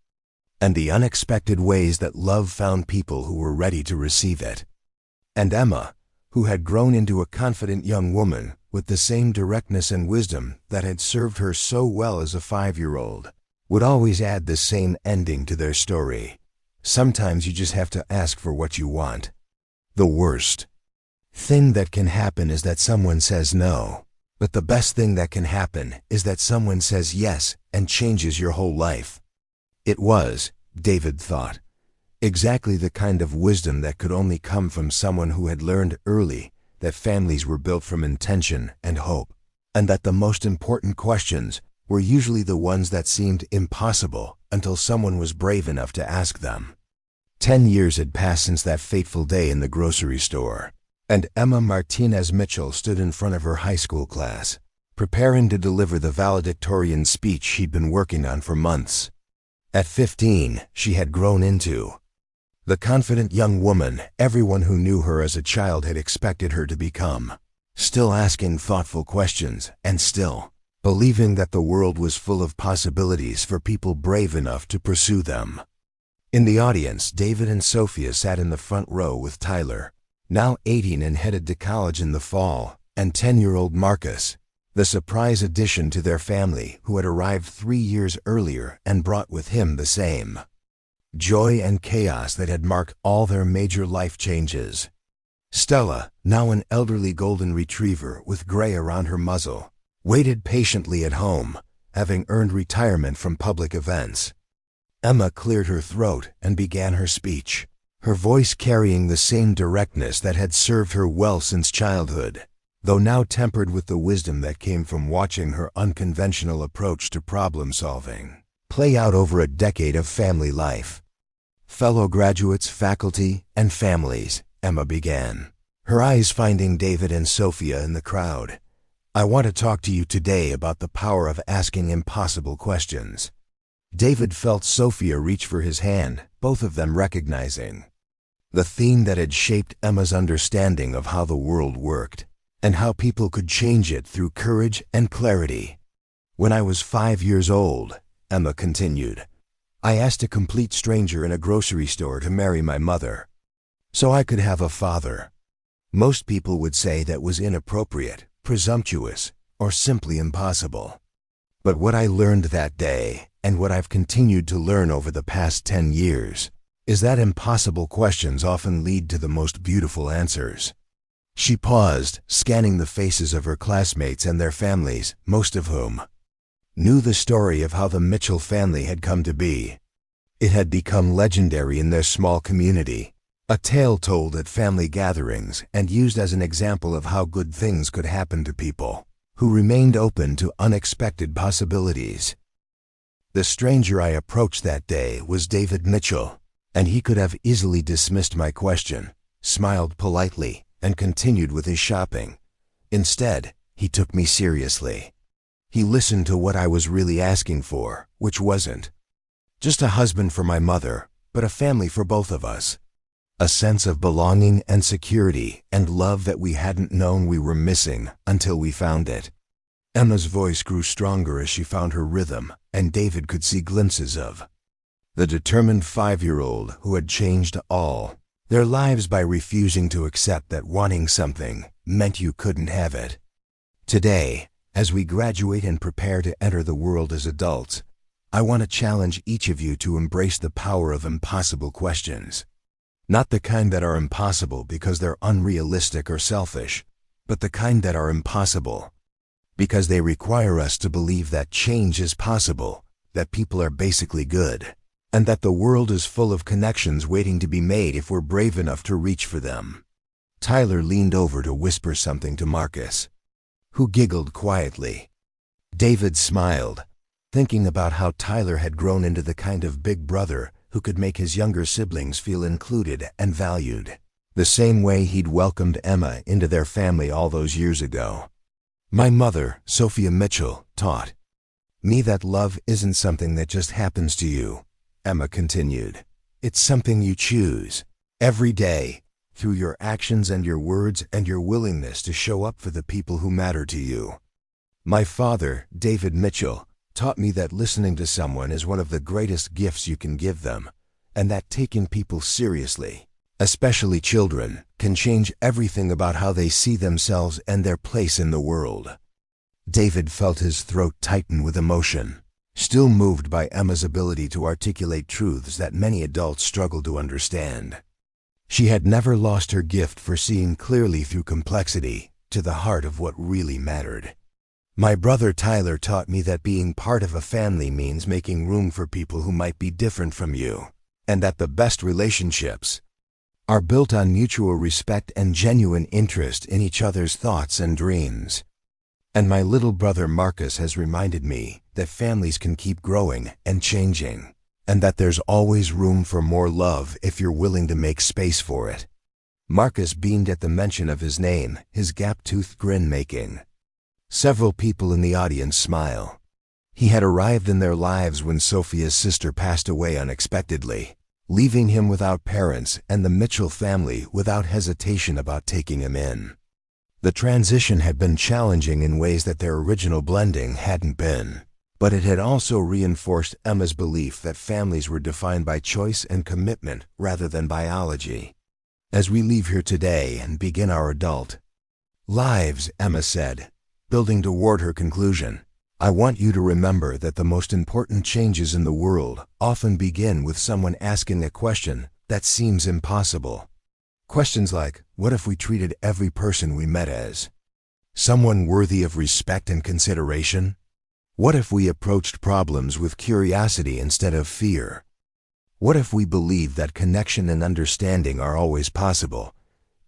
[SPEAKER 1] and the unexpected ways that love found people who were ready to receive it. And Emma, who had grown into a confident young woman with the same directness and wisdom that had served her so well as a 5-year-old, would always add the same ending to their story. Sometimes you just have to ask for what you want. The worst thing that can happen is that someone says no, but the best thing that can happen is that someone says yes and changes your whole life. It was, David thought, exactly the kind of wisdom that could only come from someone who had learned early that families were built from intention and hope, and that the most important questions were usually the ones that seemed impossible until someone was brave enough to ask them. 10 years had passed since that fateful day in the grocery store, and Emma Martinez Mitchell stood in front of her high school class, preparing to deliver the valedictorian speech she'd been working on for months. At 15, she had grown into the confident young woman everyone who knew her as a child had expected her to become, still asking thoughtful questions and still believing that the world was full of possibilities for people brave enough to pursue them. In the audience, David and Sophia sat in the front row with Tyler, now 18 and headed to college in the fall, and 10-year-old Marcus, the surprise addition to their family who had arrived 3 years earlier and brought with him the same joy and chaos that had marked all their major life changes. Stella, now an elderly golden retriever with gray around her muzzle, waited patiently at home, having earned retirement from public events. Emma cleared her throat and began her speech, her voice carrying the same directness that had served her well since childhood, though now tempered with the wisdom that came from watching her unconventional approach to problem-solving play out over a decade of family life. Fellow graduates, faculty, and families, Emma began, her eyes finding David and Sophia in the crowd. I want to talk to you today about the power of asking impossible questions. David felt Sophia reach for his hand, both of them recognizing the theme that had shaped Emma's understanding of how the world worked, and how people could change it through courage and clarity. When I was 5 years old, Emma continued, I asked a complete stranger in a grocery store to marry my mother, so I could have a father. Most people would say that was inappropriate, presumptuous, or simply impossible. But what I learned that day, and what I've continued to learn over the past 10 years, is that impossible questions often lead to the most beautiful answers. She paused, scanning the faces of her classmates and their families, most of whom knew the story of how the Mitchell family had come to be. It had become legendary in their small community, a tale told at family gatherings and used as an example of how good things could happen to people who remained open to unexpected possibilities. The stranger I approached that day was David Mitchell, and he could have easily dismissed my question, smiled politely, and continued with his shopping. Instead, he took me seriously. He listened to what I was really asking for, which wasn't just a husband for my mother, but a family for both of us. A sense of belonging and security and love that we hadn't known we were missing until we found it. Emma's voice grew stronger as she found her rhythm, and David could see glimpses of the determined 5-year-old who had changed all their lives by refusing to accept that wanting something meant you couldn't have it. Today, as we graduate and prepare to enter the world as adults, I want to challenge each of you to embrace the power of impossible questions. Not the kind that are impossible because they're unrealistic or selfish, but the kind that are impossible because they require us to believe that change is possible, that people are basically good, and that the world is full of connections waiting to be made if we're brave enough to reach for them. Tyler leaned over to whisper something to Marcus, who giggled quietly. David smiled, thinking about how Tyler had grown into the kind of big brother who could make his younger siblings feel included and valued, the same way he'd welcomed Emma into their family all those years ago. My mother, Sophia Mitchell, taught me that love isn't something that just happens to you, Emma continued. It's something you choose, every day, through your actions and your words and your willingness to show up for the people who matter to you. My father, David Mitchell, taught me that listening to someone is one of the greatest gifts you can give them, and that taking people seriously, especially children, can change everything about how they see themselves and their place in the world. David felt his throat tighten with emotion, still moved by Emma's ability to articulate truths that many adults struggle to understand. She had never lost her gift for seeing clearly through complexity to the heart of what really mattered. My brother Tyler taught me that being part of a family means making room for people who might be different from you, and that the best relationships are built on mutual respect and genuine interest in each other's thoughts and dreams. And my little brother Marcus has reminded me that families can keep growing and changing, and that there's always room for more love if you're willing to make space for it. Marcus beamed at the mention of his name, his gap-toothed grin making Several people in the audience smile. He had arrived in their lives when Sophia's sister passed away unexpectedly, leaving him without parents and the Mitchell family without hesitation about taking him in. The transition had been challenging in ways that their original blending hadn't been, but it had also reinforced Emma's belief that families were defined by choice and commitment rather than biology. As we leave here today and begin our adult lives, Emma said, building toward her conclusion, I want you to remember that the most important changes in the world often begin with someone asking a question that seems impossible. Questions like, what if we treated every person we met as someone worthy of respect and consideration? What if we approached problems with curiosity instead of fear? What if we believed that connection and understanding are always possible,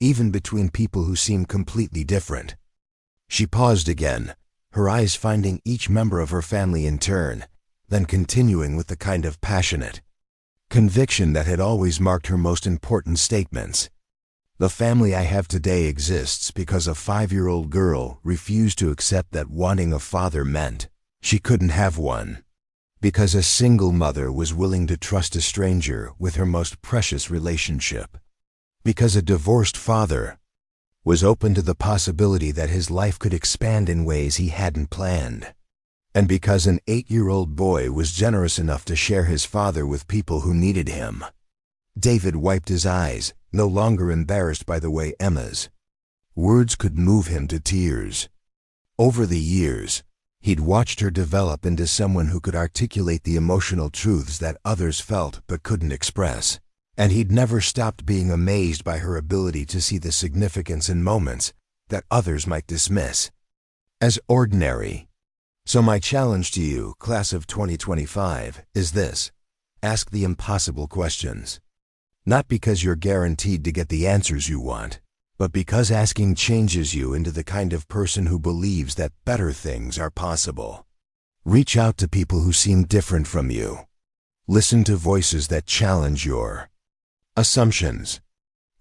[SPEAKER 1] even between people who seem completely different? She paused again, her eyes finding each member of her family in turn, then continuing with the kind of passionate conviction that had always marked her most important statements. The family I have today exists because a 5-year-old girl refused to accept that wanting a father meant she couldn't have one. Because a single mother was willing to trust a stranger with her most precious relationship. Because a divorced father was open to the possibility that his life could expand in ways he hadn't planned. And because an 8-year-old boy was generous enough to share his father with people who needed him. David wiped his eyes, no longer embarrassed by the way Emma's words could move him to tears. Over the years, he'd watched her develop into someone who could articulate the emotional truths that others felt but couldn't express. And he'd never stopped being amazed by her ability to see the significance in moments that others might dismiss as ordinary. So my challenge to you, class of 2025, is this: ask the impossible questions. Not because you're guaranteed to get the answers you want, but because asking changes you into the kind of person who believes that better things are possible. Reach out to people who seem different from you. Listen to voices that challenge your assumptions.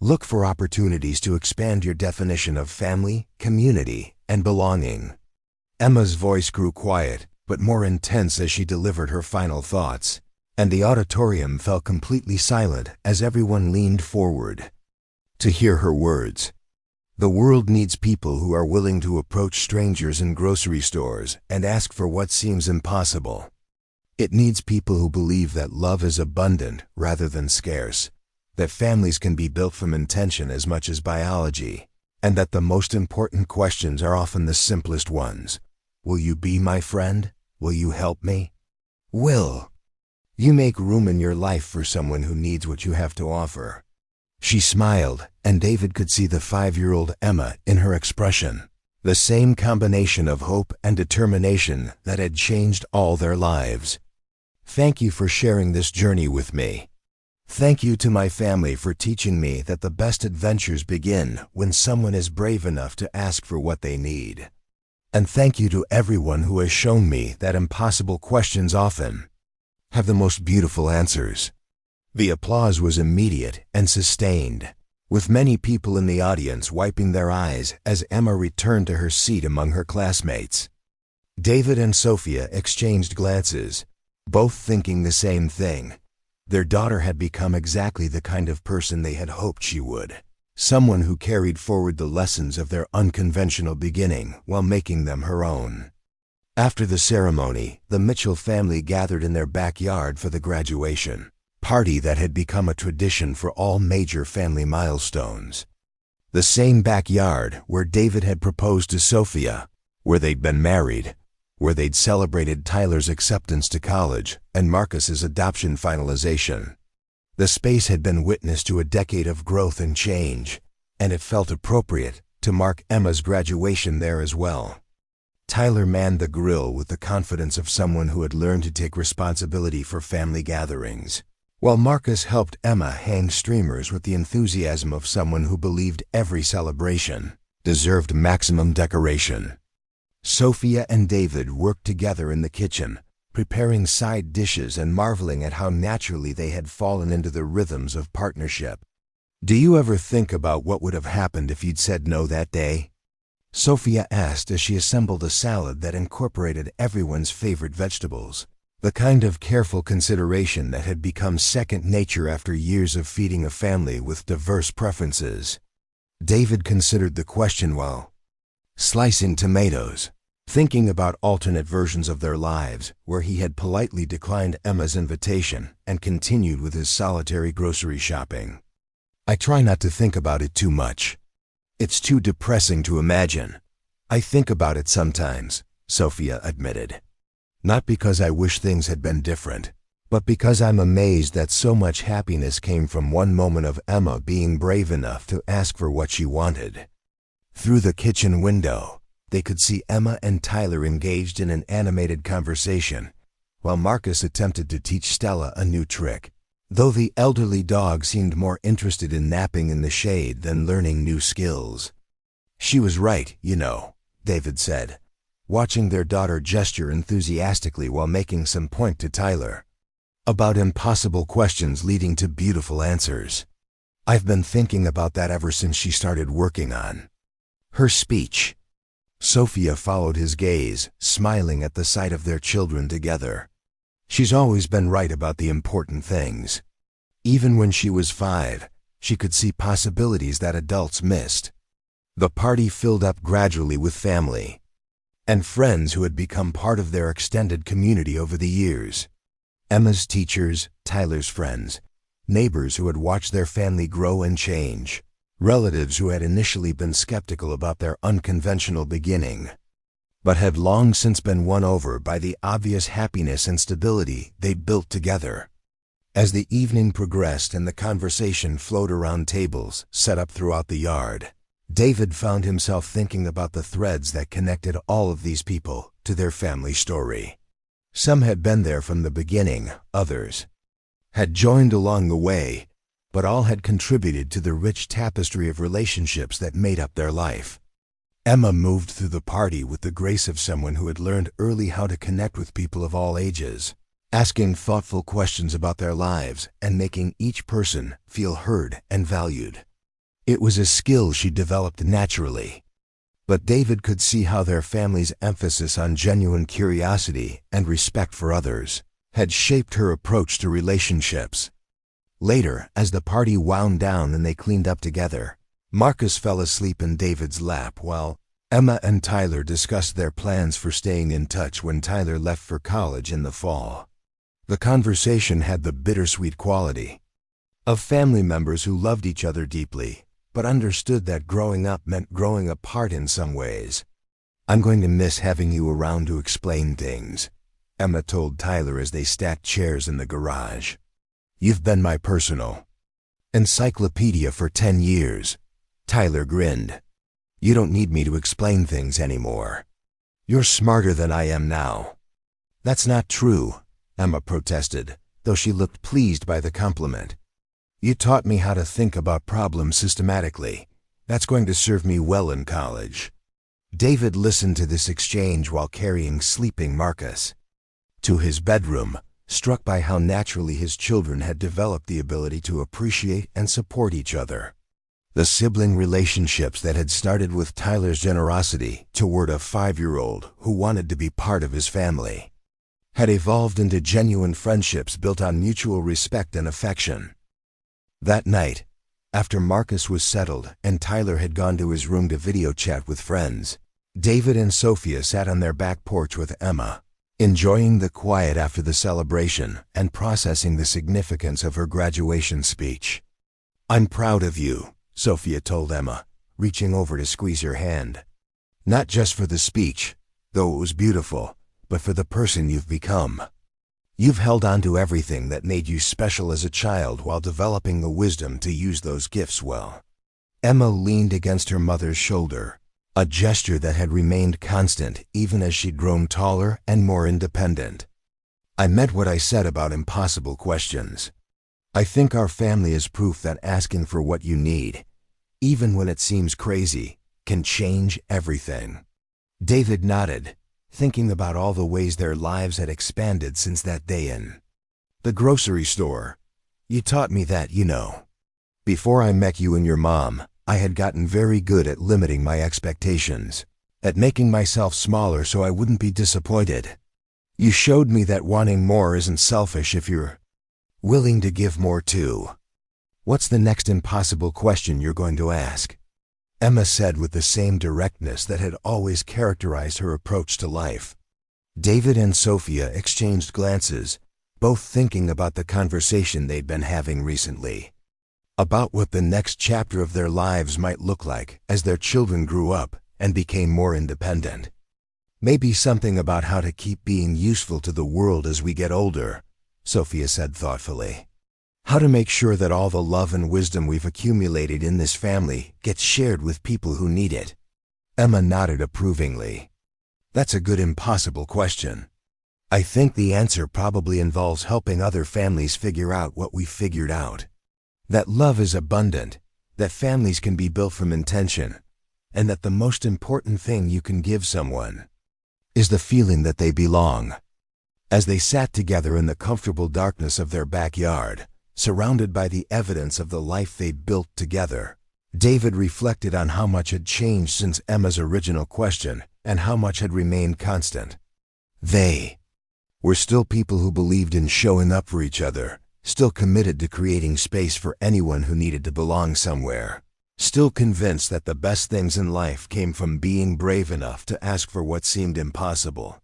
[SPEAKER 1] Look for opportunities to expand your definition of family, community, and belonging. Emma's voice grew quiet, but more intense as she delivered her final thoughts, and the auditorium fell completely silent as everyone leaned forward to hear her words. The world needs people who are willing to approach strangers in grocery stores and ask for what seems impossible. It needs people who believe that love is abundant rather than scarce, that families can be built from intention as much as biology, and that the most important questions are often the simplest ones. Will you be my friend? Will you help me? Will you make room in your life for someone who needs what you have to offer? She smiled, and David could see the 5-year-old Emma in her expression, the same combination of hope and determination that had changed all their lives. Thank you for sharing this journey with me. Thank you to my family for teaching me that the best adventures begin when someone is brave enough to ask for what they need. And thank you to everyone who has shown me that impossible questions often have the most beautiful answers. The applause was immediate and sustained, with many people in the audience wiping their eyes as Emma returned to her seat among her classmates. David and Sophia exchanged glances, both thinking the same thing. Their daughter had become exactly the kind of person they had hoped she would. Someone who carried forward the lessons of their unconventional beginning while making them her own. After the ceremony, the Mitchell family gathered in their backyard for the graduation party that had become a tradition for all major family milestones. The same backyard where David had proposed to Sophia, where they'd been married, where they'd celebrated Tyler's acceptance to college and Marcus's adoption finalization. The space had been witness to a decade of growth and change, and it felt appropriate to mark Emma's graduation there as well. Tyler manned the grill with the confidence of someone who had learned to take responsibility for family gatherings, while Marcus helped Emma hang streamers with the enthusiasm of someone who believed every celebration deserved maximum decoration. Sophia and David worked together in the kitchen, preparing side dishes and marveling at how naturally they had fallen into the rhythms of partnership. Do you ever think about what would have happened if you'd said no that day? Sophia asked as she assembled a salad that incorporated everyone's favorite vegetables, the kind of careful consideration that had become second nature after years of feeding a family with diverse preferences. David considered the question while slicing tomatoes, thinking about alternate versions of their lives where he had politely declined Emma's invitation and continued with his solitary grocery shopping. I try not to think about it too much. It's too depressing to imagine. I think about it sometimes, Sophia admitted. Not because I wish things had been different, but because I'm amazed that so much happiness came from one moment of Emma being brave enough to ask for what she wanted. Through the kitchen window, they could see Emma and Tyler engaged in an animated conversation, while Marcus attempted to teach Stella a new trick, though the elderly dog seemed more interested in napping in the shade than learning new skills. She was right, you know, David said, watching their daughter gesture enthusiastically while making some point to Tyler about impossible questions leading to beautiful answers. I've been thinking about that ever since she started working on her speech. Sophia followed his gaze, smiling at the sight of their children together. She's always been right about the important things. Even when she was 5, she could see possibilities that adults missed. The party filled up gradually with family and friends who had become part of their extended community over the years. Emma's teachers, Tyler's friends, neighbors who had watched their family grow and change, relatives who had initially been skeptical about their unconventional beginning, but had long since been won over by the obvious happiness and stability they'd built together. As the evening progressed and the conversation flowed around tables set up throughout the yard, David found himself thinking about the threads that connected all of these people to their family story. Some had been there from the beginning, others had joined along the way, but all had contributed to the rich tapestry of relationships that made up their life. Emma moved through the party with the grace of someone who had learned early how to connect with people of all ages, asking thoughtful questions about their lives and making each person feel heard and valued. It was a skill she developed naturally, but David could see how their family's emphasis on genuine curiosity and respect for others had shaped her approach to relationships. Later, as the party wound down and they cleaned up together, Marcus fell asleep in David's lap while Emma and Tyler discussed their plans for staying in touch when Tyler left for college in the fall. The conversation had the bittersweet quality of family members who loved each other deeply, but understood that growing up meant growing apart in some ways. I'm going to miss having you around to explain things, Emma told Tyler as they stacked chairs in the garage. You've been my personal encyclopedia for 10 years. Tyler grinned. You don't need me to explain things anymore. You're smarter than I am now. That's not true, Emma protested, though she looked pleased by the compliment. You taught me how to think about problems systematically. That's going to serve me well in college. David listened to this exchange while carrying sleeping Marcus to his bedroom, struck by how naturally his children had developed the ability to appreciate and support each other. The sibling relationships that had started with Tyler's generosity toward a 5-year-old who wanted to be part of his family had evolved into genuine friendships built on mutual respect and affection. That night, after Marcus was settled and Tyler had gone to his room to video chat with friends, David and Sophia sat on their back porch with Emma, enjoying the quiet after the celebration and processing the significance of her graduation speech. I'm proud of you, Sophia told Emma, reaching over to squeeze her hand. Not just for the speech, though it was beautiful, but for the person you've become. You've held on to everything that made you special as a child while developing the wisdom to use those gifts well. Emma leaned against her mother's shoulder, a gesture that had remained constant even as she'd grown taller and more independent. I meant what I said about impossible questions. I think our family is proof that asking for what you need, even when it seems crazy, can change everything. David nodded, thinking about all the ways their lives had expanded since that day in the grocery store. You taught me that, you know. Before I met you and your mom, I had gotten very good at limiting my expectations, at making myself smaller so I wouldn't be disappointed. You showed me that wanting more isn't selfish if you're willing to give more too. What's the next impossible question you're going to ask? Emma said with the same directness that had always characterized her approach to life. David and Sophia exchanged glances, both thinking about the conversation they'd been having recently. About what the next chapter of their lives might look like as their children grew up and became more independent. Maybe something about how to keep being useful to the world as we get older, Sophia said thoughtfully. How to make sure that all the love and wisdom we've accumulated in this family gets shared with people who need it. Emma nodded approvingly. That's a good impossible question. I think the answer probably involves helping other families figure out what we figured out. That love is abundant, that families can be built from intention, and that the most important thing you can give someone is the feeling that they belong. As they sat together in the comfortable darkness of their backyard, surrounded by the evidence of the life they'd built together, David reflected on how much had changed since Emma's original question and how much had remained constant. They were still people who believed in showing up for each other, still committed to creating space for anyone who needed to belong somewhere, still convinced that the best things in life came from being brave enough to ask for what seemed impossible.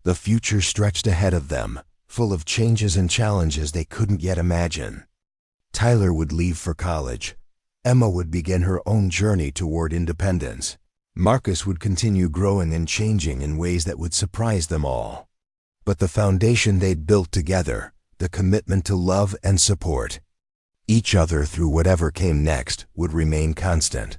[SPEAKER 1] The future stretched ahead of them, full of changes and challenges they couldn't yet imagine. Tyler would leave for college. Emma would begin her own journey toward independence. Marcus would continue growing and changing in ways that would surprise them all. But the foundation they'd built together, the commitment to love and support each other through whatever came next, would remain constant.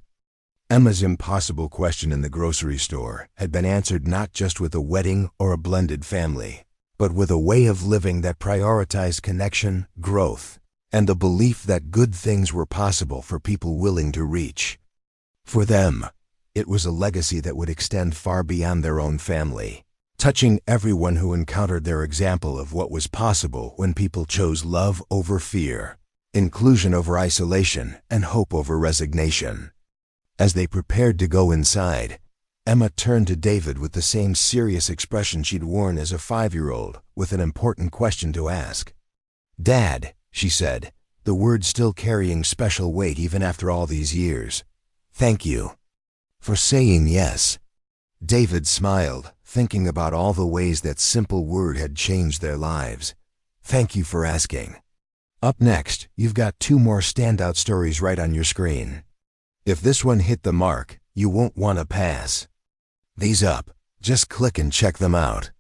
[SPEAKER 1] Emma's impossible question in the grocery store had been answered not just with a wedding or a blended family, but with a way of living that prioritized connection, growth, and the belief that good things were possible for people willing to reach. For them, it was a legacy that would extend far beyond their own family, touching everyone who encountered their example of what was possible when people chose love over fear, inclusion over isolation, and hope over resignation. As they prepared to go inside, Emma turned to David with the same serious expression she'd worn as a 5-year-old, with an important question to ask. "Dad," she said, the words still carrying special weight even after all these years, "thank you for saying yes." David smiled, thinking about all the ways that simple word had changed their lives. "Thank you for asking." Up next, you've got 2 more standout stories right on your screen. If this one hit the mark, you won't want to pass these up. Just click and check them out.